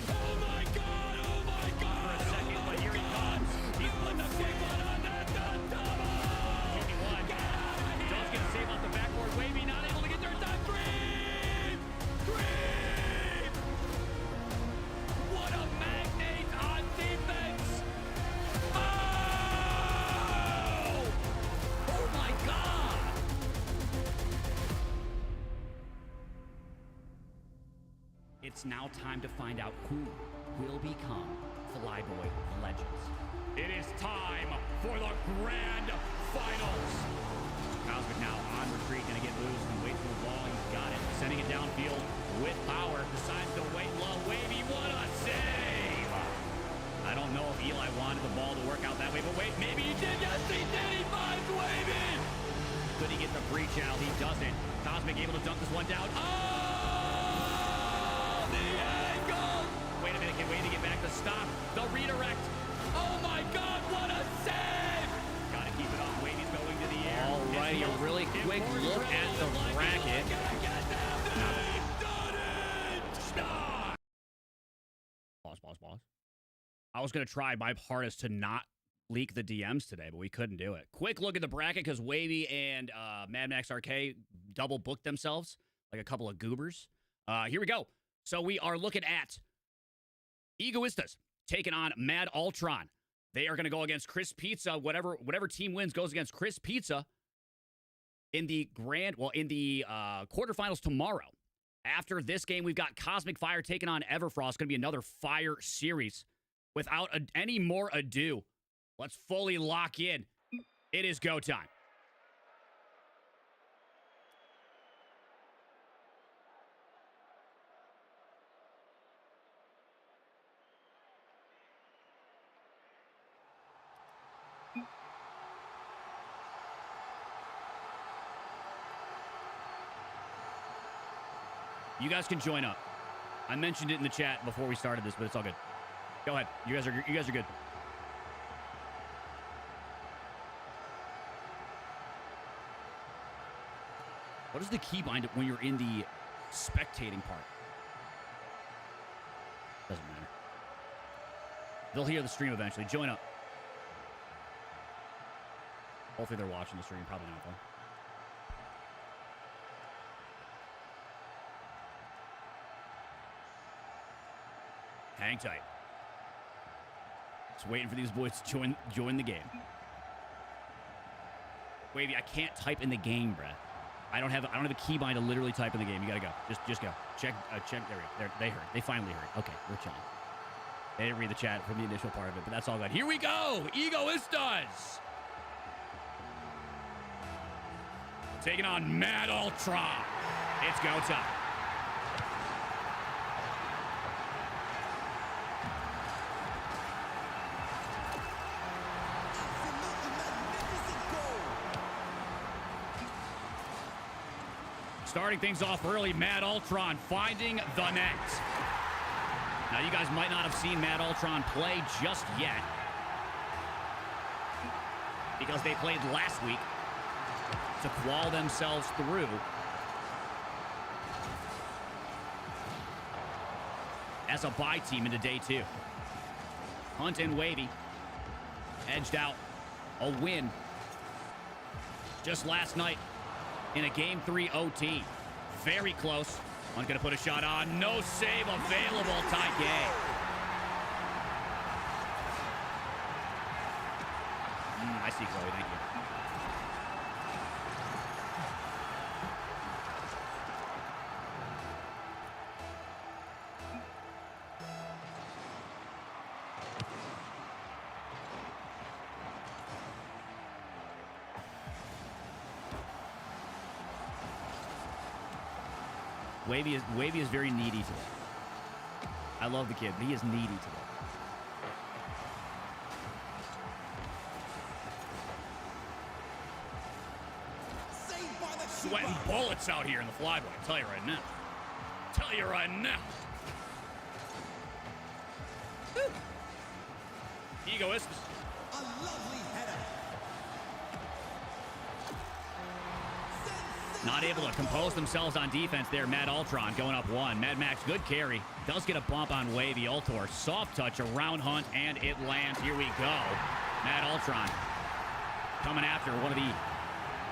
Oh my God! Oh my God! For a second, but here he comes. He's put the quick one on that double. 2v1. Does get a save off the backboard. Wavy not able to get there in time. Creep! Creep! What a magnate on defense! Oh! Oh my God! It's now time to find out who will become FLYBOY Legends. It is time for the grand finals. Cosmic now on retreat, gonna get loose and wait for the ball. He's got it, sending it downfield with power. Decides to wait low. Wavy, what a save! I don't know if Eli wanted the ball to work out that way, but wait, maybe he did. Yes, he did. He finds Wavy. Could he get the breach out? He doesn't. Cosmic able to dunk this one down. Oh, the angle! Wait a minute, can Wavy get back to stop the redirect? Oh my God, what a save! Gotta keep it up. Wavy's going to the air. All righty, a really quick look at the bracket. Pause. I was going to try my hardest to not leak the DMs today, but we couldn't do it. Quick look at the bracket because Wavy and Mad Max RK double booked themselves like a couple of goobers. Here we go. So we are looking at Egoistas, taking on Mad Ultron. They are going to go against Chris Pizza. Whatever team wins goes against Chris Pizza in the quarterfinals tomorrow. After this game, we've got Cosmic Fire taking on Everfrost. Going to be another fire series. Without any more ado, let's fully lock in. It is go time. You guys can join up. I mentioned it in the chat before we started this, but it's all good. Go ahead. You guys are good. What is the keybind when you're in the spectating part? Doesn't matter. They'll hear the stream eventually. Join up. Hopefully they're watching the stream. Probably not, though. Hang tight. Just waiting for these boys to join the game. Wavy, I can't type in the game, bruh. I don't have a keybind to literally type in the game. You gotta go. Just go. Check. There we go. They heard. They finally heard. Okay, we're chilling. They didn't read the chat from the initial part of it, but that's all good. Here we go. Egoistas taking on Mad Ultron. It's go time. Starting things off early, Mad Ultron finding the net. Now, you guys might not have seen Mad Ultron play just yet because they played last week to qual themselves through as a bye team into day 2. Hunt and Wavy edged out a win just last night in a Game 3 OT. Very close. I'm going to put a shot on. No save available. Tie game. I see, Chloe. Thank you. Wavy is very needy today. I love the kid, but he is needy today. Sweating bullets out here in the FLYBOY. I'll tell you right now. Tell you right now. Egoist. A lovely header. Not able to compose themselves on defense there. Mad Ultron going up 1. Mad Max, good carry. Does get a bump on Wavy. Ultor, soft touch around Hunt, and it lands. Here we go. Mad Ultron coming after one of the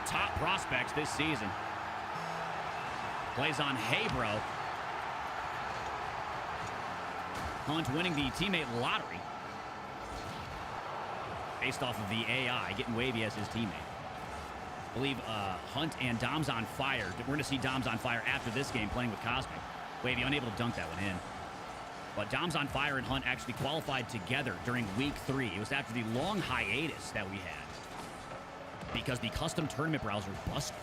top prospects this season. Plays on Heybro. Hunt winning the teammate lottery based off of the AI, getting Wavy as his teammate. I believe Hunt and Dom's on fire. We're going to see Dom's on fire after this game playing with Cosmic. Wavy unable to dunk that one in. But Dom's on fire and Hunt actually qualified together during week 3. It was after the long hiatus that we had because the custom tournament browser busted.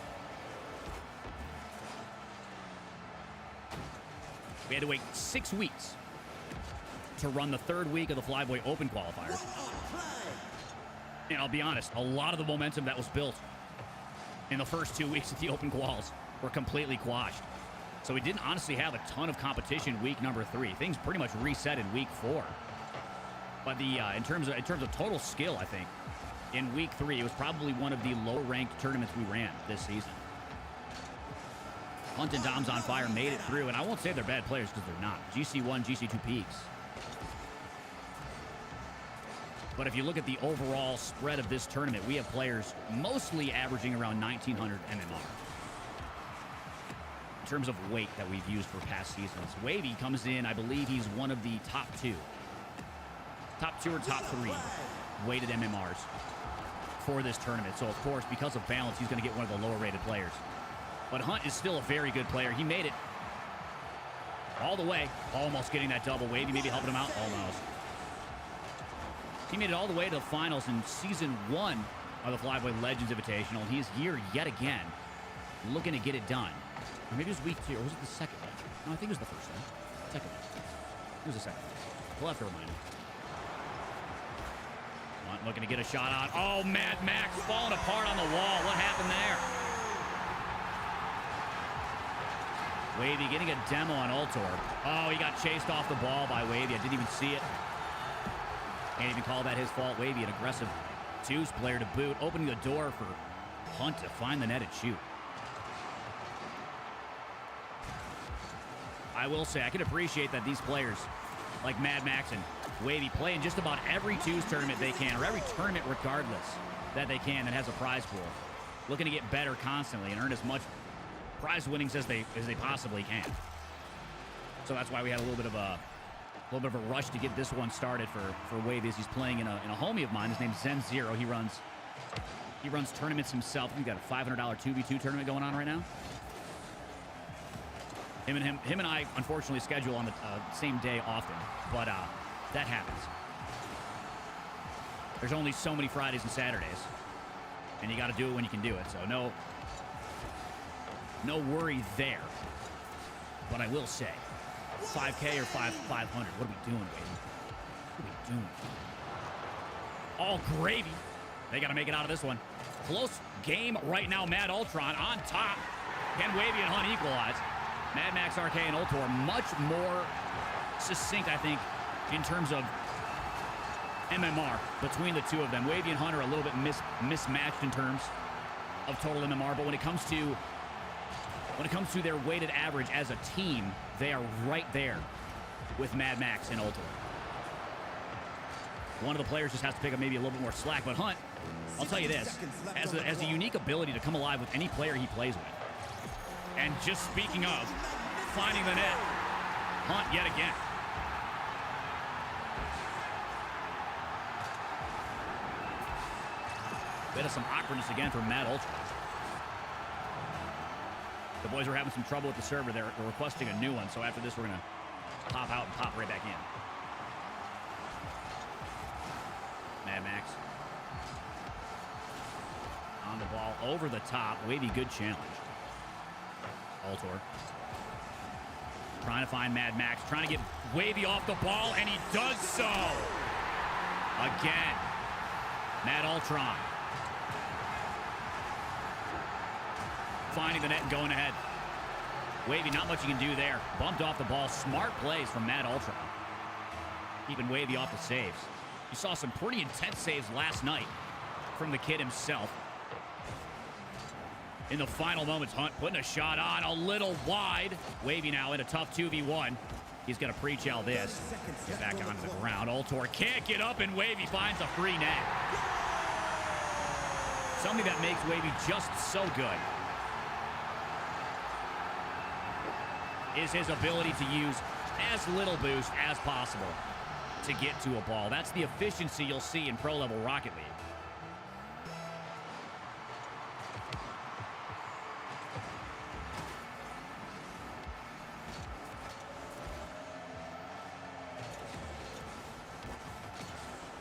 We had to wait 6 weeks to run the 3rd week of the FLYBOY Open qualifiers. And I'll be honest, a lot of the momentum that was built in the first 2 weeks of the Open quals were completely quashed. So we didn't honestly have a ton of competition week number 3. Things pretty much reset in week 4. But the in terms of total skill, I think in week 3 it was probably one of the low-ranked tournaments we ran this season. Hunt and Dom's on fire made it through, and I won't say they're bad players because they're not. GC1, GC2 peaks. But if you look at the overall spread of this tournament, we have players mostly averaging around 1,900 MMR. In terms of weight that we've used for past seasons. Wavy comes in, I believe he's one of the top 2 top 2 or top 3 weighted MMRs for this tournament. So, of course, because of balance, he's going to get one of the lower-rated players. But Hunt is still a very good player. He made it all the way. Almost getting that double wave. He maybe helping him out. Almost. He made it all the way to the finals in Season 1 of the FLYBOY Legends Invitational. And he is here yet again, looking to get it done. Or maybe it was week 2, or was it the second one? No, I think it was the first one. Second one. It was the second one. We'll have to remind him. Hunt looking to get a shot on. Oh, Mad Max falling apart on the wall. What happened there? Wavy getting a demo on Ultor. Oh, he got chased off the ball by Wavy. I didn't even see it. Can't even call that his fault. Wavy, an aggressive twos player to boot, opening the door for Hunt to find the net and shoot. I will say, I can appreciate that these players, like Mad Max and Wavy, play in just about every twos tournament they can, or every tournament regardless that they can that has a prize pool. Looking to get better constantly and earn as much prize winnings as they possibly can. So that's why we had a little bit of a rush to get this one started for Wavy, as he's playing in a homie of mine. His name's Zen Zero. He runs tournaments himself. We've got a $500 2v2 tournament going on right now. Him and I unfortunately schedule on the same day often, but that happens. There's only so many Fridays and Saturdays, and you got to do it when you can do it. So no worry there. But I will say, 5K or 500. What are we doing, baby? What are we doing? All gravy. They got to make it out of this one. Close game right now. Mad Ultron on top. Can Wavy and Hunt equalize? Mad Max, RK, and Ultor much more succinct, I think, in terms of MMR between the two of them. Wavy and Hunt are a little bit mismatched in terms of total MMR, but when it comes to their weighted average as a team, they are right there with Mad Max and Ultor. One of the players just has to pick up maybe a little bit more slack, but Hunt, I'll tell you this, has a unique ability to come alive with any player he plays with. And just speaking of finding the net, Hunt yet again. Bit of some awkwardness again from Mad Ultra. The boys are having some trouble with the server. They're requesting a new one, so after this we're going to pop out and pop right back in. Mad Max. On the ball, over the top. Wavy, good challenge. Ultor. Trying to find Mad Max. Trying to get Wavy off the ball, and he does so. Again. Mad Ultron. Finding the net and going ahead. Wavy, not much you can do there. Bumped off the ball. Smart plays from Mad Ultron. Keeping Wavy off the saves. You saw some pretty intense saves last night from the kid himself. In the final moments, Hunt putting a shot on a little wide. Wavy now in a tough 2v1. He's going to pre-chow this. Get back onto the ground. Ultor can't get up, and Wavy finds a free net. Something that makes Wavy just so good is his ability to use as little boost as possible to get to a ball. That's the efficiency you'll see in pro-level Rocket League.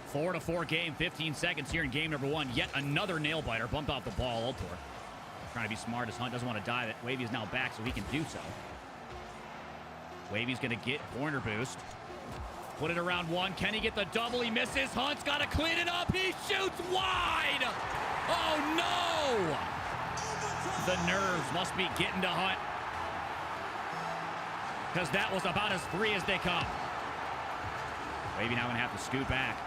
Four to 4 game, 15 seconds here in game number 1. Yet another nail biter. Bumped off the ball. Ultor trying to be smart as Hunt doesn't want to dive it. Wavy is now back, so he can do so. Wavy's going to get corner boost. Put it around one. Can he get the double? He misses. Hunt's got to clean it up. He shoots wide. Oh, no. The nerves must be getting to Hunt, because that was about as free as they come. Wavy now going to have to scoot back.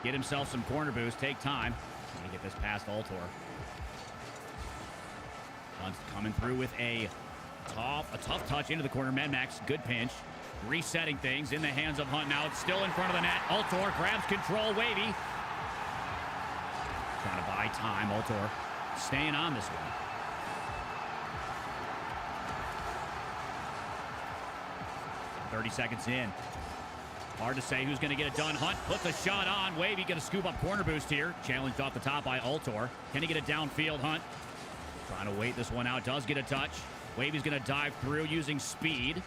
Get himself some corner boost. Take time. Going to get this past Ultor. Hunt's coming through with a tough touch into the corner. Mad Max, good pinch. Resetting things in the hands of Hunt now. It's still in front of the net. Ultor grabs control. Wavy trying to buy time. Ultor staying on this one. .30 seconds in. Hard to say who's going to get it done. Hunt puts a shot on. Wavy going to scoop up corner boost here. Challenged off the top by Altor. Can he get it downfield? Hunt trying to wait this one out. Does get a touch. Wavy's going to dive through using speed.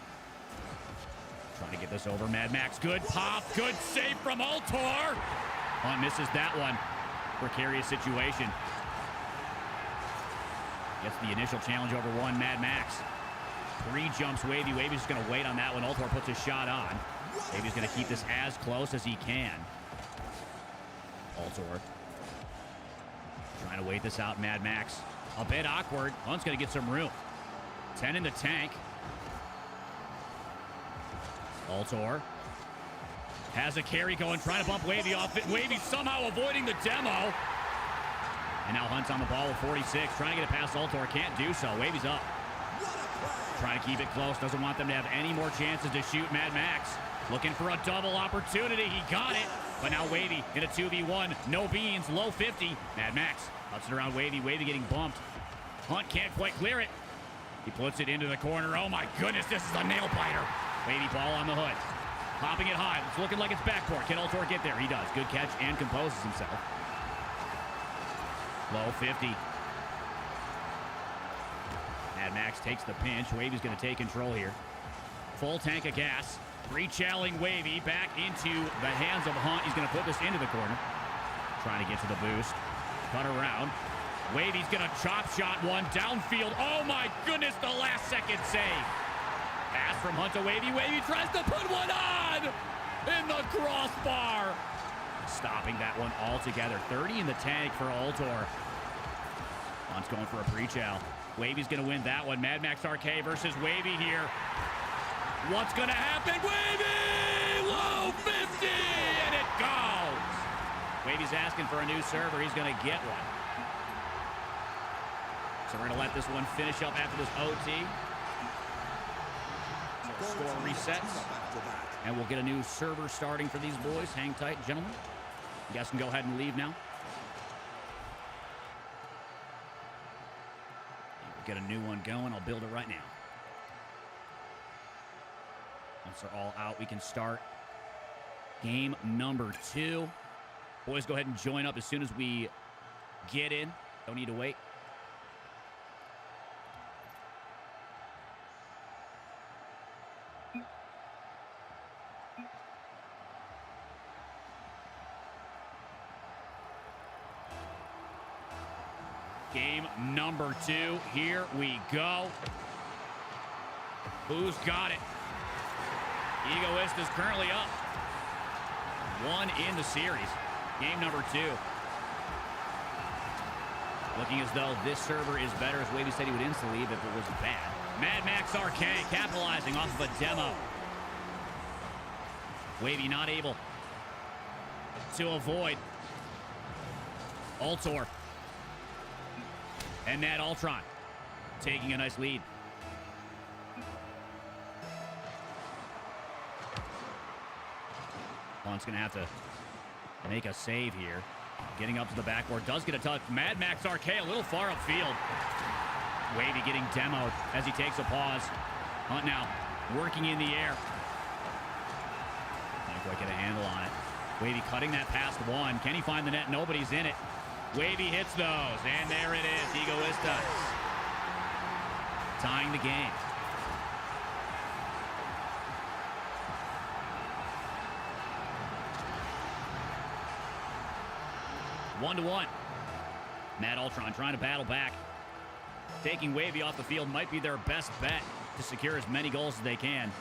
Trying to get this over. Mad Max. Good pop. Good save from Altor. Hunt misses that one. Precarious situation. Gets the initial challenge over one. Mad Max. 3 jumps Wavy. Wavy's just going to wait on that one. Altor puts his shot on. Wavy's going to keep this as close as he can. Altor trying to wait this out. Mad Max. A bit awkward. Hunt's going to get some room. 10 in the tank. Altor has a carry going, trying to bump Wavy off it. Wavy somehow avoiding the demo. And now Hunt's on the ball with 46, trying to get it past Altor. Can't do so. Wavy's up. Trying to keep it close. Doesn't want them to have any more chances to shoot. Mad Max looking for a double opportunity. He got it. But now Wavy in a 2v1. No beans. Low 50. Mad Max huts it around Wavy. Wavy getting bumped. Hunt can't quite clear it. He puts it into the corner. Oh my goodness, this is a nail biter. Wavy ball on the hood. Popping it high. It's looking like it's backcourt. Can Altor get there? He does. Good catch and composes himself. Low 50. Mad Max takes the pinch. Wavy's going to take control here. Full tank of gas. Rechalling Wavy back into the hands of Hunt. He's going to put this into the corner. Trying to get to the boost. Cut around. Wavy's going to chop shot one downfield. Oh my goodness, the last second save. Pass from Hunt to Wavy. Wavy tries to put one on in the crossbar. Stopping that one altogether. 30 in the tank for Altor. Hunt's going for a pre-chow. Wavy's going to win that one. Mad Max RK versus Wavy here. What's going to happen? Wavy! Low 50! And it goes! Wavy's asking for a new server. He's going to get one. So we're going to let this one finish up after this OT. So score resets. And we'll get a new server starting for these boys. Hang tight, gentlemen. You guys can go ahead and leave now. We'll get a new one going. I'll build it right now. Once they're all out, we can start game number 2. Boys, go ahead and join up as soon as we get in. Don't need to wait. Game number 2. Here we go. Who's got it? Egoist is currently up. 1 in the series. Game number 2. Looking as though this server is better, as Wavy said he would instantly leave if it was bad. Mad Max RK capitalizing off of a demo. Wavy not able to avoid Altor. And Nat Ultron taking a nice lead. Hunt's going to have to make a save here. Getting up to the backboard. Does get a touch. Mad Max RK a little far upfield. Wavy getting demoed as he takes a pause. Hunt now working in the air. Can't quite get a handle on it. Wavy cutting that past one. Can he find the net? Nobody's in it. Wavy hits those, and there it is. Egoista tying the game. One to one. Mad Ultron trying to battle back. Taking Wavy off the field might be their best bet to secure as many goals as they can.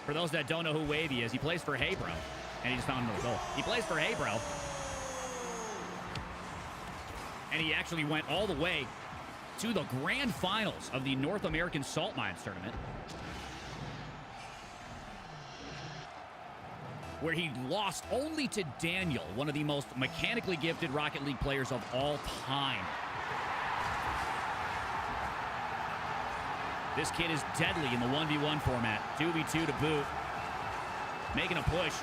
For those that don't know who Wavy is, he plays for Hebro, and he just found another goal. He plays for Hebro. And he actually went all the way to the grand finals of the North American Salt Mines Tournament, where he lost only to Daniel, one of the most mechanically gifted Rocket League players of all time. This kid is deadly in the 1v1 format. 2v2 to boot. Making a push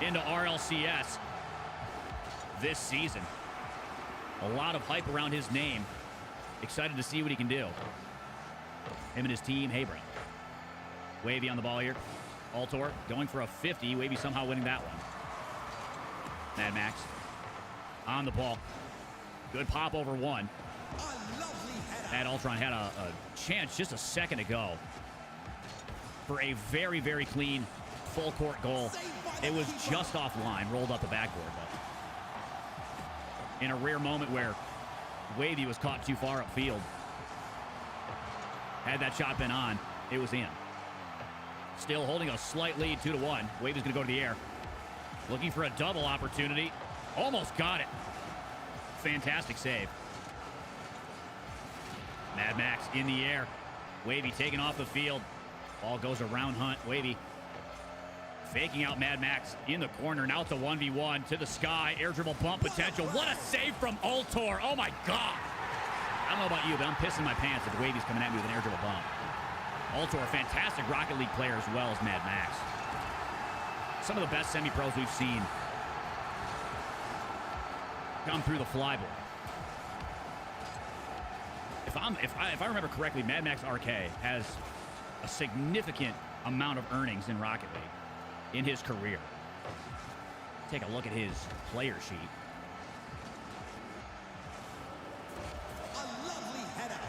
into RLCS this season. A lot of hype around his name. Excited to see what he can do. Him and his team, Hebron. Wavy on the ball here. Altor going for a 50. Wavy somehow winning that one. Mad Max on the ball. Good pop over one. Mad Ultron had a chance just a second ago for a very, very clean full court goal. It was just offline, rolled up the backboard, but in a rare moment where Wavy was caught too far upfield. Had that shot been on, it was in. Still holding a slight lead, 2-1. Wavy's gonna go to the air. Looking for a double opportunity. Almost got it. Fantastic save. Mad Max in the air. Wavy taken off the field. Ball goes around Hunt. Wavy faking out Mad Max in the corner. Now it's a 1v1 to the sky. Air dribble bump potential. What a save from Altor. Oh my God. I don't know about you, but I'm pissing my pants if Wavy's coming at me with an air dribble bump. Altor, a fantastic Rocket League player as well as Mad Max. Some of the best semi-pros we've seen come through the FLYBOY. If I remember correctly, Mad Max RK has a significant amount of earnings in Rocket League in his career. Take a look at his player sheet. A lovely header.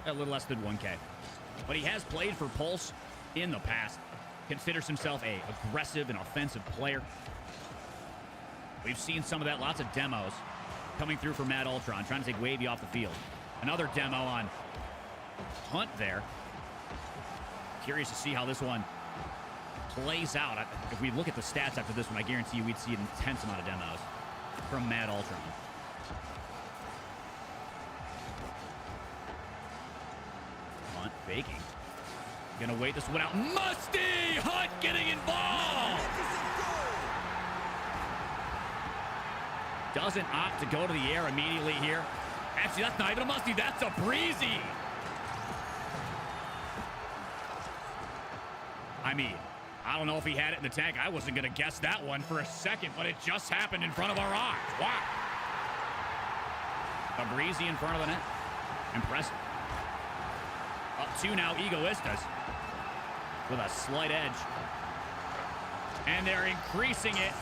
A little less than 1K. But he has played for Pulse in the past. Considers himself a aggressive and offensive player. We've seen some of that, lots of demos coming through for Mad Ultron, trying to take Wavy off the field. Another demo on Hunt there. Curious to see how this one plays out. If we look at the stats after this one, I guarantee you we'd see an intense amount of demos from Mad Ultron. Hunt faking. Gonna wait this one out. Musty! Hunt getting involved! Doesn't opt to go to the air immediately here. Actually, that's not even a Musty. That's a Breezy. I mean, I don't know if he had it in the tank. I wasn't going to guess that one for a second, but it just happened in front of our eyes. Wow. A Breezy in front of the net. Impressive. Up 2 now, Egoistas with a slight edge. And they're increasing it.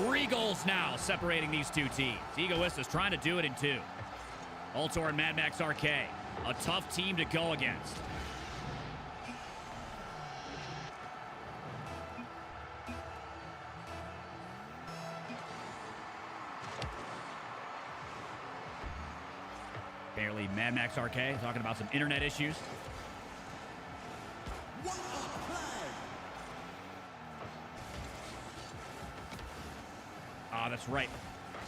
3 goals now separating these two teams. Egoistas trying to do it in 2. Altor and Mad Max RK. A tough team to go against. Apparently, Mad Max RK talking about some internet issues. That's right.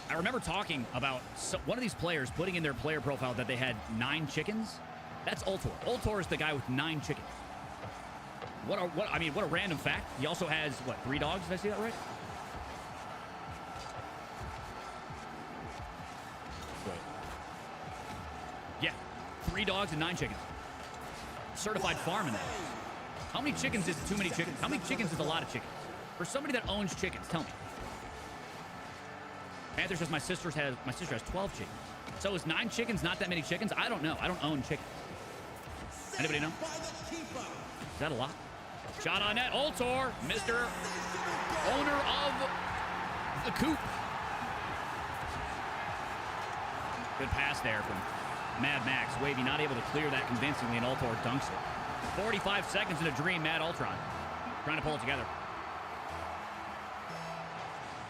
I remember talking about one of these players putting in their player profile that they had 9 chickens. That's Altor. Altor is the guy with 9 chickens. What a random fact. He also has, what, 3 dogs? Did I see that right? Wait. Yeah, 3 dogs and 9 chickens. Certified farm in that. How many chickens is too many chickens? How many chickens is a lot of chickens? For somebody that owns chickens, tell me. Panther says my sister has 12 chickens. So is 9 chickens not that many chickens? I don't know. I don't own chickens. Anybody know? Is that a lot? Shot on net. Altor, Mr. Owner of the coop. Good pass there from Mad Max. Wavy not able to clear that convincingly, and Altor dunks it. 45 seconds in a dream, Mad Ultron. Trying to pull it together.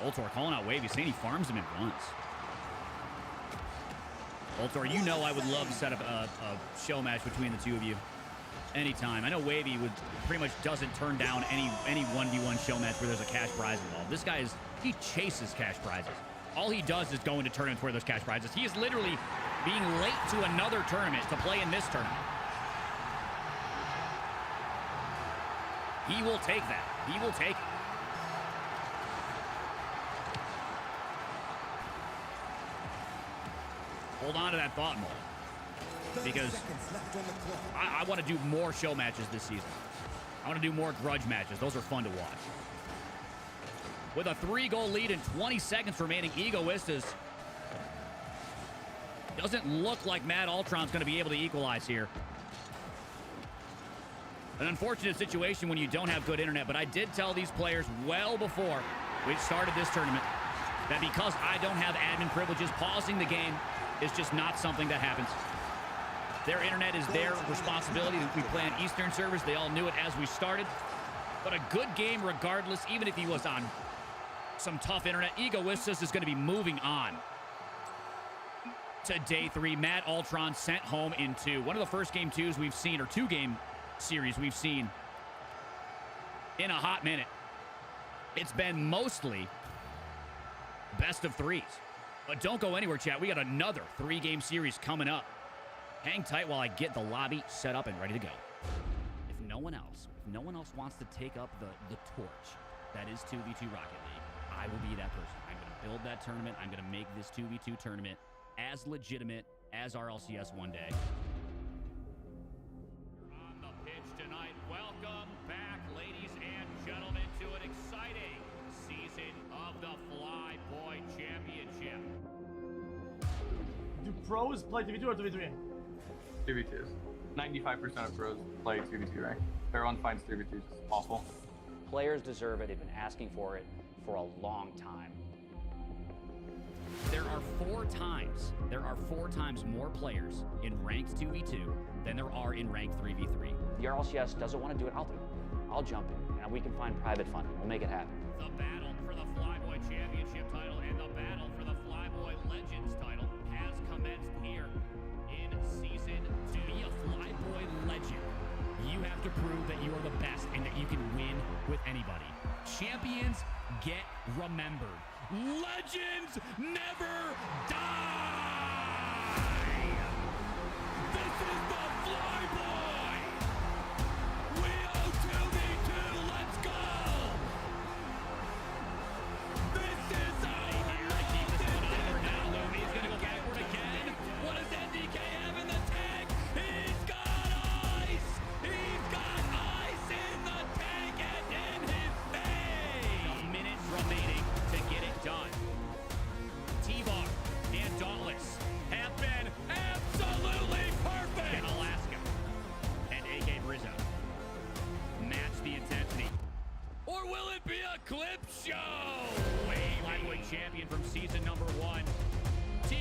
Altor calling out Wavy, saying he farms him in runs. Altor, you know I would love to set up a show match between the two of you. Anytime. I know Wavy would pretty much doesn't turn down any 1v1 show match where there's a cash prize involved. This guy he chases cash prizes. All he does is go into tournaments where there's cash prizes. He is literally being late to another tournament to play in this tournament. He will take that. He will take it. Hold on to that thought, Mo. Because I want to do more show matches this season. I want to do more grudge matches. Those are fun to watch. With a 3-goal lead and 20 seconds remaining, Egoistas Doesn't look like Matt Ultron's going to be able to equalize here. An unfortunate situation when you don't have good internet, but I did tell these players well before we started this tournament that because I don't have admin privileges, pausing the game is just not something that happens. Their internet is their responsibility. We play on Eastern servers. They all knew it as we started. But a good game regardless, even if he was on some tough internet. Egoistas is going to be moving on to day 3. Matt Ultron sent home in 2. One of the first game 2s we've seen, or 2-game series we've seen in a hot minute. It's been mostly best of 3s. But don't go anywhere, chat. We got another 3-game series coming up. Hang tight while I get the lobby set up and ready to go. If no one else wants to take up the torch that is 2v2 Rocket League, I will be that person. I'm going to build that tournament. I'm going to make this 2v2 tournament as legitimate as RLCS one day. On the pitch tonight, welcome back, ladies and gentlemen, to an exciting season of the FLYBOY Championship. Do pros play 2v2 or 2v3? 2v2s. 95% of pros play 2v2 rank. Everyone finds 2v2 just awful. Players deserve it. They've been asking for it for a long time. There are 4 times more players in ranked 2v2 than there are in ranked 3v3. The RLCS doesn't want to do it, I'll do it. I'll jump in, and we can find private funding. We'll make it happen. The battle for the FLYBOY Championship title and the battle for the FLYBOY Legends title has commenced here in Season 2. To be a FLYBOY legend, you have to prove that you are the best and that you can win with anybody. Champions get remembered. Legends never die! This is the FLYBOY! We owe 2v2, let's go! This is our now. He's gonna go backward again. What does NDK have in the tank? He's got ice! He's got ice in the tank and in his face! A minute remaining to get it done. T-Bar and Dauntless have been absolutely perfect! In Alaska and AK Brizzo match the intensity. Or will it be a clip show? FLYBOY champion from season number 1. T,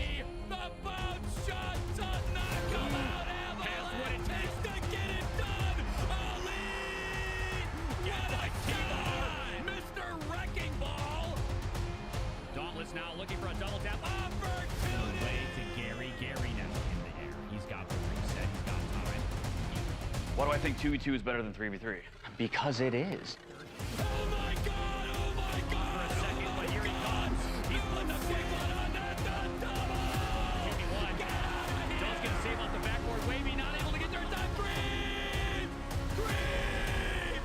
the bounce shot to knock him out. Has what it takes to get it done. Elite! Get a shot! Mr. Wrecking Ball! Dauntless now looking for a double tap. Opportunity! Way to Gary. Gary now in the air. He's got the reset. He's got time. Why do I think 2v2 is better than 3v3? Because it is. Oh my God! Oh my God! For a second, but here he comes. He's putting a big one on that double. 2v1. Does get a save off the backboard. Wavy not able to get there. It's on Green! Green!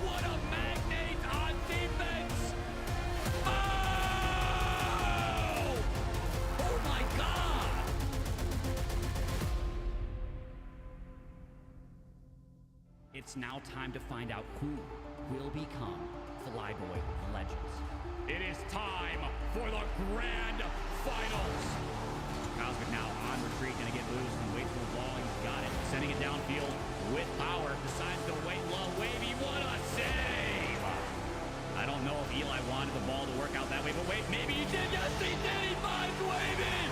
What a magnate on defense! Oh! Oh my God! It's now time to find out who will become FLYBOY Legends. It is time for the grand finals. Cosmic now on retreat, gonna get loose and wait for the ball. He's got it, sending it downfield with power. Decides to wait low. Wavy, what a save! I don't know if Eli wanted the ball to work out that way, but wait, maybe he did. Yes, he did. He finds Wavy.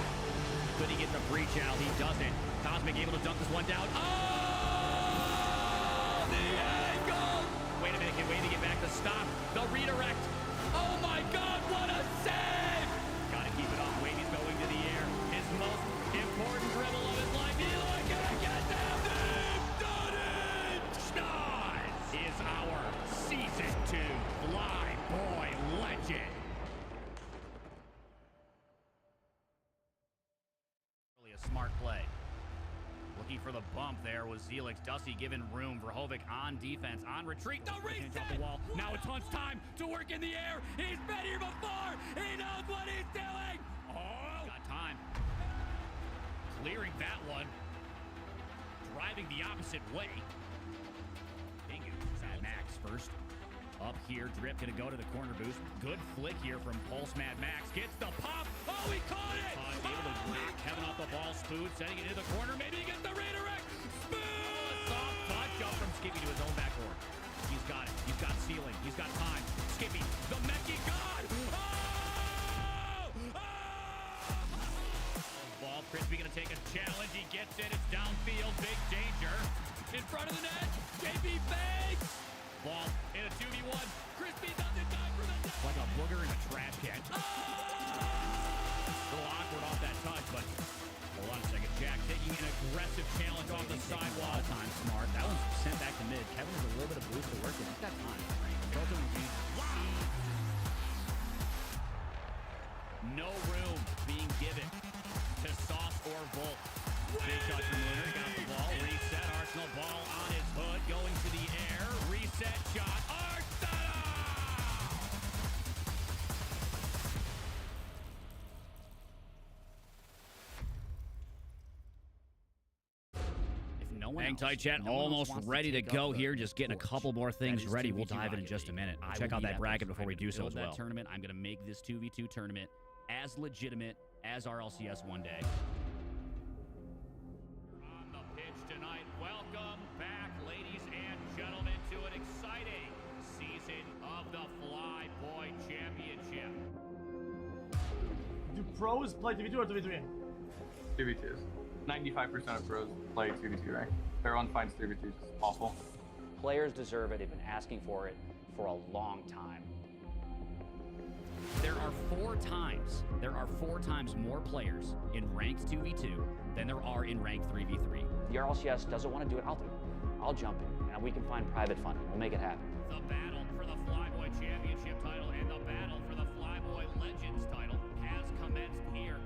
Could he get the breach out? He doesn't. Cosmic able to dunk this one down. Oh! The angle! Wait a minute, can Wavy get back to stop? The redirect. Oh my God, what a save! Gotta keep it up. Wavy's going to the air. His most important dribble of his life. Eli gonna get down. They've done it! Schnoz is our Season 2 FLYBOY Legend. Really a smart play. Looking for the bump there was Zelix. Dusty giving room. Verhovic on defense, on retreat. The reset! Drop the wall. Now it's Hunt's time to work in the air. He's been here before. He knows what he's doing. Oh! Got time. Clearing that one. Driving the opposite way. Bingu. Max first. Up here, Drip gonna go to the corner boost. Good flick here from Pulse Mad Max. Gets the pop. Oh, he caught it! Able to knock Kevin off the ball. Spoon sending it into the corner. Maybe he gets the redirect. Spoon! Soft touch up from Skippy to his own backboard. He's got it. He's got ceiling. He's got time. Skippy, the Mechie God! Ball, Crispy gonna take a challenge. He gets it. It's downfield. Big danger. In front of the net. JP fakes. Ball in a 2v1. Crispy doesn't die for the net. Like a booger in a trash can. A little awkward off that touch, but hold on a second. Jack taking an aggressive challenge off the sidewall. Time smart. That one's sent back to mid. Kevin has a little bit of boost to work with. He's got time. No room being given to Sauce or Volt. Big touch from Lunar. Got the ball. Reset. Arsenal ball on his hood. Going to the air. Reset shot. Arsenal! If no one Hang tight, chat. Almost ready to go here. Just getting a couple more things ready. We'll dive in just a minute. Check out that bracket before we do so as well. Tournament. I'm going to make this 2v2 tournament as legitimate as RLCS one day. On the pitch tonight, welcome back, ladies and gentlemen, to an exciting season of the FLYBOY Championship. Do pros play 2v2 or 2v3? 2v2s. 95% of pros play 2v2, right? Everyone finds 2v2 just awful. Players deserve it. They've been asking for it for a long time. There are four times more players in ranked 2v2 than there are in ranked 3v3. The RLCS doesn't want to do it, I'll do it. I'll jump in, and we can find private funding. We'll make it happen. The battle for the FLYBOY Championship title and the battle for the FLYBOY Legends title has commenced here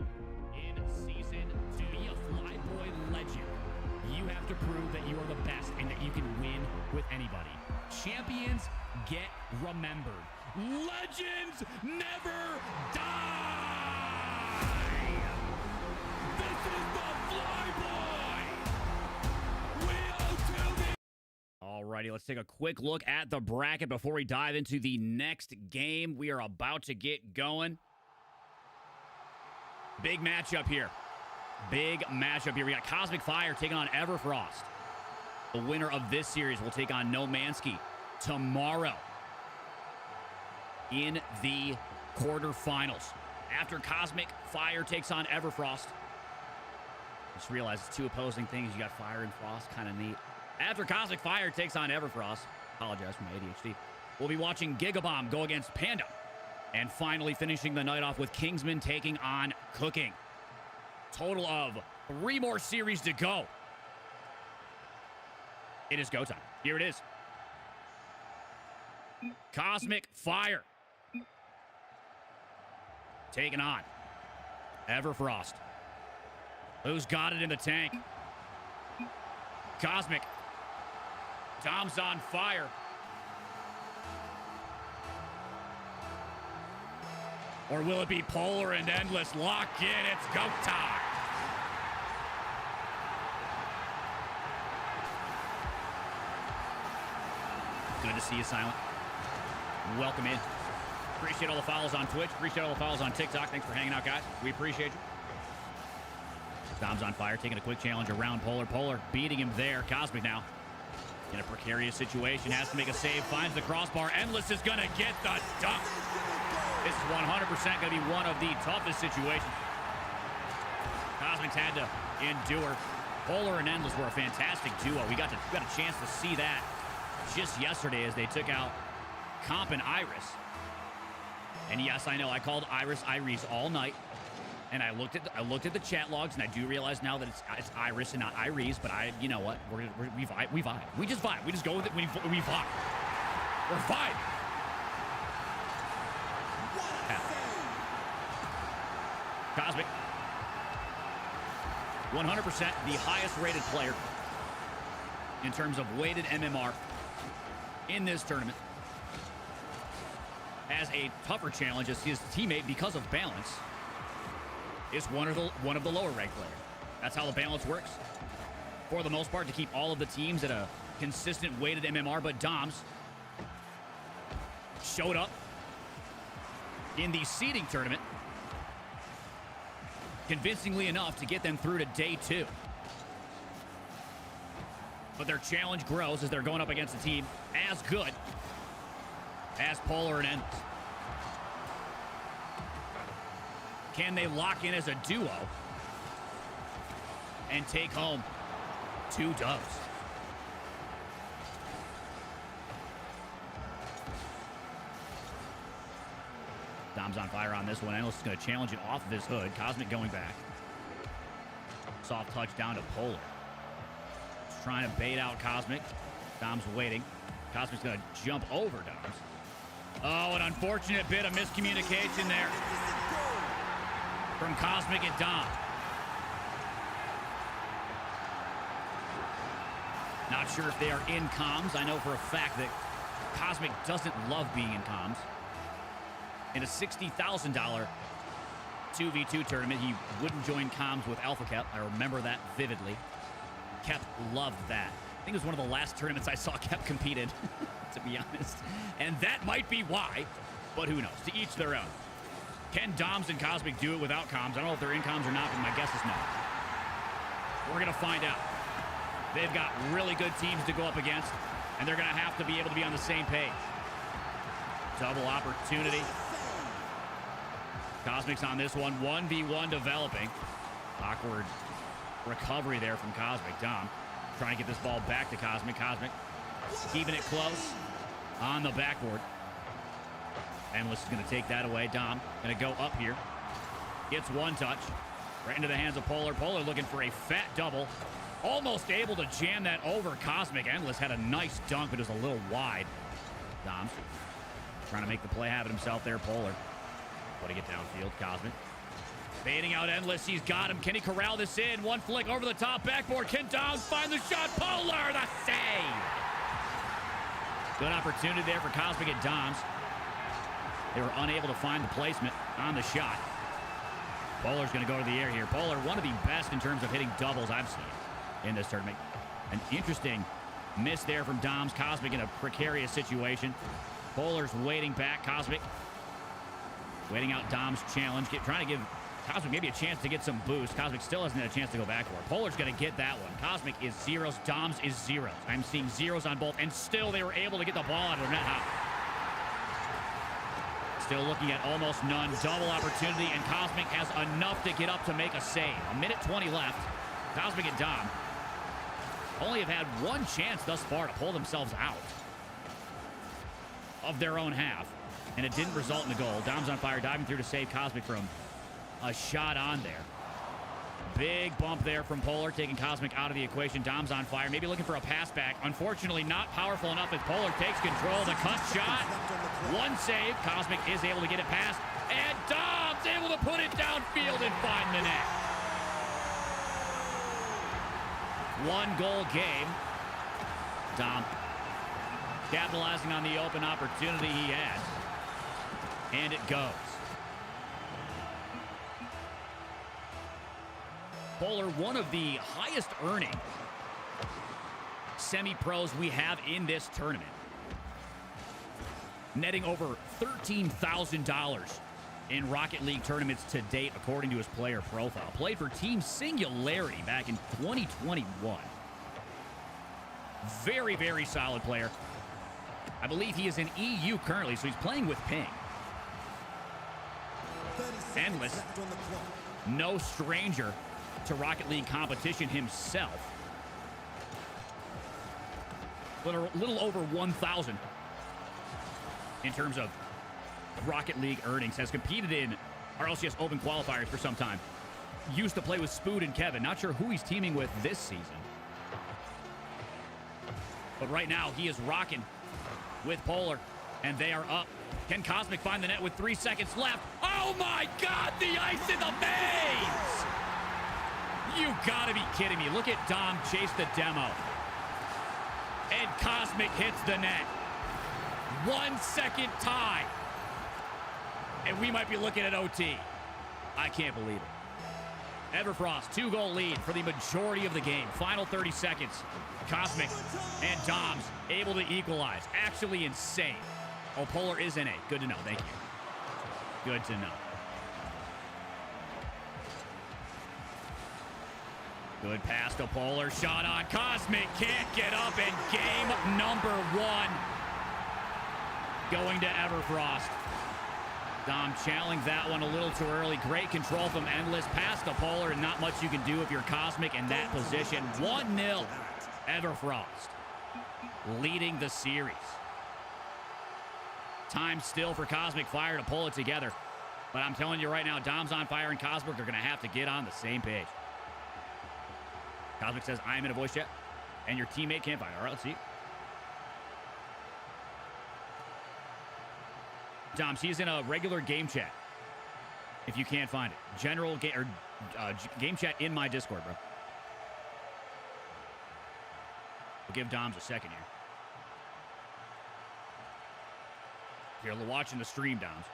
in Season 2. To be a FLYBOY legend, you have to prove that you are the best and that you can win with anybody. Champions get remembered. Legends never die! This is the FLYBOY! We owe to the... Alrighty, let's take a quick look at the bracket before we dive into the next game. We are about to get going. Big matchup here. We got Cosmic Fire taking on Everfrost. The winner of this series will take on No Mansky tomorrow in the quarterfinals. After Cosmic Fire takes on Everfrost. Just realized it's two opposing things. You got Fire and Frost, kind of neat. After Cosmic Fire takes on Everfrost, apologize for my ADHD, we'll be watching Gigabomb go against Panda. And finally finishing the night off with Kingsman taking on Cooking. Total of 3 more series to go. It is go time. Here it is. Cosmic Fire taking on Everfrost. Who's got it in the tank? Cosmic. Dom's on fire. Or will it be Polar and Endless? Lock in. It's go time. Good to see you, Silent. Welcome in. Appreciate all the follows on Twitch. Appreciate all the follows on TikTok. Thanks for hanging out, guys. We appreciate you. Dom's on fire, taking a quick challenge around Polar. Polar beating him there. Cosmic now in a precarious situation. Has to make a save. Finds the crossbar. Endless is going to get the dunk. This is 100% going to be one of the toughest situations. Cosmic's had to endure. Polar and Endless were a fantastic duo. We got a chance to see that just yesterday as they took out Comp and Iris. And yes, I know I called Iris all night. And I looked at the chat logs, and I do realize now that it's Iris and not Iris. But you know what? We vibe. We just vibe. We just go with it. We vibe. We're vibe. Yeah. Cosmic, 100% the highest rated player in terms of weighted MMR in this tournament. Has a tougher challenge as his teammate, because of balance, is one of the lower ranked players. That's how the balance works. For the most part, to keep all of the teams at a consistent weighted MMR, but Doms showed up in the seeding tournament convincingly enough to get them through to day 2. But their challenge grows as they're going up against a team as good as Polar and Endless. Can they lock in as a duo and take home 2 dubs? Dom's on fire on this one. Endless is going to challenge it off of his hood. Cosmic going back. Soft touch down to Polar. Just trying to bait out Cosmic. Dom's waiting. Cosmic's going to jump over Dom's. Oh, an unfortunate bit of miscommunication there from Cosmic and Dom. Not sure if they are in comms. I know for a fact that Cosmic doesn't love being in comms. In a $60,000 2v2 tournament, he wouldn't join comms with Alpha Kep. I remember that vividly. Kep loved that. I think it was one of the last tournaments I saw Kep compete in, to be honest. And that might be why, but who knows? To each their own. Can Doms and Cosmic do it without comms? I don't know if they're in comms or not, but my guess is no. We're going to find out. They've got really good teams to go up against, and they're going to have to be able to be on the same page. Double opportunity. Cosmic's on this one. 1v1 developing. Awkward recovery there from Cosmic. Dom trying to get this ball back to Cosmic. Cosmic keeping it close on the backboard. Endless is going to take that away. Dom going to go up here. Gets one touch. Right into the hands of Polar. Polar looking for a fat double. Almost able to jam that over Cosmic. Endless had a nice dunk, but it was a little wide. Dom trying to make the play happen himself there. Polar. What to get downfield. Cosmic. Baiting out Endless. He's got him. Can he corral this in? One flick over the top backboard. Can Dom find the shot? Polar, the save. Good opportunity there for Cosmic and Doms. They were unable to find the placement on the shot. Polar's going to go to the air here. Polar, one of the best in terms of hitting doubles I've seen in this tournament. An interesting miss there from Doms. Cosmic in a precarious situation. Polar's waiting back. Cosmic waiting out Dom's challenge. Trying to give Cosmic maybe a chance to get some boost. Cosmic still hasn't had a chance to go back for it. Polar's going to get that one. Cosmic is zeros. Doms is zeros. I'm seeing zeros on both, and still they were able to get the ball out of their net. Still looking at almost none. Double opportunity, and Cosmic has enough to get up to make a save. 1:20 left. Cosmic and Dom only have had one chance thus far to pull themselves out of their own half, and it didn't result in the goal. Dom's on fire, diving through to save Cosmic from a shot on there. Big bump there from Polar, taking Cosmic out of the equation. Dom's on fire, maybe looking for a pass back. Unfortunately, not powerful enough as Polar takes control. The cut shot. One save. Cosmic is able to get it past, and Dom's able to put it downfield and find the net. One goal game. Dom capitalizing on the open opportunity he had. And it goes. Polar, one of the highest earning semi-pros we have in this tournament. Netting over $13,000 in Rocket League tournaments to date, according to his player profile. Played for Team Singularity back in 2021. Very, very solid player. I believe he is in EU currently, so he's playing with Ping. Endless, no stranger to Rocket League competition himself. Little over 1,000 in terms of Rocket League earnings. Has competed in our LCS Open qualifiers for some time. Used to play with Spood and Kevin. Not sure who he's teaming with this season. But right now, he is rocking with Polar, and they are up. Can Cosmic find the net with 3 seconds left? Oh my God, the ice in the veins! You gotta be kidding me. Look at Dom chase the demo. And Cosmic hits the net. 1 second tie. And we might be looking at OT. I can't believe it. Everfrost, 2-goal lead for the majority of the game. Final 30 seconds. Cosmic and Dom's able to equalize. Actually insane. Oh, Polar is NA. Good to know. Thank you. Good to know. Good pass to Polar. Shot on Cosmic. Can't get up. And game number 1 going to Everfrost. Dom challenged that one a little too early. Great control from Endless. Pass to Polar, and not much you can do if you're Cosmic in that position. 1-0. Everfrost leading the series. Time still for Cosmic Fire to pull it together. But I'm telling you right now, Dom's on fire and Cosmic are going to have to get on the same page. Cosmic says, I am in a voice chat, and your teammate can't find it. All right, let's see. Dom, she's in a regular game chat. If you can't find it. General game or game chat in my Discord, bro. We'll give Doms a second here. If you're watching the stream, Doms.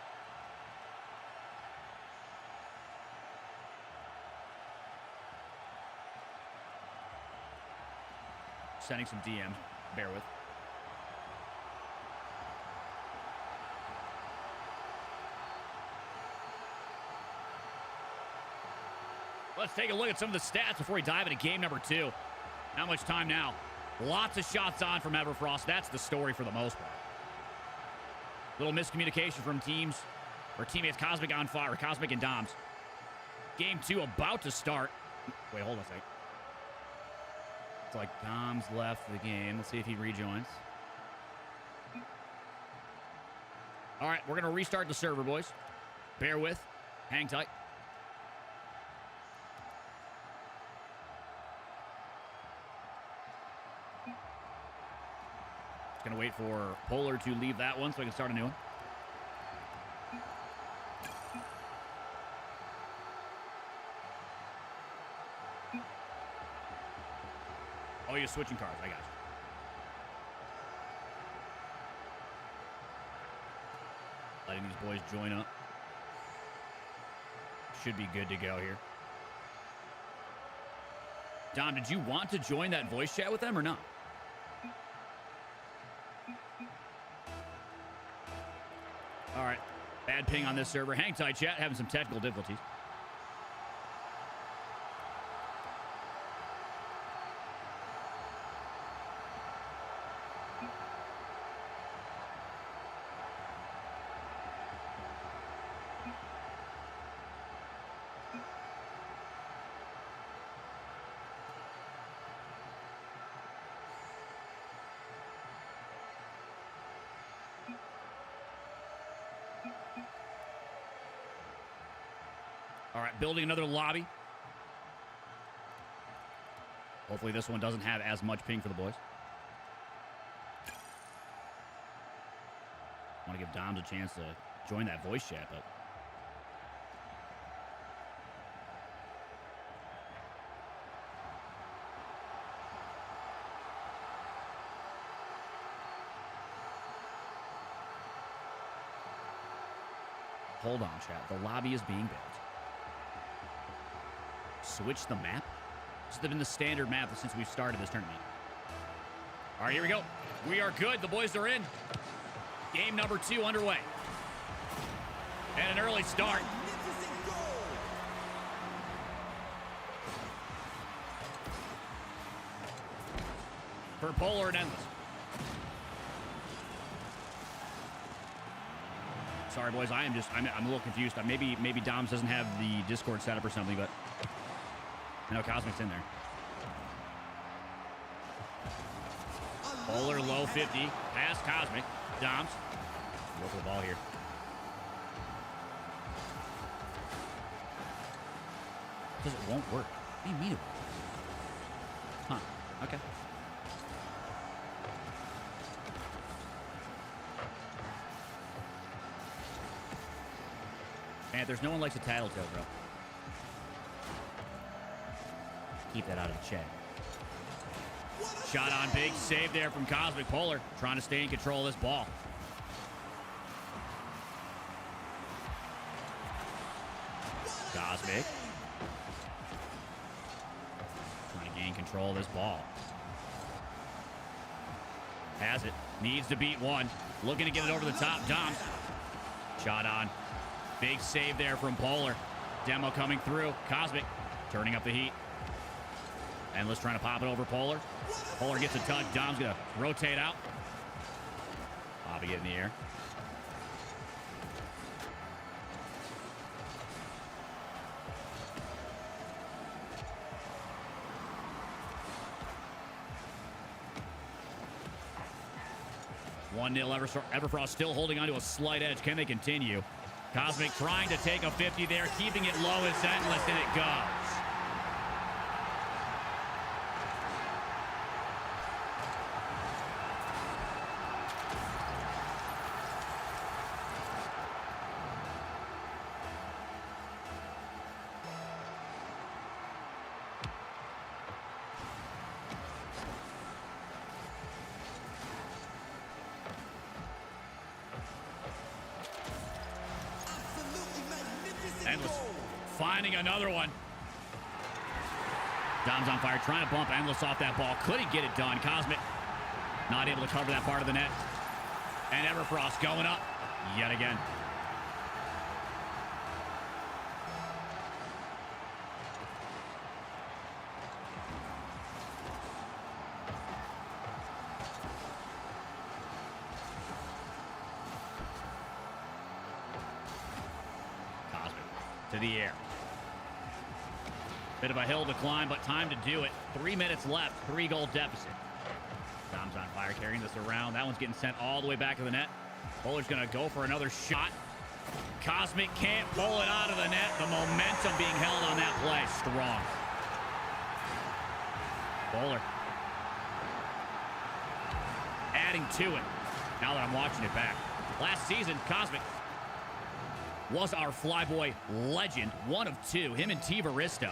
Sending some DMs. Bear with. Let's take a look at some of the stats before we dive into game number 2. Not much time now. Lots of shots on from Everfrost. That's the story for the most part. Little miscommunication from teams, or teammates Cosmic on fire, Cosmic and Doms. Game 2 about to start. Wait, hold on a second. It's like Doms left the game. Let's see if he rejoins. All right, we're going to restart the server, boys. Bear with. Hang tight. Going to wait for Polar to leave that one so I can start a new one. Oh, you're switching cards. I got you. Letting these boys join up. Should be good to go here. Dom, did you want to join that voice chat with them or not? All right. Bad ping on this server. Hang tight, chat. Having some technical difficulties. All right, building another lobby. Hopefully this one doesn't have as much ping for the boys. Want to give Doms a chance to join that voice chat, but... Hold on, chat. The lobby is being built. Switch the map? This has been the standard map since we've started this tournament. All right, here we go. We are good. The boys are in. Game number 2 underway. And an early start. For Polar and Endless. Sorry, boys. I'm a little confused. Maybe Doms doesn't have the Discord set up or something, but I know Cosmic's in there. Polar low 50. Pass Cosmic. Doms. Go for the ball here. Because it won't work. What do you mean it won't work? Huh. Okay. Man, there's no one likes a tattletale, bro. Keep that out of the chat. Shot on big. Save there from Cosmic. Polar trying to stay in control of this ball. Cosmic. Trying to gain control of this ball. Has it. Needs to beat one. Looking to get it over the top. Doms. Shot on. Big save there from Polar. Demo coming through. Cosmic turning up the heat. Endless trying to pop it over Polar. Polar gets a touch. Dom's going to rotate out. Popping it in the air. Everfrost still holding on to a slight edge. Can they continue? Cosmic trying to take a 50 there, keeping it low as Endless, and it goes. Endless finding another one. Dom's on fire, trying to bump Endless off that ball. Couldn't get it done. Cosmic not able to cover that part of the net. And Everfrost going up yet again. To the air. Bit of a hill to climb, but time to do it. 3 minutes left, 3-goal deficit. Dom's on fire, carrying this around. That one's getting sent all the way back to the net. Polar's gonna go for another shot. Cosmic can't pull it out of the net. The momentum being held on that play, strong. Polar adding to it, now that I'm watching it back. Last season, Cosmic was our Flyboy legend, one of two, him and Tivaristo.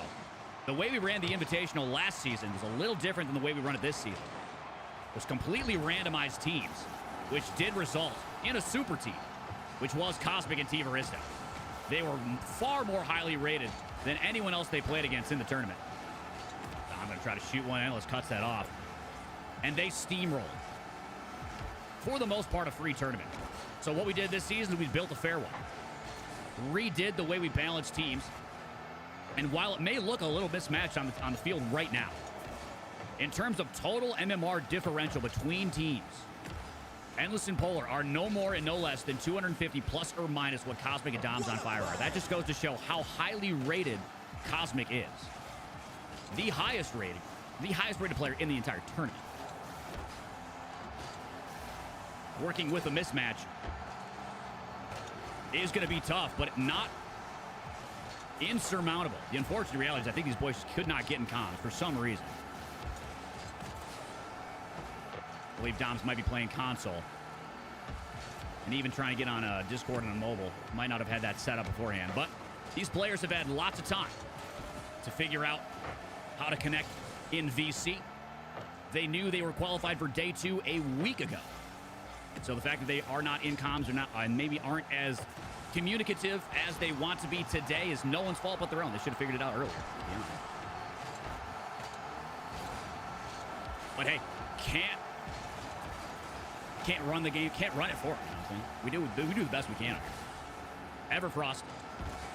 The way we ran the Invitational last season was a little different than the way we run it this season. It was completely randomized teams, which did result in a super team, which was Cosmic and Tivaristo. They were far more highly rated than anyone else they played against in the tournament. I'm going to try to shoot one. Endless cuts that off. And they steamrolled. For the most part, a free tournament. So what we did this season, we built a fair one. Redid the way we balance teams, and while it may look a little mismatched on the field right now, in terms of total MMR differential between teams, Endless and Polar are no more and no less than 250 plus or minus what Cosmic and Dom's on fire are. That just goes to show how highly rated Cosmic is. The highest rated player in the entire tournament. Working with a mismatch is going to be tough, but not insurmountable. The unfortunate reality is I think these boys could not get in comms for some reason. I believe Doms might be playing console. And even trying to get on a Discord and a mobile. Might not have had that set up beforehand. But these players have had lots of time to figure out how to connect in VC. They knew they were qualified for day 2 a week ago. So the fact that they are not in comms or not, and maybe aren't as communicative as they want to be today is no one's fault but their own. They should have figured it out earlier. Yeah. But hey, can't run the game, can't run it for them. You know what I'm saying? We do the best we can. Everfrost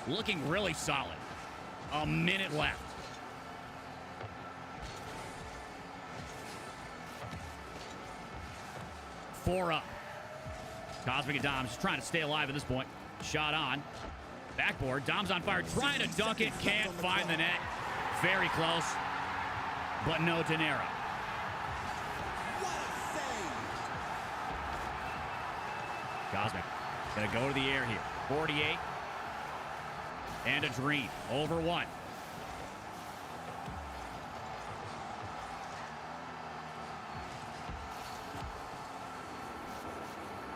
looking really solid. A minute left. Four up. Cosmic and Dom's just trying to stay alive at this point. Shot on. Backboard. Dom's on fire. Trying to dunk it. Can't find the net. Very close. But no Dinero. Cosmic gonna go to the air here. 48. And a dream. Over one.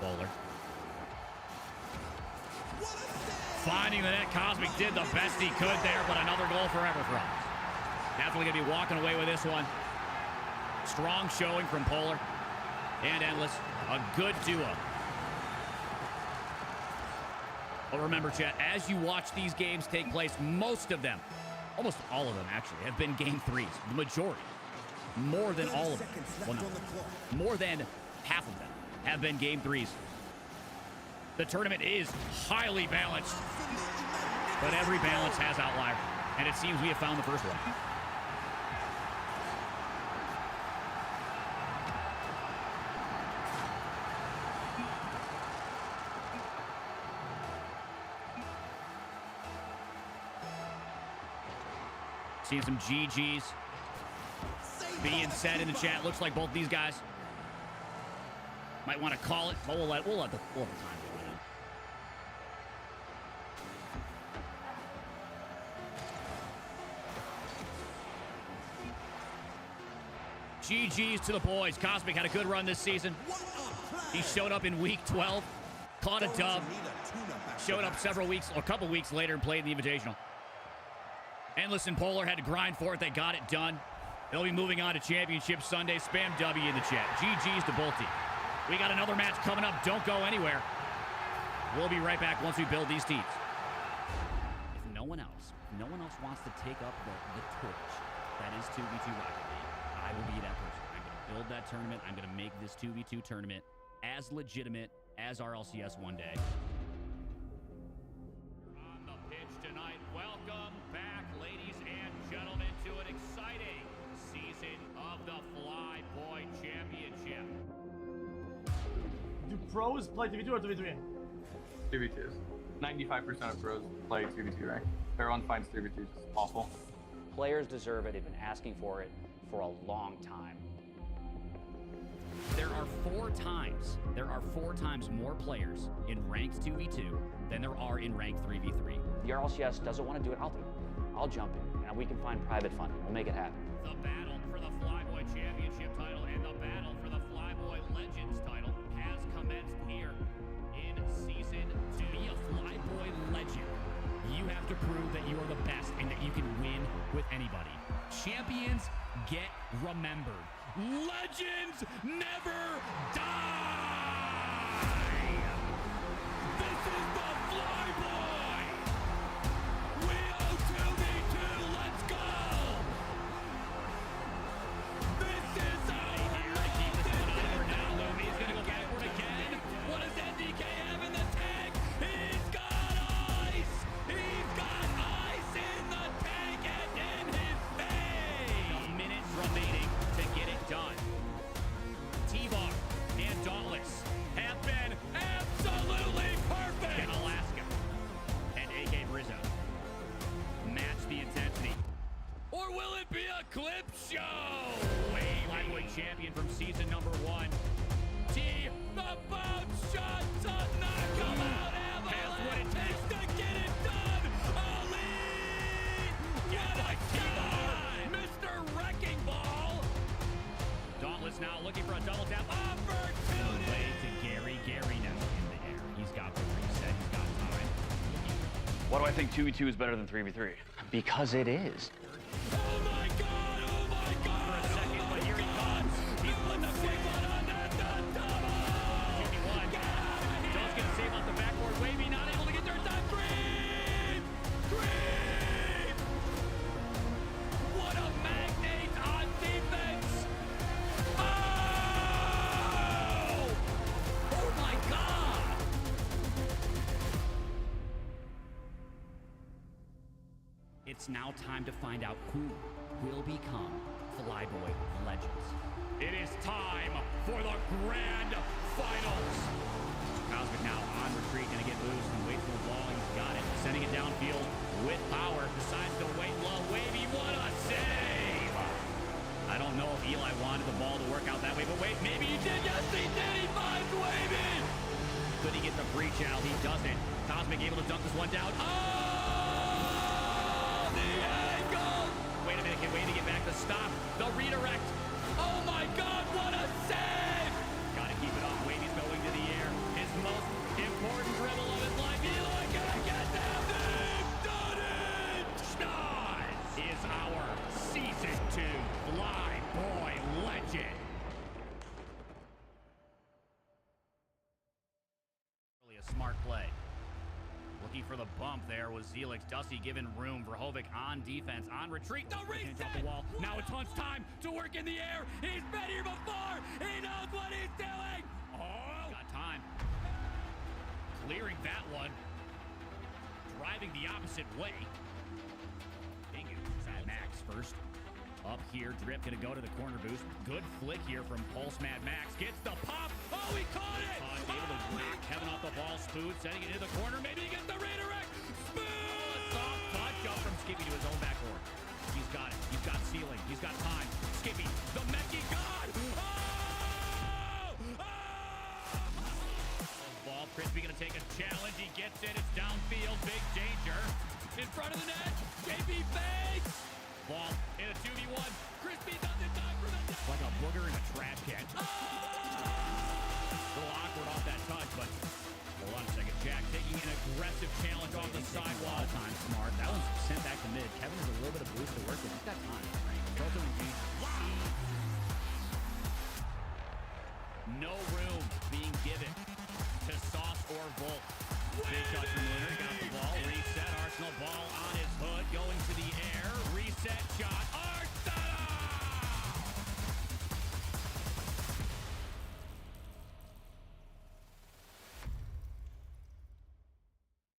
Bowler. Finding the net. Cosmic did the best he could there, but another goal for Everfrost. Definitely going to be walking away with this one. Strong showing from Polar and Endless. A good duo. But remember, chat, as you watch these games take place, most of them, almost all of them actually, have been game threes. The majority. More than all of them. Well, no. More than half of them have been game 3s. The tournament is highly balanced, but every balance has outlier, and it seems we have found the first one. Seeing some GGs being said in the chat. Looks like both these guys might want to call it, but we'll let the time go in. GGs to the boys. Cosmic had a good run this season. He showed up in week 12, caught a dub, showed up a couple weeks later and played in the Invitational. Endless and Polar had to grind for it. They got it done. They'll be moving on to Championship Sunday. Spam W in the chat. GG's to both teams. We got another match coming up. Don't go anywhere. We'll be right back once we build these teams. If no one else wants to take up the torch that is 2v2 Rocket League, I will be that person. I'm going to build that tournament. I'm going to make this 2v2 tournament as legitimate as RLCS one day. On the pitch tonight, welcome back, ladies and gentlemen, to an exciting season of the FLYBOY Championship. Do pros play 2v2 or 2v3? 2v2s. 95% of pros play 2v2 rank. Everyone finds 2v2 just awful. Players deserve it. They've been asking for it for a long time. There are four times more players in ranked 2v2 than there are in ranked 3v3. The RLCS doesn't want to do it, I'll do it. I'll jump in, and we can find private funding. We'll make it happen. The battle for the FLYBOY Championship title and the battle for the FLYBOY Legends title has commenced here in Season 2. To be a FLYBOY legend, you have to prove that you are the best and that you can win with anybody. Champions get remembered. Legends never die! This is the FLYBOY! We owe 2v2, let's go! This is our legend! Now Lumi's gonna go backward again. What does NDK have in the tank? He's got ice! He's got ice in the tank and in his face! A minute remaining to get it done. T-Bar and Dauntless have been absolutely perfect! In Alaska and AK Brizzo match the intensity. Or will it be a clip show? FLYBOY champion from season number 1. T, the bounce shot to knock him out. Has what it takes to get it done. Elite! What a shot! Mr. Wrecking Ball! Dauntless now looking for a double tap opportunity. Way to Gary. Gary now in the air. He's got the reset. He's got time. Why do I think 2v2 is better than 3v3? Because it is. Oh my God! Oh my God! For a second, but here he comes. He's putting a quick one on that double. 2v1. Joe's gonna save off the backboard. Wavy not able to get there in time. Green! Green! What a magnate on defense! Oh! Oh my God! It's now time to find out who will become FLYBOY Legends. It is time for the grand finals. Cosmic now on retreat, gonna get loose and wait for the ball. He's got it, sending it downfield with power. Decides to wait low. Wavy, what a save! I don't know if Eli wanted the ball to work out that way, but wait, maybe he did. Yes, he did. He finds Wavy. Could he get the breach out? He doesn't. Cosmic able to dunk this one down. Oh! The angle! Wait a minute, can Wavy get back to stop the redirect? Oh my God, what a save! Gotta keep it up. Wavy's going to the air. His most important dribble of his life. Eli gonna get down. They've done it! Schnoz is our Season 2 FLYBOY Legend. Really a smart play. Looking for the bump there was Zelix. Dusty giving room for Hovik on defense. On retreat. The reset! The wall. Now it's Hunt's time to work in the air. He's been here before. He knows what he's doing. Oh! clearing that one. Driving the opposite way. Bingu. Mad Max first. Up here, Drip gonna go to the corner boost. Good flick here from Pulse Mad Max. Gets the pop. Oh, he caught it! Able to knock Kevin off the ball. Spoon sending it into the corner. Maybe he gets the redirect. Spoon! Soft touch up from Skippy to his own back board. He's got it. He's got ceiling. He's got time. Skippy, the Mechie God! Oh! Ball, Crispy gonna take a challenge. He gets it. It's downfield. Big danger. In front of the net. AP fakes. Ball in a 2v1. Crispy doesn't die for the net. Like a booger in a trash can. Oh! A little awkward off that touch, but hold on a second. Jack taking an aggressive challenge off the sidewall. Time smart. That one's sent back to mid. Kevin has a little bit of boost to work with. He's got time. No room being given to Sauce or Volt. Big touch from Lunar. Got the ball. Reset. Arsenal ball on his hood. Going to the air. Reset shot. Arsenal!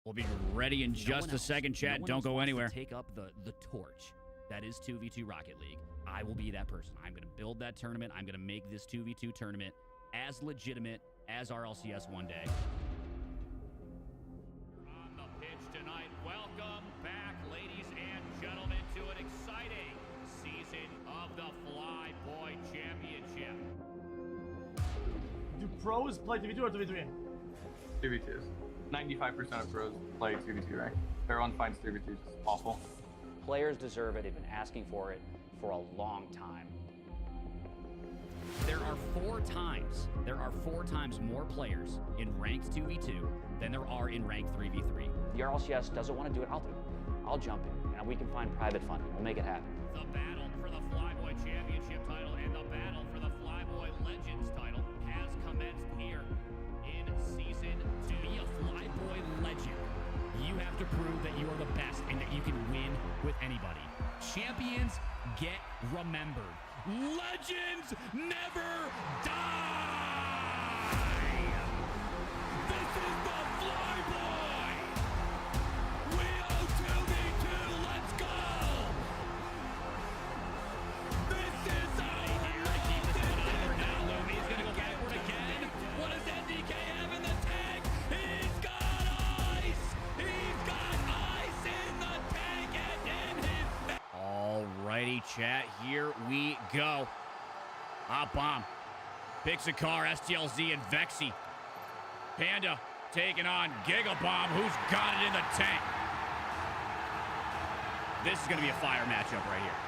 We'll be ready in just a second, chat. Don't go anywhere. Take up the torch. That is 2v2 Rocket League. I will be that person. I'm going to build that tournament. I'm going to make this 2v2 tournament as legitimate as RLCS one day. On the pitch tonight, welcome back, ladies and gentlemen, to an exciting season of the FLYBOY Championship. Do pros play 2v2 or 2v3? 2v2s. 95% of pros play 2v2 rank. Everyone finds 2v2 just awful. Players deserve it. They've been asking for it for a long time. There are four times more players in ranked 2v2 than there are in ranked 3v3. The RLCS doesn't want to do it, I'll do it. I'll jump in, and we can find private funding. We'll make it happen. The battle for the FLYBOY Championship title and the battle for the FLYBOY Legends title has commenced here in Season 2. To be a FLYBOY legend, you have to prove that you are the best and that you can win with anybody. Champions get remembered. Legends never die! This is the FLYBOY! We owe 2v2, let's go! This is our legend! Now Lumi's gonna go backward again. What does NDK have in the tank? He's got ice! He's got ice in the tank and in his... Alrighty, chat, here we go. Hot bomb. Pixacar, STLZ, and Vexy. Panda taking on Gigabomb, who's got it in the tank. This is going to be a fire matchup right here.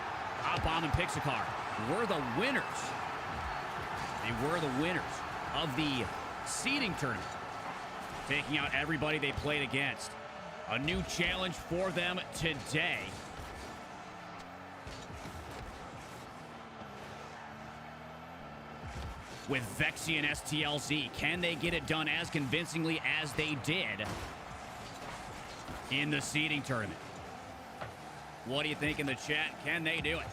Hot bomb and Pixacar were the winners. They were the winners of the seeding tournament, taking out everybody they played against. A new challenge for them today. With Vexy and STLZ, can they get it done as convincingly as they did in the seeding tournament? What do you think in the chat? Can they do it?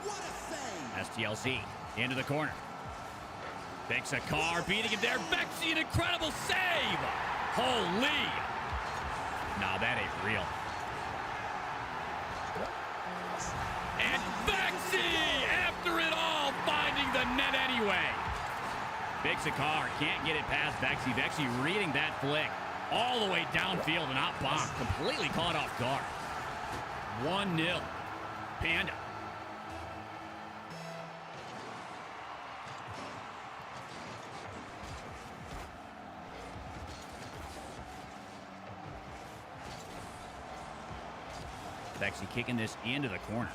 What a save! STLZ into the corner. Picks a car, beating him there. Vexy, an incredible save! Holy! Nah, that ain't real. And Vexy, after it all, finding the net anyway. Picks a car, can't get it past Vexy. Vexy reading that flick all the way downfield and not bomb. Completely caught off guard. 1-0. Panda. Vexy kicking this into the corner.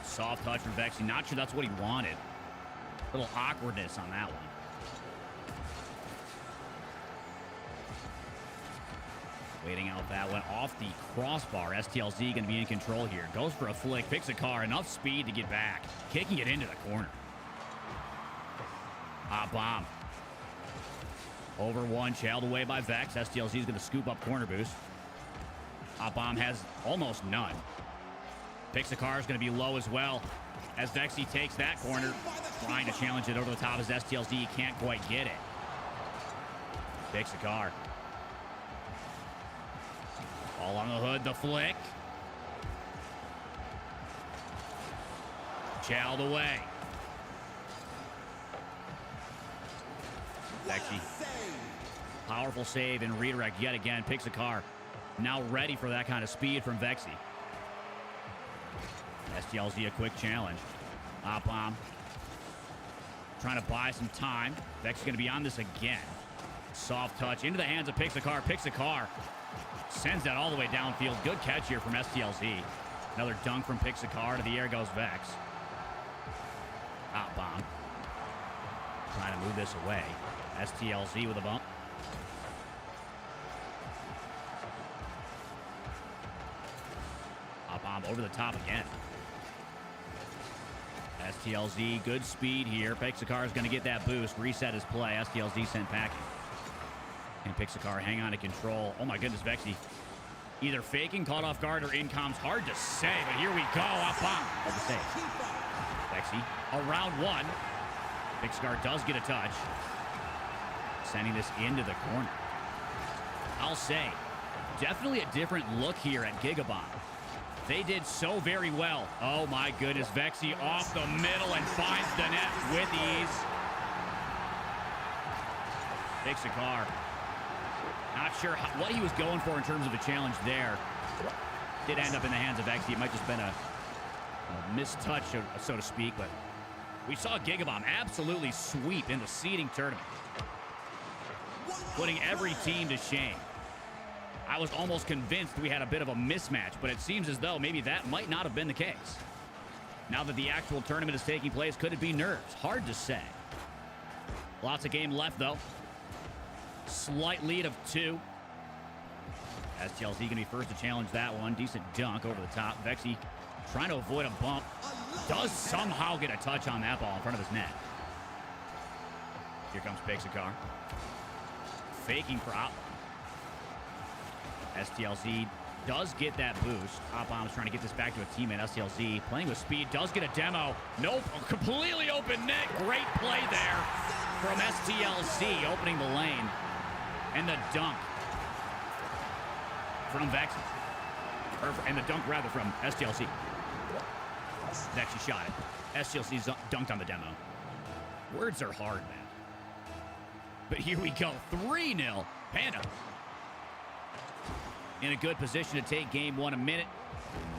Soft touch from Vexy. Not sure that's what he wanted. A little awkwardness on that one. Waiting out that one off the crossbar. STLZ going to be in control here. Goes for a flick, picks a car, enough speed to get back. Kicking it into the corner. Hot bomb. Over one, trailed away by Vex. STLZ is going to scoop up corner boost. Hot bomb has almost none. Pixacar is going to be low as well as Vexy takes that corner. Trying to challenge it over the top as STLZ can't quite get it. Pixacar. All on the hood, the flick. Challed away. Vexy. Powerful save and redirect yet again. Pixacar now ready for that kind of speed from Vexy. STLZ a quick challenge. Hot bomb. Trying to buy some time. Vexy's going to be on this again. Soft touch into the hands of Pixacar. Pixacar sends that all the way downfield. Good catch here from STLZ. Another dunk from Pixacar. To the air goes Vex. Hot bomb. Trying to move this away. STLZ with a bump. Hot bomb over the top again. STLZ, good speed here. Pixacar is going to get that boost. Reset his play. STLZ sent packing. And Pixacar hang on to control. Oh my goodness, Vexy. Either faking, caught off guard, or in comms. Hard to say, but here we go. Hot bomb. Hard to say. Vexy around one. Pixacar does get a touch. Sending this into the corner. I'll say, definitely a different look here at Gigabomb. They did so very well. Oh my goodness, Vexy off the middle and finds the net with ease. Pixacar. Not sure what he was going for in terms of a challenge there. Did end up in the hands of Vexy. It might just been a missed touch, so to speak, but we saw Gigabomb absolutely sweep in the seeding tournament, putting every team to shame. I was almost convinced we had a bit of a mismatch, but it seems as though maybe that might not have been the case. Now that the actual tournament is taking place, could it be nerves? Hard to say. Lots of game left, though. Slight lead of 2. STLZ going to be first to challenge that one. Decent dunk over the top. Vexy trying to avoid a bump. Does somehow get a touch on that ball in front of his net. Here comes Pixacar. Faking prop. STLZ does get that boost. Hot bomb's trying to get this back to a teammate. STLZ playing with speed. Does get a demo. Nope. Completely open net. Great play there from STLZ opening the lane. And the dunk from Vexy. And the dunk, rather, from STLZ. Vexy shot it. STLC dunked on the demo. Words are hard, man. But here we go. 3-0. Panda. In a good position to take game 1 a minute.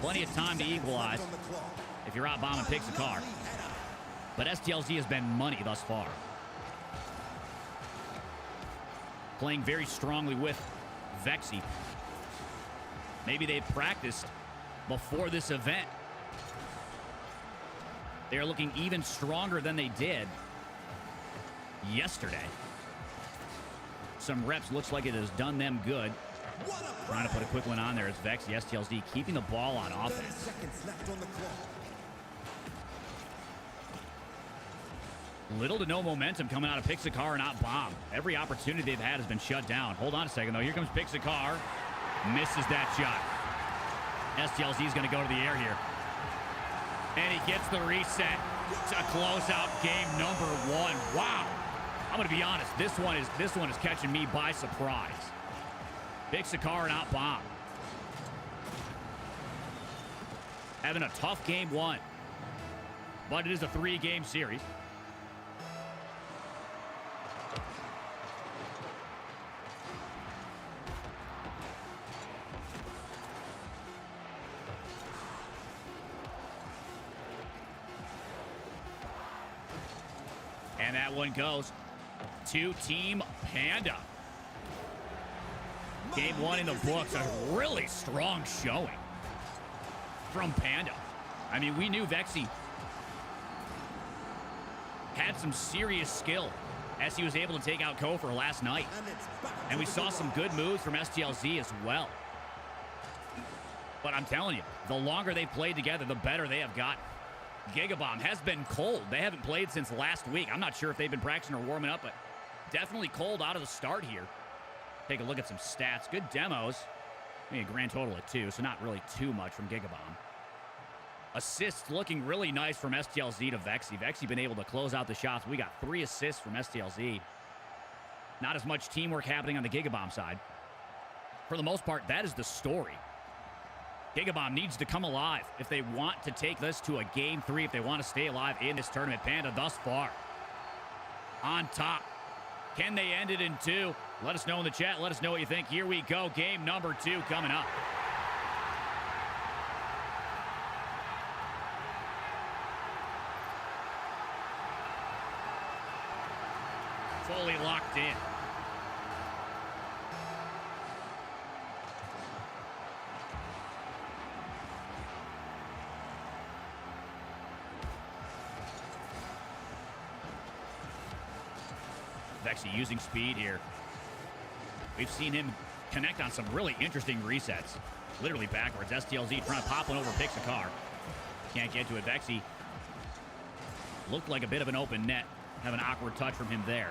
Plenty of time to equalize if you're out bombing Pixacar. But STLZ has been money thus far. Playing very strongly with Vexy. Maybe they practiced before this event. They're looking even stronger than they did yesterday. Some reps looks like it has done them good. Trying to put a quick one on there as Vexy. STLZ keeping the ball on offense. Little to no momentum coming out of Pixacar and not bomb. Every opportunity they've had has been shut down. Hold on a second, though. Here comes Pixacar. Misses that shot. STLZ is going to go to the air here. And he gets the reset to close out game number 1. Wow. I'm going to be honest. This one is catching me by surprise. Pixacar not bomb. Having a tough game 1. But it is a 3-game series. And that one goes to Team Panda. Game 1 in the books. A really strong showing from Panda. I mean, we knew Vexy had some serious skill as he was able to take out Kofor last night. And we saw some good moves from STLZ as well. But I'm telling you, the longer they've played together, the better they have gotten. Gigabomb has been cold. They haven't played since last week. I'm not sure if they've been practicing or warming up, but definitely cold out of the start here. Take a look at some stats. Good demos. I mean, a grand total of 2, so not really too much from Gigabomb. Assists looking really nice from STLZ to Vexy. Vexy been able to close out the shots. We got 3 assists from STLZ. Not as much teamwork happening on the Gigabomb side. For the most part, that is the story. Gigabomb needs to come alive if they want to take this to a Game 3, if they want to stay alive in this tournament. Panda thus far on top. Can they end it in 2? Let us know in the chat. Let us know what you think. Here we go. Game number 2 coming up. Fully locked in. Vexy using speed here. We've seen him connect on some really interesting resets. Literally backwards. STLZ trying to pop one over Pixacar. Can't get to it. Vexy looked like a bit of an open net. Have an awkward touch from him there.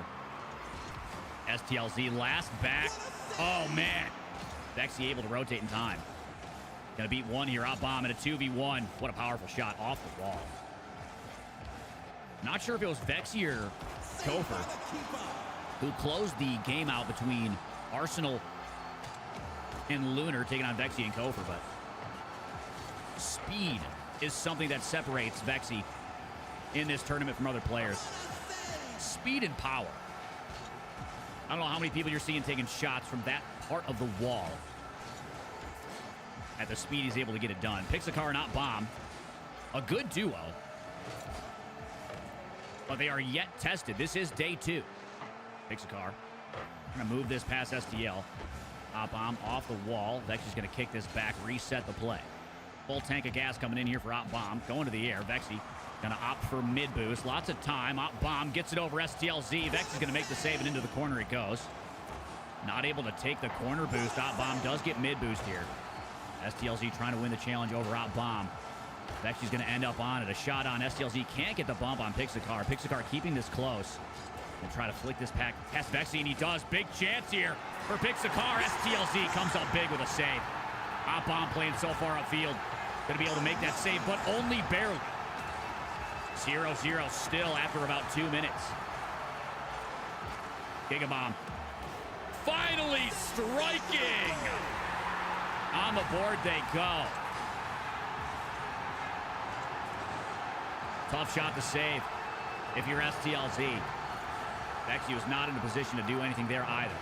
STLZ last back. Oh, man. Vexy able to rotate in time. Gonna beat one here. Out bomb in a 2v1. What a powerful shot off the wall. Not sure if it was Vexy or Kofer who closed the game out between Arsenal and Lunar, taking on Vexy and Kofer, but speed is something that separates Vexy in this tournament from other players. Speed and power. I don't know how many people you're seeing taking shots from that part of the wall. At the speed he's able to get it done. Pixacar not bomb. A good duo. But they are yet tested. This is day 2. Pixacar gonna move this past STL. Bomb off the wall. Vexy's gonna kick this back, reset the play. Full tank of gas coming in here for Bomb. Going to the air. Vexy gonna opt for mid boost. Lots of time. Bomb gets it over STLZ. Vexy's gonna make the save, and into the corner it goes. Not able to take the corner boost. Bomb does get mid boost here. STLZ trying to win the challenge over Bomb. Vexy's gonna end up on it. A shot on STLZ. Can't get the bump on Pixacar. Pixacar keeping this close. Will try to flick this pack past Vexy, and he does. Big chance here for Pixacar. STLZ comes up big with a save. Bomb playing so far upfield. Gonna be able to make that save, but only barely. 0-0 still after about 2 minutes. Gigabomb finally striking. On the board they go. Tough shot to save if you're STLZ. Vexy was not in a position to do anything there either.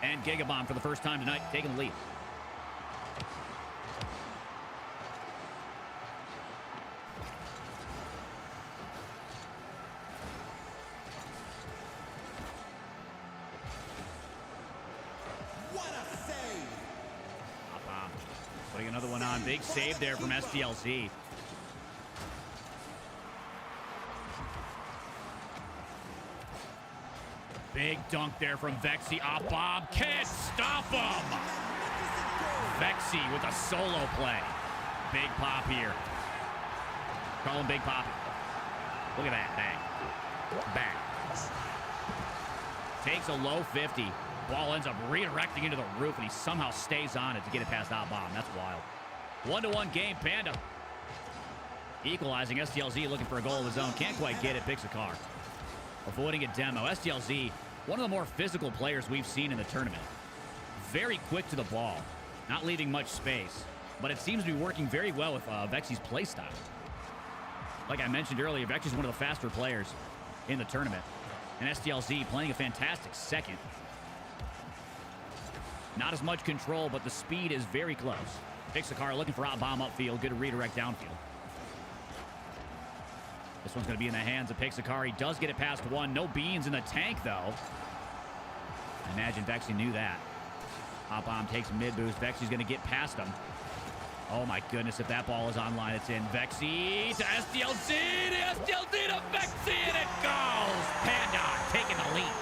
And Gigabomb for the first time tonight taking the lead. What a save! Bomb putting another one on. Big save there from STLZ. Big dunk there from Vexy. Bomb can't stop him. Vexy with a solo play. Big pop here. Call him Big Pop. Look at that. Bang. Bang. Takes a low 50. Ball ends up redirecting into the roof, and he somehow stays on it to get it past Bomb. That's wild. 1-1 game, Panda. Equalizing. STLZ looking for a goal of his own. Can't quite get it. Pixacar avoiding a demo. STLZ, one of the more physical players we've seen in the tournament. Very quick to the ball. Not leaving much space. But it seems to be working very well with Vexy's play style. Like I mentioned earlier, Vexy's one of the faster players in the tournament. And STLZ playing a fantastic second. Not as much control, but the speed is very close. Pixacar looking for Bomb upfield. Good redirect downfield. This one's going to be in the hands of Pixacar. He does get it past one. No beans in the tank, though. I imagine Vexy knew that. Bomb takes mid-boost. Vexy's going to get past him. Oh, my goodness. If that ball is online, it's in. Vexy to STLZ. To STLZ to Vexy, and it goes. Panda taking the lead.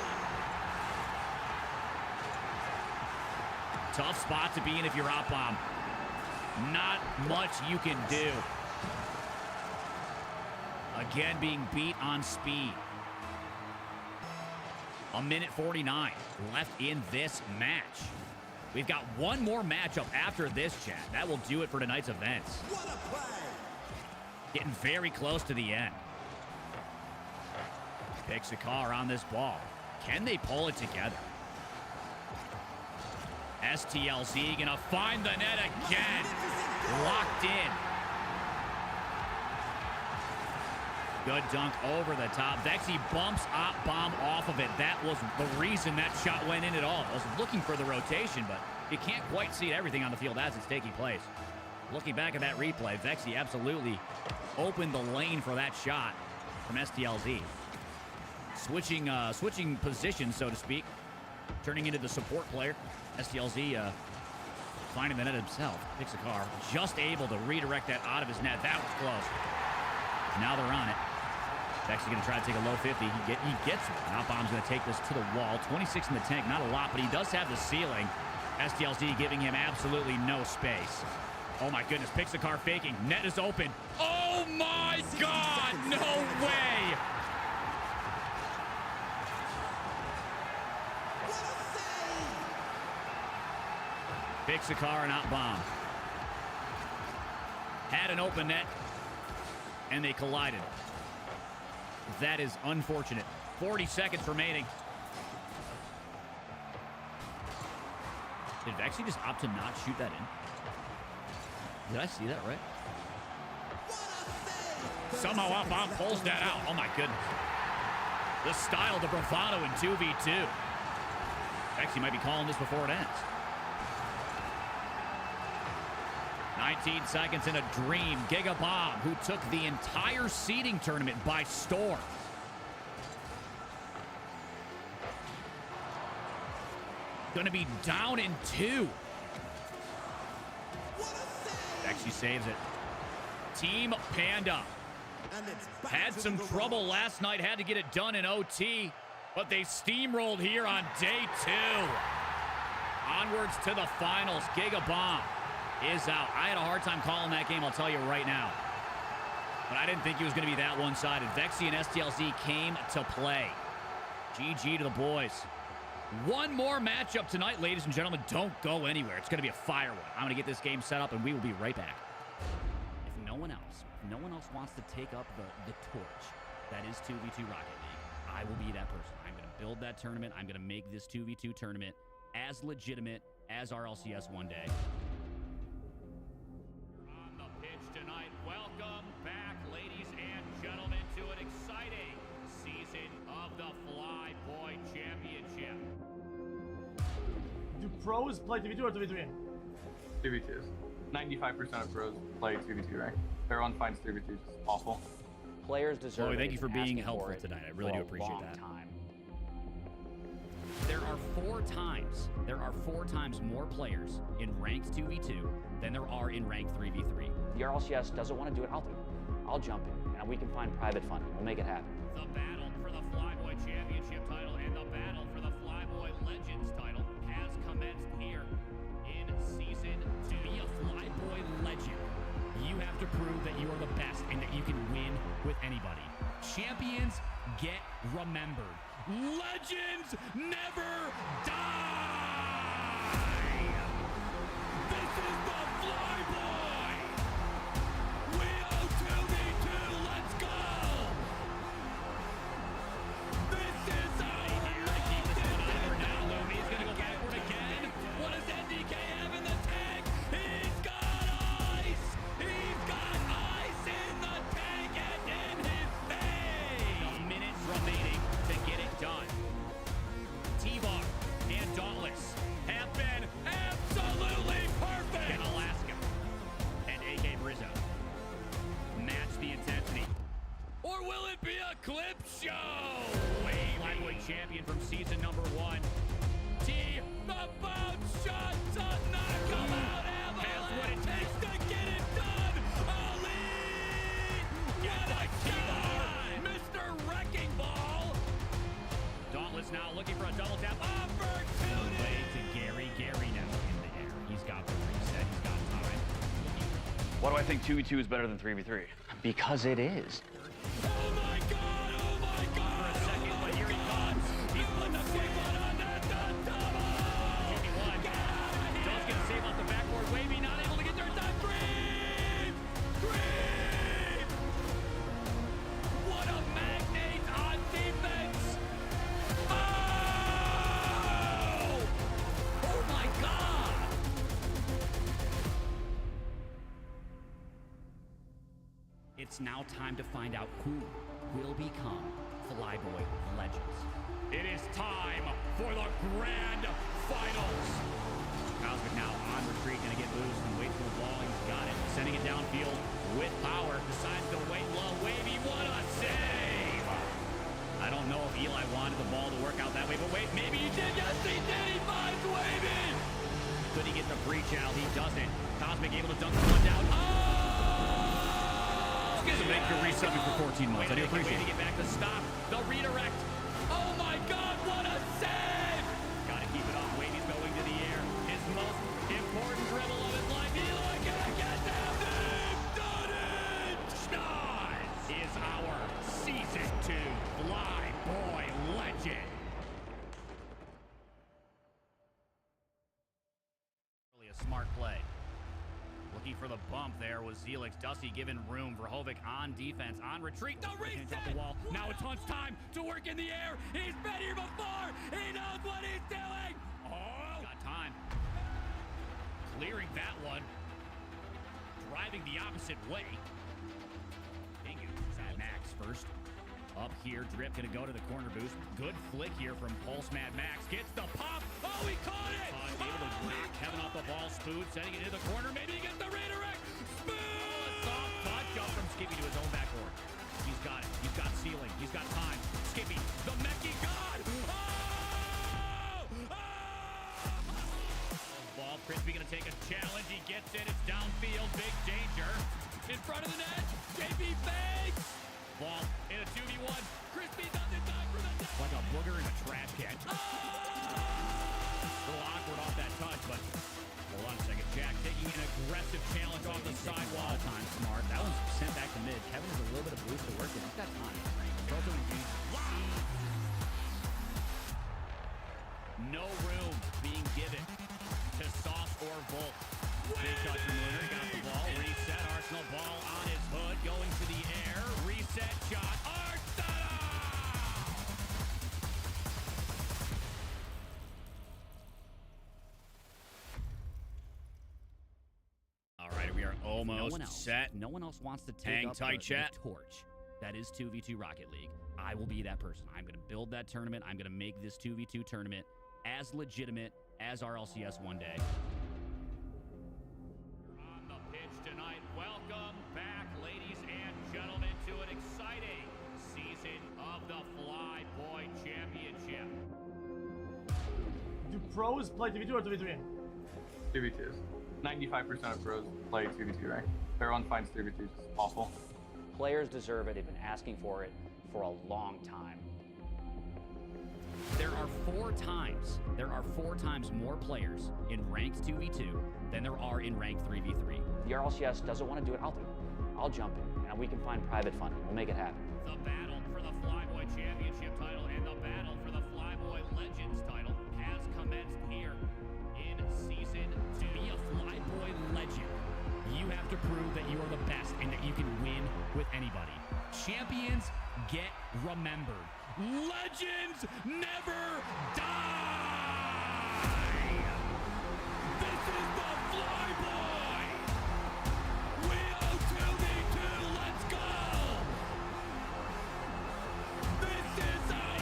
Tough spot to be in if you're Bomb. Not much you can do. Again, being beat on speed. 1:49 left in this match. We've got one more matchup after this, chat. That will do it for tonight's events. What a play! Getting very close to the end. Picks a car on this ball. Can they pull it together? STLZ gonna find the net again. Locked in. Good dunk over the top. Vexy bumps op bomb off of it. That was the reason that shot went in at all. I was looking for the rotation, but you can't quite see everything on the field as it's taking place. Looking back at that replay, Vexy absolutely opened the lane for that shot from STLZ. Switching positions, so to speak. Turning into the support player. STLZ finding the net himself. Picks a car. Just able to redirect that out of his net. That was close. Now they're on it. Vexy going to try to take a low 50. He gets it. Now Bomb's going to take this to the wall. 26 in the tank. Not a lot, but he does have the ceiling. STLZ giving him absolutely no space. Oh, my goodness. Picks a car faking. Net is open. Oh, my God. No way. Picks a car and out bomb. Had an open net, and they collided. That is unfortunate. 40 seconds remaining. Did Vexy just opt to not shoot that in? Did I see that right? Somehow out bomb pulls that out. Oh my goodness. The style, the bravado in 2v2. Vexy might be calling this before it ends. 19 seconds in a dream. Giga Bomb, who took the entire seeding tournament by storm. Gonna be down in 2. Vexy saves it. Team Panda had some trouble last night, had to get it done in OT, but they steamrolled here on day 2. Onwards to the finals. Giga Bomb is out. I had a hard time calling that game, I'll tell you right now. But I didn't think it was going to be that one-sided. Vexy and STLZ came to play. GG to the boys. One more matchup tonight, ladies and gentlemen. Don't go anywhere. It's going to be a fire one. I'm going to get this game set up, and we will be right back. If no one else wants to take up the torch that is 2v2 Rocket League, I will be that person. I'm going to build that tournament. I'm going to make this 2v2 tournament as legitimate as RLCS one day. Tonight, welcome back, ladies and gentlemen, to an exciting season of the FLYBOY Championship. Do pros play 2v2 or 2v3? 2v2s. 95% of pros play 2v2 rank. Everyone finds 2v2 just awful. Players deserve Chloe, thank you for being asking helpful it tonight. I really for do a appreciate long that. time. There are 4 times more players in ranked 2v2 than there are in ranked 3v3. The RLCS doesn't want to do it, I'll do it. I'll jump in, and we can find private funding. We'll make it happen. The battle for the FLYBOY Championship title and the battle for the FLYBOY Legends title has commenced here in Season 2. Be a FLYBOY legend. You have to prove that you are the best and that you can win with anybody. Champions get remembered. Legends never die! This is the FLYBOY! We owe 2v2, let's go! This is our now Lumi's gonna go backward again. What does NDK have in the tank? He's got ice! He's got ice in the tank and in his face! Minutes remaining to get it done. T-Bar and Dauntless have been absolutely perfect! In Alaska. And AK Brizzo. Match the intensity. Or will it be a clip show? FLYBOY champion from season number 1. T, the bounce shot to knock him out. Has what it takes to get it done. Elite! Get a shot! Mr. Wrecking Ball. Dauntless now looking for a double tap opportunity. Play to Gary. Gary now in the air. He's got the reset. He's got time. Why do I think 2v2 is better than 3v3? Because it is. Oh, It's now time to find out who will become FLYBOY legends. It is time for the grand finals. Cosmic now on retreat, gonna get loose and wait for the ball. He's got it, sending it downfield with power. Decides to wait low. Wavy, what a save! I don't know if Eli wanted the ball to work out that way, but wait, maybe he did. Yes, he did. He finds Wavy. Could he get the breach out? He doesn't. Cosmic able to dunk the one down. Oh! This is a big reset for 14 months. I do appreciate it. Get back to stop. The redirect. Oh my God, what a save! Got to keep it up. Wavy's going to the air. His most important dribble of his life. Eli gonna get down deep. Done it! Schnoz is our Season 2 FLYBOY legend. Really a smart play. Looking for the bump there was Zelix. Dusty giving room for Hovic on defense. On retreat. The reset! Off the wall. Now it's Hunt's time to work in the air. He's been here before. He knows what he's doing. Oh! Got time. Clearing that one. Driving the opposite way. At Max first. Up here, Drip gonna go to the corner boost. Good flick here from Pulse Mad Max. Gets the pop. Oh, he caught it! Able to knock Kevin off the ball. Spood sending it into the corner. Maybe he gets the redirect. Spood! Soft touch up from Skippy to his own backboard. He's got it. He's got ceiling. He's got time. Skippy, the Mechie God! Oh! Ball, Crispy gonna take a challenge. He gets it. It's downfield. Big danger. In front of the net. JP fakes. Ball in a 2v1. Crispy doesn't die for the net. Like a booger in a trash can. Oh! A little awkward off that touch, but hold on a second. Jack taking an aggressive challenge off the sidewall. Time smart. That one's sent back to mid. Kevin has a little bit of boost to work with. He's got time. Proto engaged. No room being given to Sauce or Volt. Big touch from Lunar. Got the ball. Reset. Arsenal ball on his hood. Going to the air. Reset shot. Arsenal! All right, we are almost set. No one else wants to Hang take up tight, chat. the torch. That is 2v2 Rocket League. I will be that person. I'm going to build that tournament. I'm going to make this 2v2 tournament as legitimate as RLCS one day. On the pitch tonight, welcome back, ladies and gentlemen, to an exciting season of the FLYBOY Championship. Do pros play 2v2 or 2v3? 2v2s. 95% of pros play 2v2 rank. Everyone finds 2v2 just awful. Players deserve it. They've been asking for it for a long time. There are four times more players in ranked 2v2 than there are in ranked 3v3. The RLCS doesn't want to do it. I'll do it. I'll jump in, and we can find private funding. We'll make it happen. The battle for the FLYBOY Championship title and the battle for the FLYBOY Legends title has commenced here in Season 2. To be a FLYBOY legend, you have to prove that you are the best and that you can win with anybody. Champions get remembered. Legends never die! This is the FLYBOY! We owe 2v2, let's go! This is our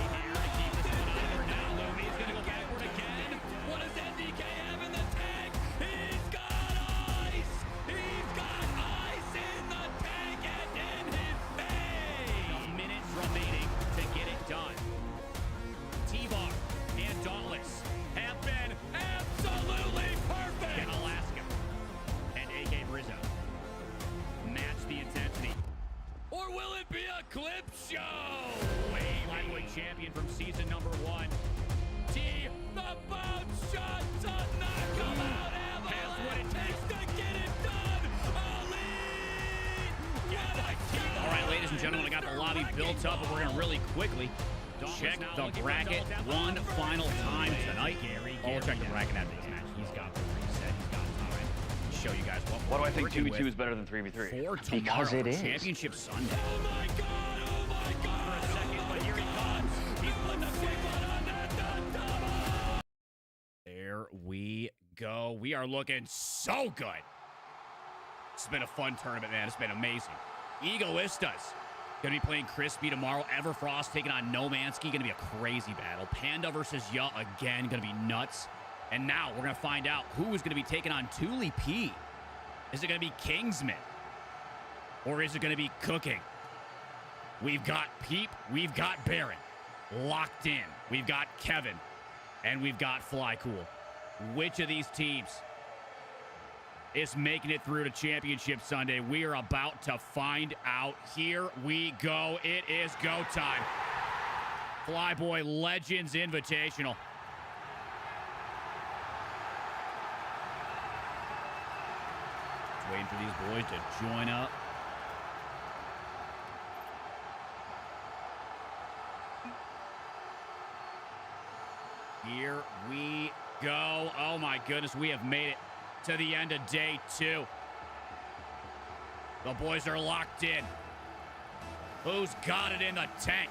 now Lumi's gonna go backward again. What does NDK have in the tank? He's got ice! He's got ice in the tank and in his face! Minutes remaining to get it done. T-Bar and Dauntless have been absolutely perfect in Alaska. And AK Brizzo match the intensity. Or will it be a clip show? FLYBOY champion from season number 1. T, the bounce shot does not come out. Has what it takes to get it done. All right, ladies and gentlemen, I got the lobby built up, but we're going to really quickly check the bracket one final time tonight. Oh, we'll check the bracket after this match. He's got the reset. He's got time. Show you guys Why do I think working 2v2 is better than 3v3? for tomorrow, Because it is. Championship Sunday. Oh my God! Oh my God! For a second, but here he comes. He's putting the big one on that double. There we go. We are looking so good. It's been a fun tournament, man. It's been amazing. Egoistas gonna be playing Crispy tomorrow. Everfrost taking on Nomansky. Gonna be a crazy battle. Panda versus Ya again. Gonna be nuts. And now we're gonna find out who is gonna be taking on Thule P. Is it gonna be Kingsman? Or is it gonna be Cooking? We've got Peep. We've got Baron. Locked in. We've got Kevin. And we've got FlyCool. Which of these teams is making it through to Championship Sunday? We are about to find out. Here we go. It is go time. FLYBOY Legends Invitational. Just waiting for these boys to join up. Here we go. Oh my goodness, we have made it to the end of day 2. The boys are locked in. Who's got it in the tank?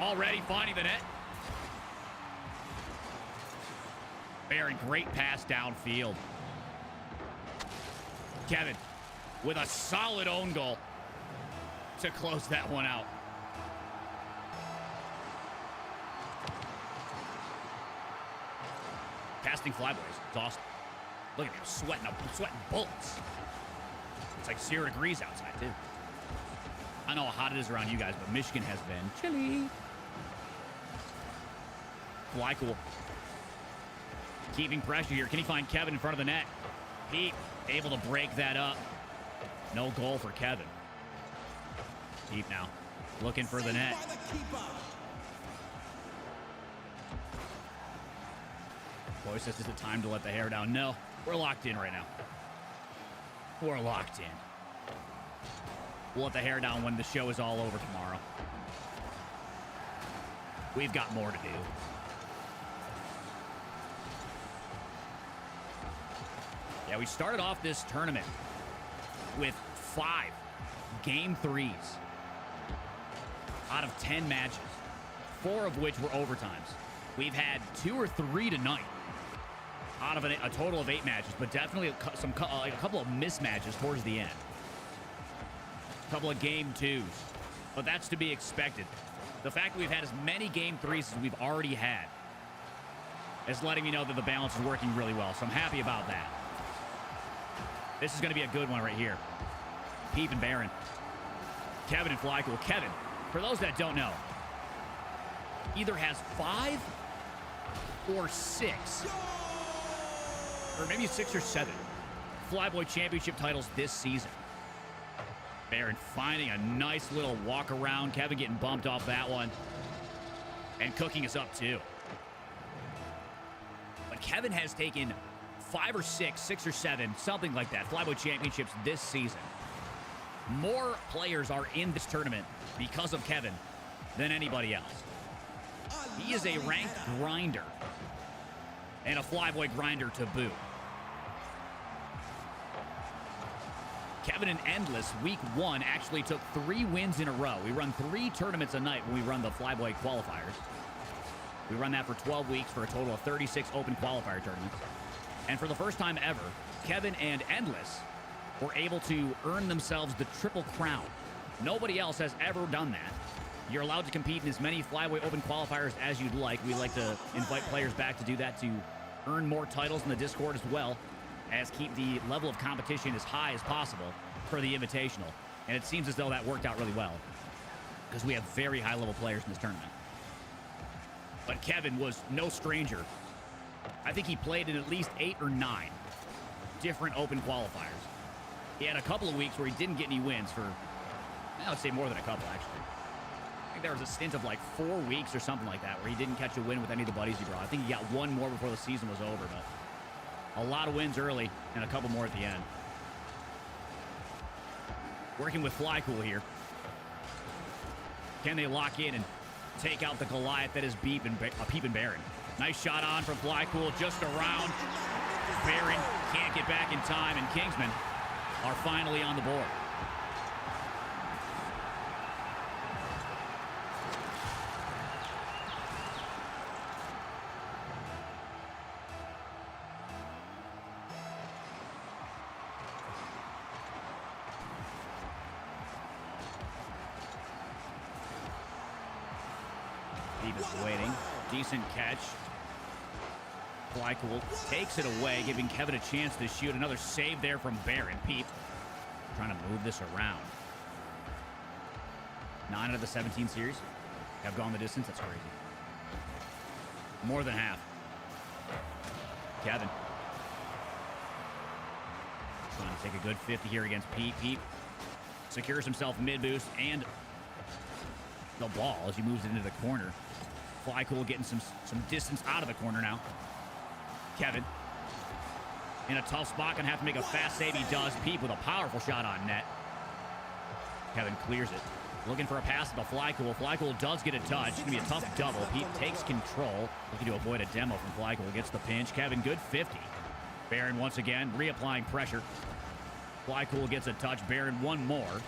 Already finding the net. Baron, great pass downfield. Kevin with a solid own goal to close that one out. Casting FLYBOYs. It's awesome. Look at him sweating bullets. It's like 0 degrees outside, too. I know how hot it is around you guys, but Michigan has been chilly. FlyCool. Keeping pressure here. Can he find Kevin in front of the net? Pete able to break that up. No goal for Kevin. Pete now looking for the net. Boy says it's the time to let the hair down. No, we're locked in right now. We're locked in. We'll let the hair down when the show is all over tomorrow. We've got more to do. Yeah, we started off this tournament with 5 game 3s out of 10 matches, 4 of which were overtimes. We've had 2 or 3 tonight out of a total of 8 matches, but definitely a couple of mismatches towards the end. A couple of game 2s, but that's to be expected. The fact that we've had as many game 3s as we've already had is letting me know that the balance is working really well, so I'm happy about that. This is going to be a good one right here. Peep and Baron. Kevin and FlyCool. Kevin, for those that don't know, either has 5 or 6, or maybe 6 or 7 FLYBOY Championship titles this season. Baron finding a nice little walk around. Kevin getting bumped off that one. And Cooking is up too. But Kevin has taken 5 or 6 or 7, something like that, FLYBOY Championships this season. More players are in this tournament because of Kevin than anybody else. He is a ranked grinder and a FLYBOY grinder to boot. Kevin and Endless, week 1, actually took 3 wins in a row. We run 3 tournaments a night when we run the FLYBOY qualifiers. We run that for 12 weeks for a total of 36 open qualifier tournaments. And for the first time ever, Kevin and Endless were able to earn themselves the Triple Crown. Nobody else has ever done that. You're allowed to compete in as many FLYBOY Open qualifiers as you'd like. We like to invite players back to do that to earn more titles in the Discord as well as keep the level of competition as high as possible for the Invitational. And it seems as though that worked out really well because we have very high-level players in this tournament. But Kevin was no stranger. I think he played in at least 8 or 9 different Open qualifiers. He had a couple of weeks where he didn't get any wins for, I would say more than a couple, actually. I think there was a stint of like 4 weeks or something like that where he didn't catch a win with any of the buddies he brought. I think he got 1 more before the season was over, but a lot of wins early and a couple more at the end. Working with FlyCool here. Can they lock in and take out the Goliath that is Peep and Baron? Nice shot on from FlyCool, just around. Baron can't get back in time, and Kingsman are finally on the board. Peep is waiting. Decent catch. FLYBOY takes it away, giving Kevin a chance to shoot. Another save there from Baron. Peep trying to move this around. 9 out of the 17 series have gone the distance. That's crazy. More than half. Kevin trying to take a good 50 here against Peep. Peep secures himself mid-boost and the ball as he moves it into the corner. FLYBOY getting some distance out of the corner now. Kevin in a tough spot, gonna have to make a fast save. He does. Peep with a powerful shot on net. Kevin clears it. Looking for a pass to FLYBOY. FLYBOY does get a touch. It's gonna be a tough double. Peep takes control. Looking to avoid a demo from FLYBOY. Gets the pinch. Kevin, good 50. Baron once again reapplying pressure. FLYBOY gets a touch. Baron one more.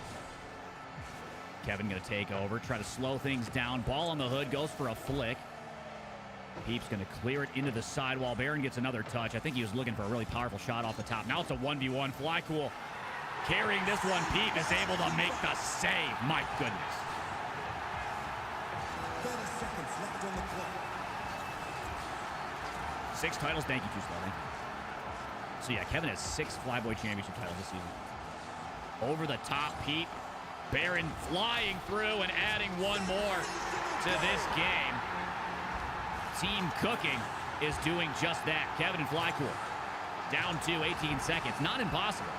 Kevin gonna take over, try to slow things down. Ball on the hood, goes for a flick. Peep's gonna clear it into the sidewall. Baron gets another touch. I think he was looking for a really powerful shot off the top. Now it's a 1v1. FLYBOY carrying this one. Peep is able to make the save. My goodness. 30 seconds left on the clock. 6 titles. Thank you, Too Slow. So yeah, Kevin has 6 FLYBOY championship titles this season. Over the top, Peep. Baron flying through and adding one more to this game. Team Cooking is doing just that. Kevin and FLYBOY down to 18 seconds. Not impossible,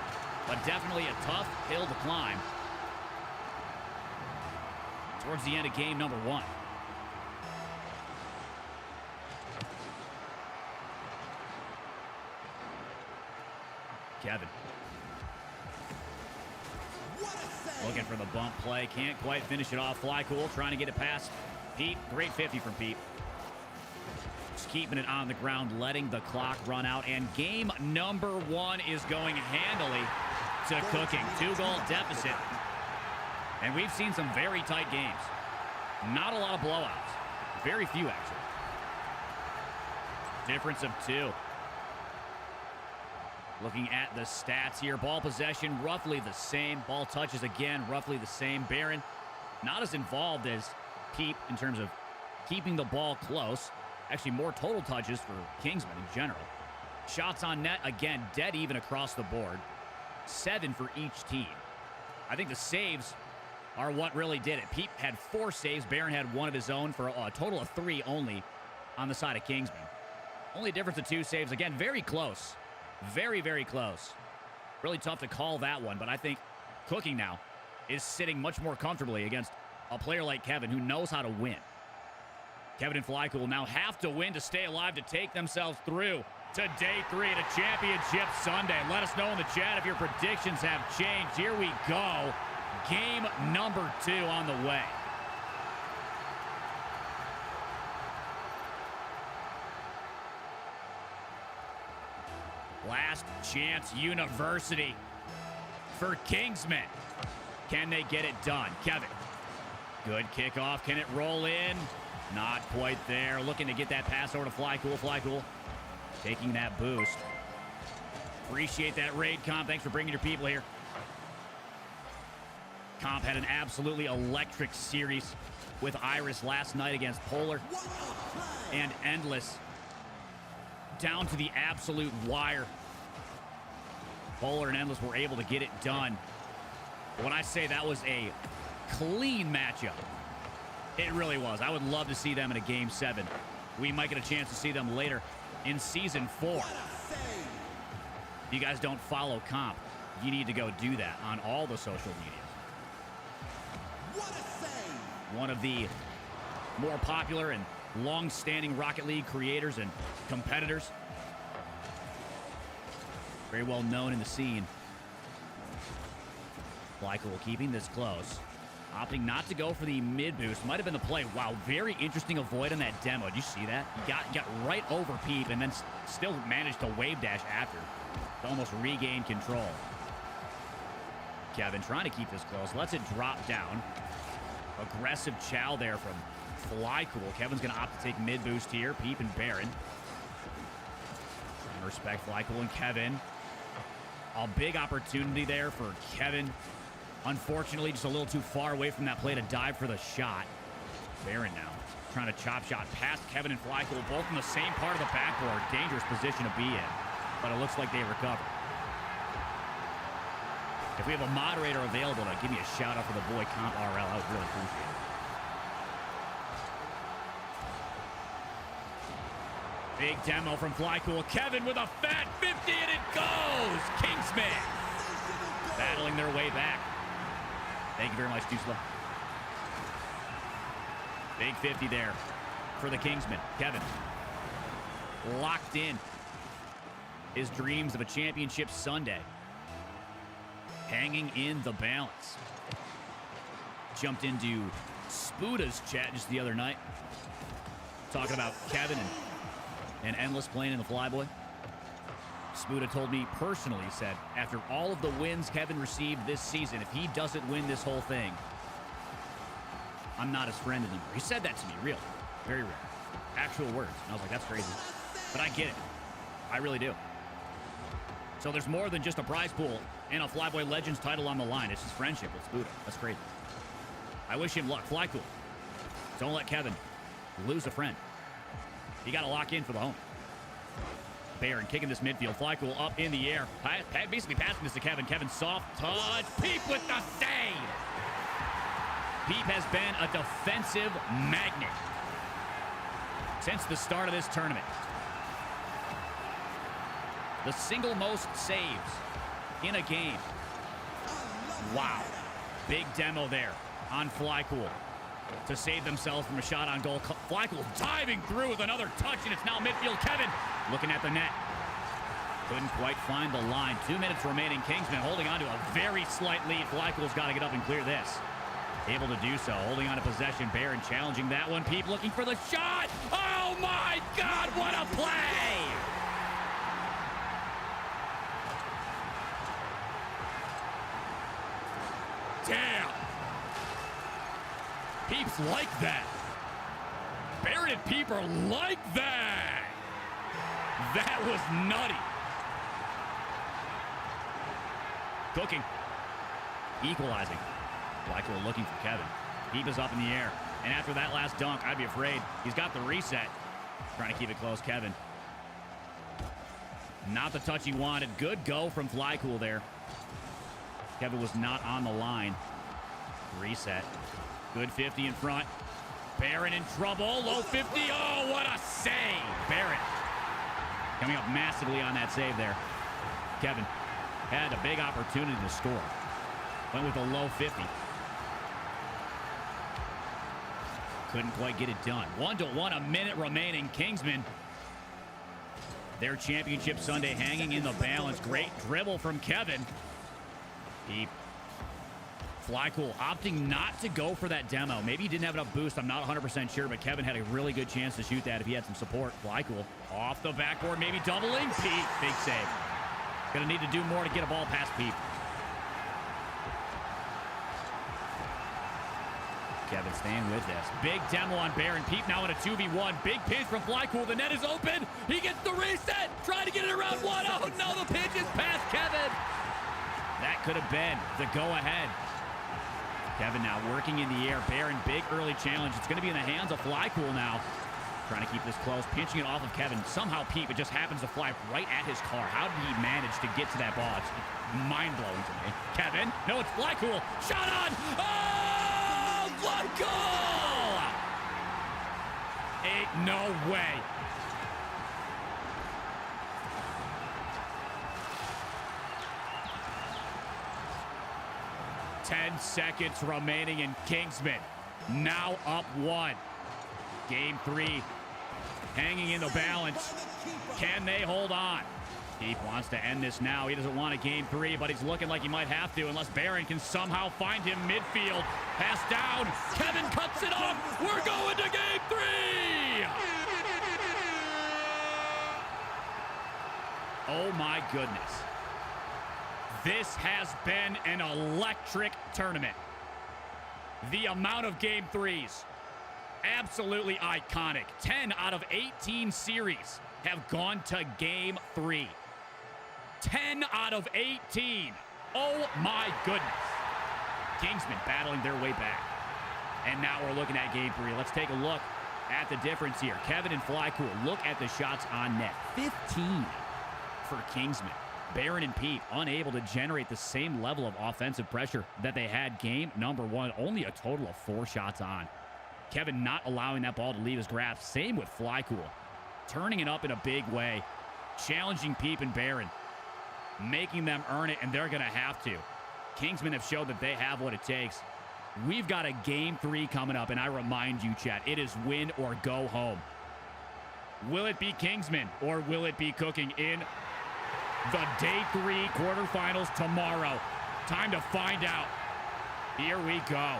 but definitely a tough hill to climb towards the end of game number 1. Kevin looking for the bump play. Can't quite finish it off. FLYBOY trying to get it past Pete. Great 50 from Pete. Just keeping it on the ground, letting the clock run out. And game number 1 is going handily to Cooking. 2-goal deficit. And we've seen some very tight games. Not a lot of blowouts. Very few, actually. Difference of 2. Looking at the stats here, ball possession roughly the same. Ball touches again, roughly the same. Baron not as involved as Peep in terms of keeping the ball close. Actually, more total touches for Kingsman in general. Shots on net, again, dead even across the board. 7 for each team. I think the saves are what really did it. Peep had 4 saves. Baron had 1 of his own for a total of 3 only on the side of Kingsman. Only difference of 2 saves. Again, very close. Very, very close. Really tough to call that one, but I think Cooking now is sitting much more comfortably against a player like Kevin who knows how to win. Kevin and FLYBOY will now have to win to stay alive to take themselves through to day 3 to Championship Sunday. Let us know in the chat if your predictions have changed. Here we go. Game number 2 on the way. Last Chance University for Kingsman. Can they get it done? Kevin. Good kickoff. Can it roll in? Not quite there. Looking to get that pass over to FLYBOY. FLYBOY taking that boost. Appreciate that raid, Comp. Thanks for bringing your people here. Comp had an absolutely electric series with Iris last night against Polar and Endless. Down to the absolute wire. Polar and Endless were able to get it done. But when I say that was a clean matchup, it really was. I would love to see them in a Game 7. We might get a chance to see them later in Season 4. If you guys don't follow Comp, you need to go do that on all the social media. One of the more popular and long-standing Rocket League creators and competitors. Very well known in the scene. FLYBOY keeping this close. Opting not to go for the mid-boost. Might have been the play. Wow, very interesting avoid on that demo. Did you see that? He got right over Peep and then still managed to wave dash after. To almost regain control. Kevin, trying to keep this close. Lets it drop down. Aggressive chow there from FLYBOY. Kevin's going to opt to take mid boost here. Peep and Baron. Trying to respect FLYBOY and Kevin. A big opportunity there for Kevin. Unfortunately, just a little too far away from that play to dive for the shot. Baron now trying to chop shot past Kevin and FLYBOY, both in the same part of the backboard. Dangerous position to be in, but it looks like they recover. If we have a moderator available to give me a shout out for the boy comp RL, I would really appreciate it. Big demo from FLYBOY. Kevin with a fat 50, and it goes! Kingsman battling their way back. Thank you very much, Too Slow. Big 50 there for the Kingsman. Kevin locked in his dreams of a championship Sunday. Hanging in the balance. Jumped into Spuda's chat just the other night. Talking about Kevin and Endless playing in the FLYBOY. Spuda told me personally, he said, after all of the wins Kevin received this season, if he doesn't win this whole thing, I'm not his friend anymore. He said that to me, real. Very real. Actual words. And I was like, that's crazy. But I get it. I really do. So there's more than just a prize pool and a FLYBOY Legends title on the line. It's his friendship with Spuda. That's crazy. I wish him luck. FLYBOY. Don't let Kevin lose a friend. You got to lock in for the home. Baron kicking this midfield. FLYBOY up in the air. Basically passing this to Kevin. Kevin soft touch. Peep with the save. Peep has been a defensive magnet since the start of this tournament. The single most saves in a game. Wow. Big demo there on FLYBOY to save themselves from a shot on goal. FLYBOY diving through with another touch, and it's now midfield. Kevin looking at the net. Couldn't quite find the line. 2 minutes remaining. Kingsman holding on to a very slight lead. FLYBOY's got to get up and clear this. Able to do so. Holding on to possession. Baron challenging that one. Peep looking for the shot. Oh my God, what a play! Damn! Peep's like that. Baron and Peep are like that. That was nutty. Cooking. Equalizing. FLYBOY looking for Kevin. Peep is up in the air. And after that last dunk, I'd be afraid. He's got the reset. Trying to keep it close, Kevin. Not the touch he wanted. Good go from FLYBOY there. Kevin was not on the line. Reset. Good 50 in front. Baron in trouble. Low 50. Oh, what a save. Baron coming up massively on that save there. Kevin had a big opportunity to score. Went with a low 50. Couldn't quite get it done. 1-1, a minute remaining. Kingsman, their championship Sunday hanging in the balance. Great dribble from Kevin. Deep. FLYBOY opting not to go for that demo. Maybe he didn't have enough boost. I'm not 100% sure, but Kevin had a really good chance to shoot that if he had some support. FLYBOY off the backboard, maybe doubling. Peep, big save. Gonna need to do more to get a ball past Peep. Kevin staying with this. Big demo on Baron. Peep now in a 2v1. Big pinch from FLYBOY. The net is open. He gets the reset. Trying to get it around one. Oh no, the pinch is past Kevin. That could have been the go-ahead. Kevin now working in the air. Baron, big early challenge. It's going to be in the hands of FLYBOY now. Trying to keep this close. Pinching it off of Kevin. Somehow Peep, it just happens to fly right at his car. How did he manage to get to that ball? It's mind-blowing to me. Kevin. No, it's FLYBOY. Shot on. Oh, what goal! Ain't no way. Ten seconds remaining in Kingsman. Now up 1. Game 3. Hanging in the balance. Can they hold on? Peep wants to end this now. He doesn't want a game 3, but he's looking like he might have to unless Baron can somehow find him midfield. Pass down. Kevin cuts it off. We're going to game 3. Oh my goodness. This has been an electric tournament. The amount of game threes, absolutely iconic. 10 out of 18 series have gone to game 3. 10 out of 18. Oh my goodness. Kingsmen battling their way back. And now we're looking at game 3. Let's take a look at the difference here. Kevin and FlyCool, look at the shots on net. 15 for Kingsmen. Baron and Pete unable to generate the same level of offensive pressure that they had game number 1. Only a total of 4 shots on. Kevin not allowing that ball to leave his grasp. Same with FlyCool. Turning it up in a big way. Challenging Peep and Baron. Making them earn it, and they're going to have to. Kingsmen have showed that they have what it takes. We've got a game 3 coming up, and I remind you, chat, it is win or go home. Will it be Kingsmen, or will it be Cooking in the Day 3 quarterfinals tomorrow? Time to find out. Here we go.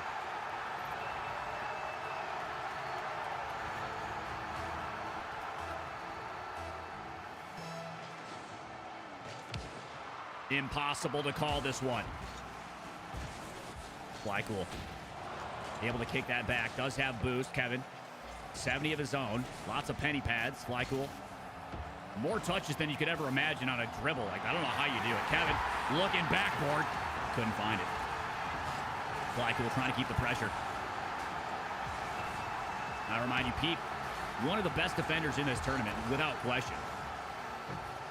Impossible to call this one. FlyCool able to kick that back. Does have boost. Kevin, 70 of his own. Lots of penny pads. FlyCool. More touches than you could ever imagine on a dribble. Like, I don't know how you do it. Kevin looking backboard. Couldn't find it. FlyCool trying to keep the pressure. I remind you, Pete, one of the best defenders in this tournament, without question.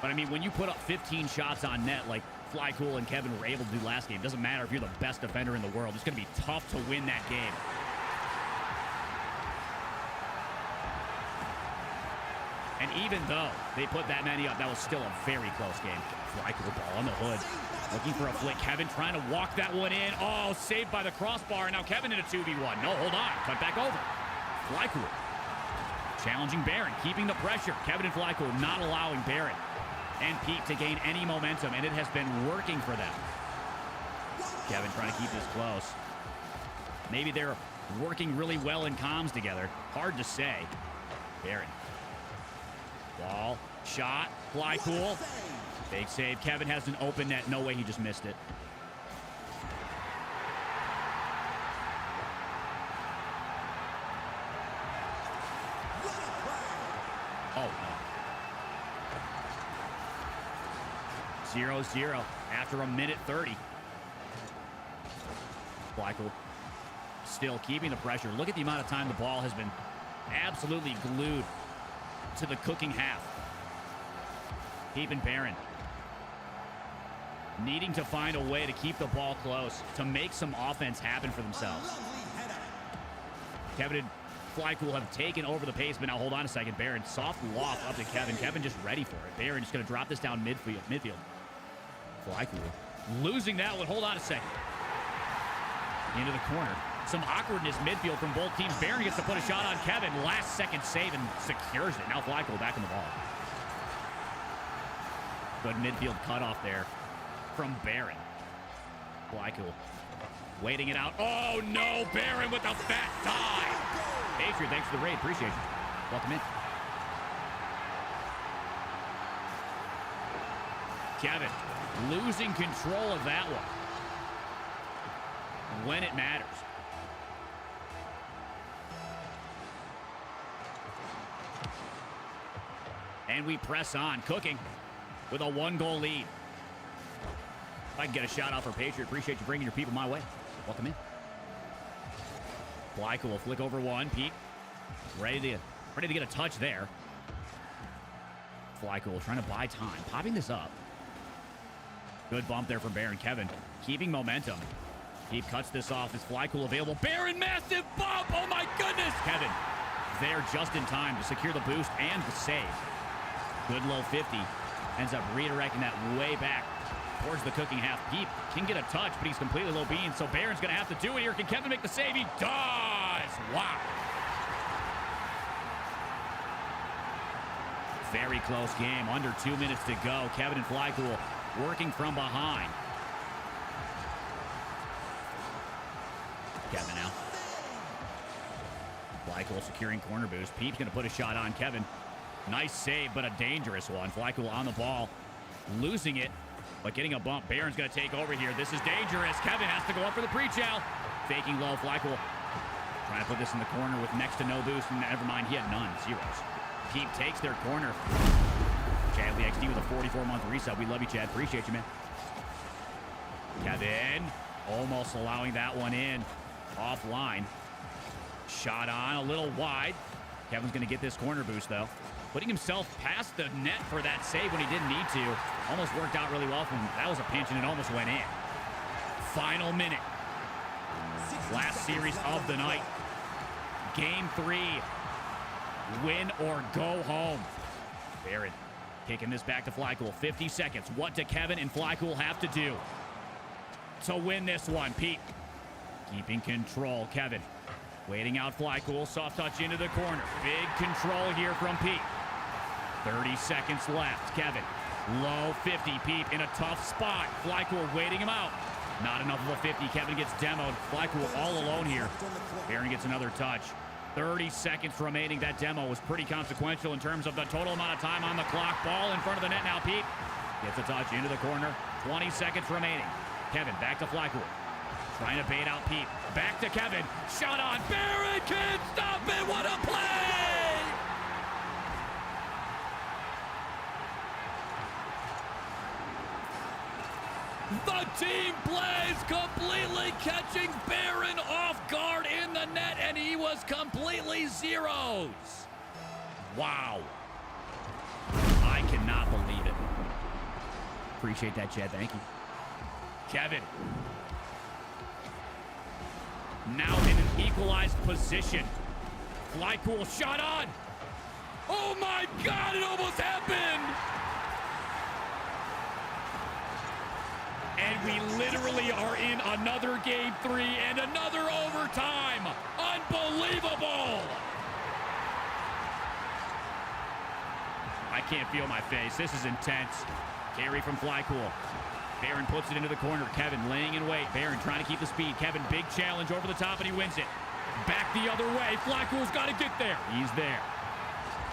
But, I mean, when you put up 15 shots on net like FlyCool and Kevin were able to do last game, doesn't matter if you're the best defender in the world. It's going to be tough to win that game. And even though they put that many up, that was still a very close game. FlyCool ball on the hood. Looking for a flick. Kevin trying to walk that one in. Oh, saved by the crossbar. Now Kevin in a 2v1. No, hold on. Cut back over. FlyCool challenging Baron, keeping the pressure. Kevin and FlyCool not allowing Baron and Pete to gain any momentum, and it has been working for them. Kevin trying to keep this close. Maybe they're working really well in comms together. Hard to say. Baron. Ball. Shot. FlyCool. Big save. Kevin has an open net. No way he just missed it. Oh, no. 0-0 after a minute 30. FlyCool still keeping the pressure. Look at the amount of time the ball has been absolutely glued to the Cooking half. Peep and Baron needing to find a way to keep the ball close, to make some offense happen for themselves. Kevin and FlyCool have taken over the pace, but now hold on a second. Baron, soft loft up to Kevin. Kevin just ready for it. Baron just going to drop this down midfield. FlyCool losing that one. Hold on a second. Into the corner. Some awkwardness midfield from both teams. Baron gets to put a shot on Kevin. Last second save and secures it. Now FlyCool back in the ball. Good midfield cutoff there from Baron. FlyCool waiting it out. Oh no, Baron with a fat dive. Patriot, thanks for the raid. Appreciate you. Welcome in. Kevin losing control of that one when it matters. And we press on. Cooking with a 1-goal lead. If I can get a shout out for Patriot, appreciate you bringing your people my way. Welcome in. FlyCool will flick over one. Pete ready to get a touch there. FlyCool trying to buy time. Popping this up. Good bump there from Baron. Kevin keeping momentum. Pete cuts this off. Is FlyCool available? Baron, massive bump! Oh my goodness! Kevin there just in time to secure the boost and the save. Good low 50. Ends up redirecting that way back towards the Cooking half. Pete can get a touch, but he's completely low bean, so Baron's going to have to do it here. Can Kevin make the save? He does! Wow. Very close game. Under 2 minutes to go. Kevin and FlyCool working from behind. Kevin now. FlyCool securing corner boost. Pete's going to put a shot on Kevin. Nice save, but a dangerous one. FlyCool on the ball. Losing it But getting a bump. Barron's going to take over here. This is dangerous. Kevin has to go up for the pre-chow. Faking low. FlyBoy trying to put this in the corner with next to no boost. And never mind, he had none. Zeros. Peep takes their corner. Chad XD with a 44-month reset. We love you, Chad. Appreciate you, man. Kevin almost allowing that one in. Offline. Shot on a little wide. Kevin's going to get this corner boost, though. Putting himself past the net for that save when he didn't need to. Almost worked out really well for him. That was a pinch, and it almost went in. Final minute. Last series of the night. Game 3. Win or go home. Barron kicking this back to FlyCool. 50 seconds. What do Kevin and FlyCool have to do to win this one? Pete keeping control. Kevin waiting out FlyCool. Soft touch into the corner. Big control here from Pete. 30 seconds left. Kevin low 50. Pete in a tough spot. FlyCool waiting him out. Not enough of a 50. Kevin gets demoed. FlyCool all alone here. Barron gets another touch. 30 seconds remaining. That demo was pretty consequential in terms of the total amount of time on the clock. Ball in front of the net now. Pete gets a touch into the corner. 20 seconds remaining. Kevin back to FlyCool. Trying to bait out Pete. Back to Kevin. Shot on. Barron can't stop it. What a play! The team plays completely catching Barron off guard in the net, and he was completely zeros. Wow. I cannot believe it. Appreciate that, Chad. Thank you. Kevin. Now in an equalized position. FlyCool shot on. Oh my God, it almost happened. And we literally are in another Game 3 and another overtime. Unbelievable. I can't feel my face. This is intense. Carry from FlyCool. Barron puts it into the corner. Kevin laying in wait. Barron trying to keep the speed. Kevin, big challenge over the top, and he wins it. Back the other way. FlyCool's got to get there. He's there.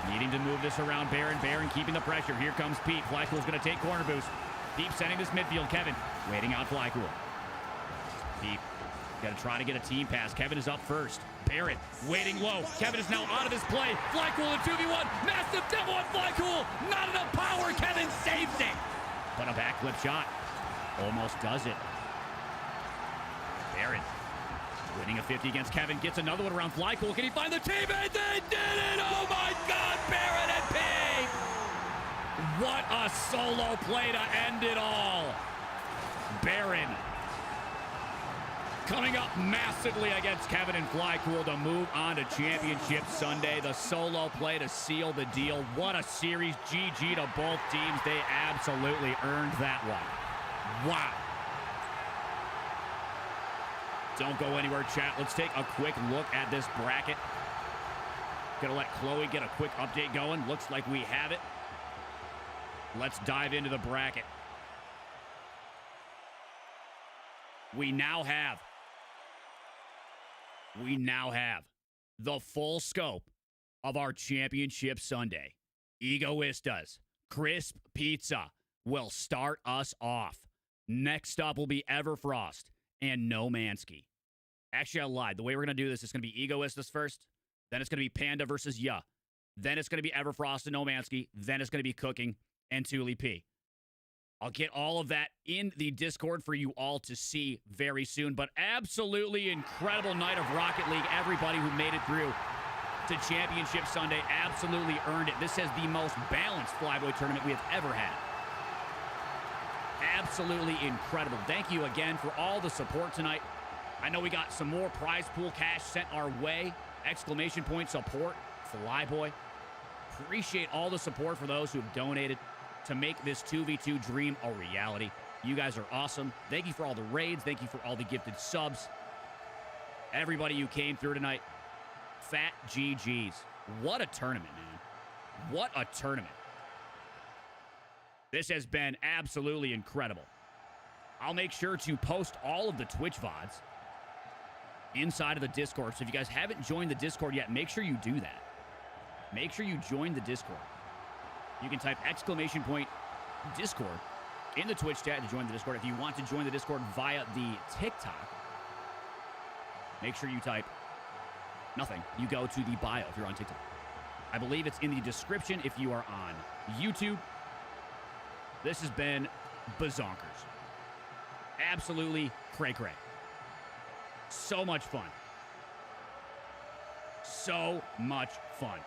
Needing to move this around Barron. Barron keeping the pressure. Here comes Pete. FlyCool's going to take corner boost. Pete sending this midfield. Kevin waiting out FlyCool. Pete got to try to get a team pass. Kevin is up first. Barron waiting low. Kevin is now out of his play. FlyCool in 2v1. Massive demo on FlyCool. Not enough power. Kevin saves it. But a backflip shot. Almost does it. Barron winning a 50 against Kevin. Gets another one around FlyCool. Can he find the teammate? They did it! Oh my God! Barron and Pete! What a solo play to end it all. Barron coming up massively against Kevin and FlyCool to move on to Championship Sunday. The solo play to seal the deal. What a series. GG to both teams. They absolutely earned that one. Wow. Don't go anywhere, chat. Let's take a quick look at this bracket. Gonna let Chloe get a quick update going. Looks like we have it. Let's dive into the bracket. We now have the full scope of our Championship Sunday. Egoistas, Crisp Pizza will start us off. Next up will be Everfrost and No Mansky. Actually, I lied. The way we're going to do this is going to be Egoistas first. Then it's going to be Panda versus Ya. Then it's going to be Everfrost and No Mansky. Then it's going to be Cooking and Thule P. I'll get all of that in the Discord for you all to see very soon. But absolutely incredible night of Rocket League. Everybody who made it through to Championship Sunday absolutely earned it. This is the most balanced FLYBOY tournament we have ever had. Absolutely incredible. Thank you again for all the support tonight. I know we got some more prize pool cash sent our way. Exclamation point support, FLYBOY. Appreciate all the support for those who have donated to make this 2v2 dream a reality. You guys are awesome. Thank you for all the raids. Thank you for all the gifted subs. Everybody who came through tonight, fat GGs. What a tournament, man. What a tournament. This has been absolutely incredible. I'll make sure to post all of the Twitch VODs inside of the Discord. So if you guys haven't joined the Discord yet, make sure you do that. Make sure you join the Discord. You can type exclamation point Discord in the Twitch chat to join the Discord. If you want to join the Discord via the TikTok, make sure you type nothing. You go to the bio if you're on TikTok. I believe it's in the description if you are on YouTube. This has been bazonkers. Absolutely cray-cray. So much fun. So much fun.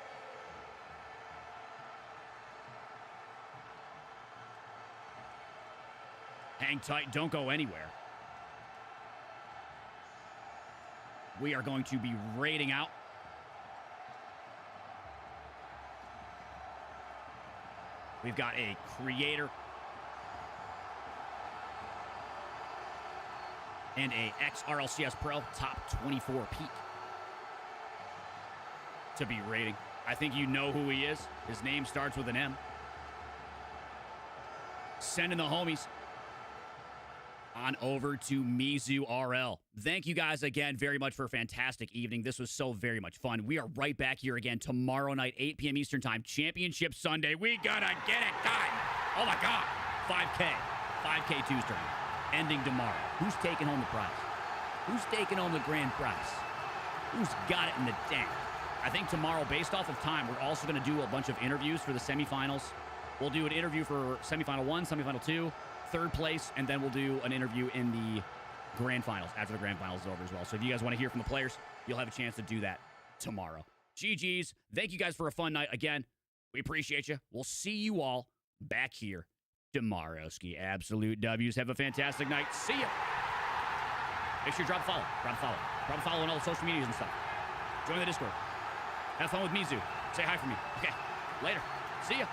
Hang tight. Don't go anywhere. We are going to be raiding out. We've got a creator and a ex-RLCS Pro top 24 peak to be rating. I think you know who he is. His name starts with an M. Sending the homies on over to Mizu RL. Thank you guys again very much for a fantastic evening. This was so very much fun. We are right back here again tomorrow night, 8 p.m. Eastern Time, Championship Sunday. We gotta get it done. Oh my God. 5K Tuesday. Ending tomorrow. Who's taking home the prize? Who's taking home the grand prize? Who's got it in the tank? I think tomorrow, based off of time, we're also going to do a bunch of interviews for the semifinals. We'll do an interview for semifinal 1, semifinal 2, third place, and then we'll do an interview in the grand finals after the grand finals is over as well. So if you guys want to hear from the players, you'll have a chance to do that tomorrow. GG's. Thank you guys for a fun night. Again, we appreciate you. We'll see you all back here tomorrow. Ski absolute W's. Have a fantastic night. See ya. Make sure you drop a follow. Drop a follow on all the social medias and stuff. Join the Discord. Have fun with Mizu. Say hi for me. Okay. Later. See ya.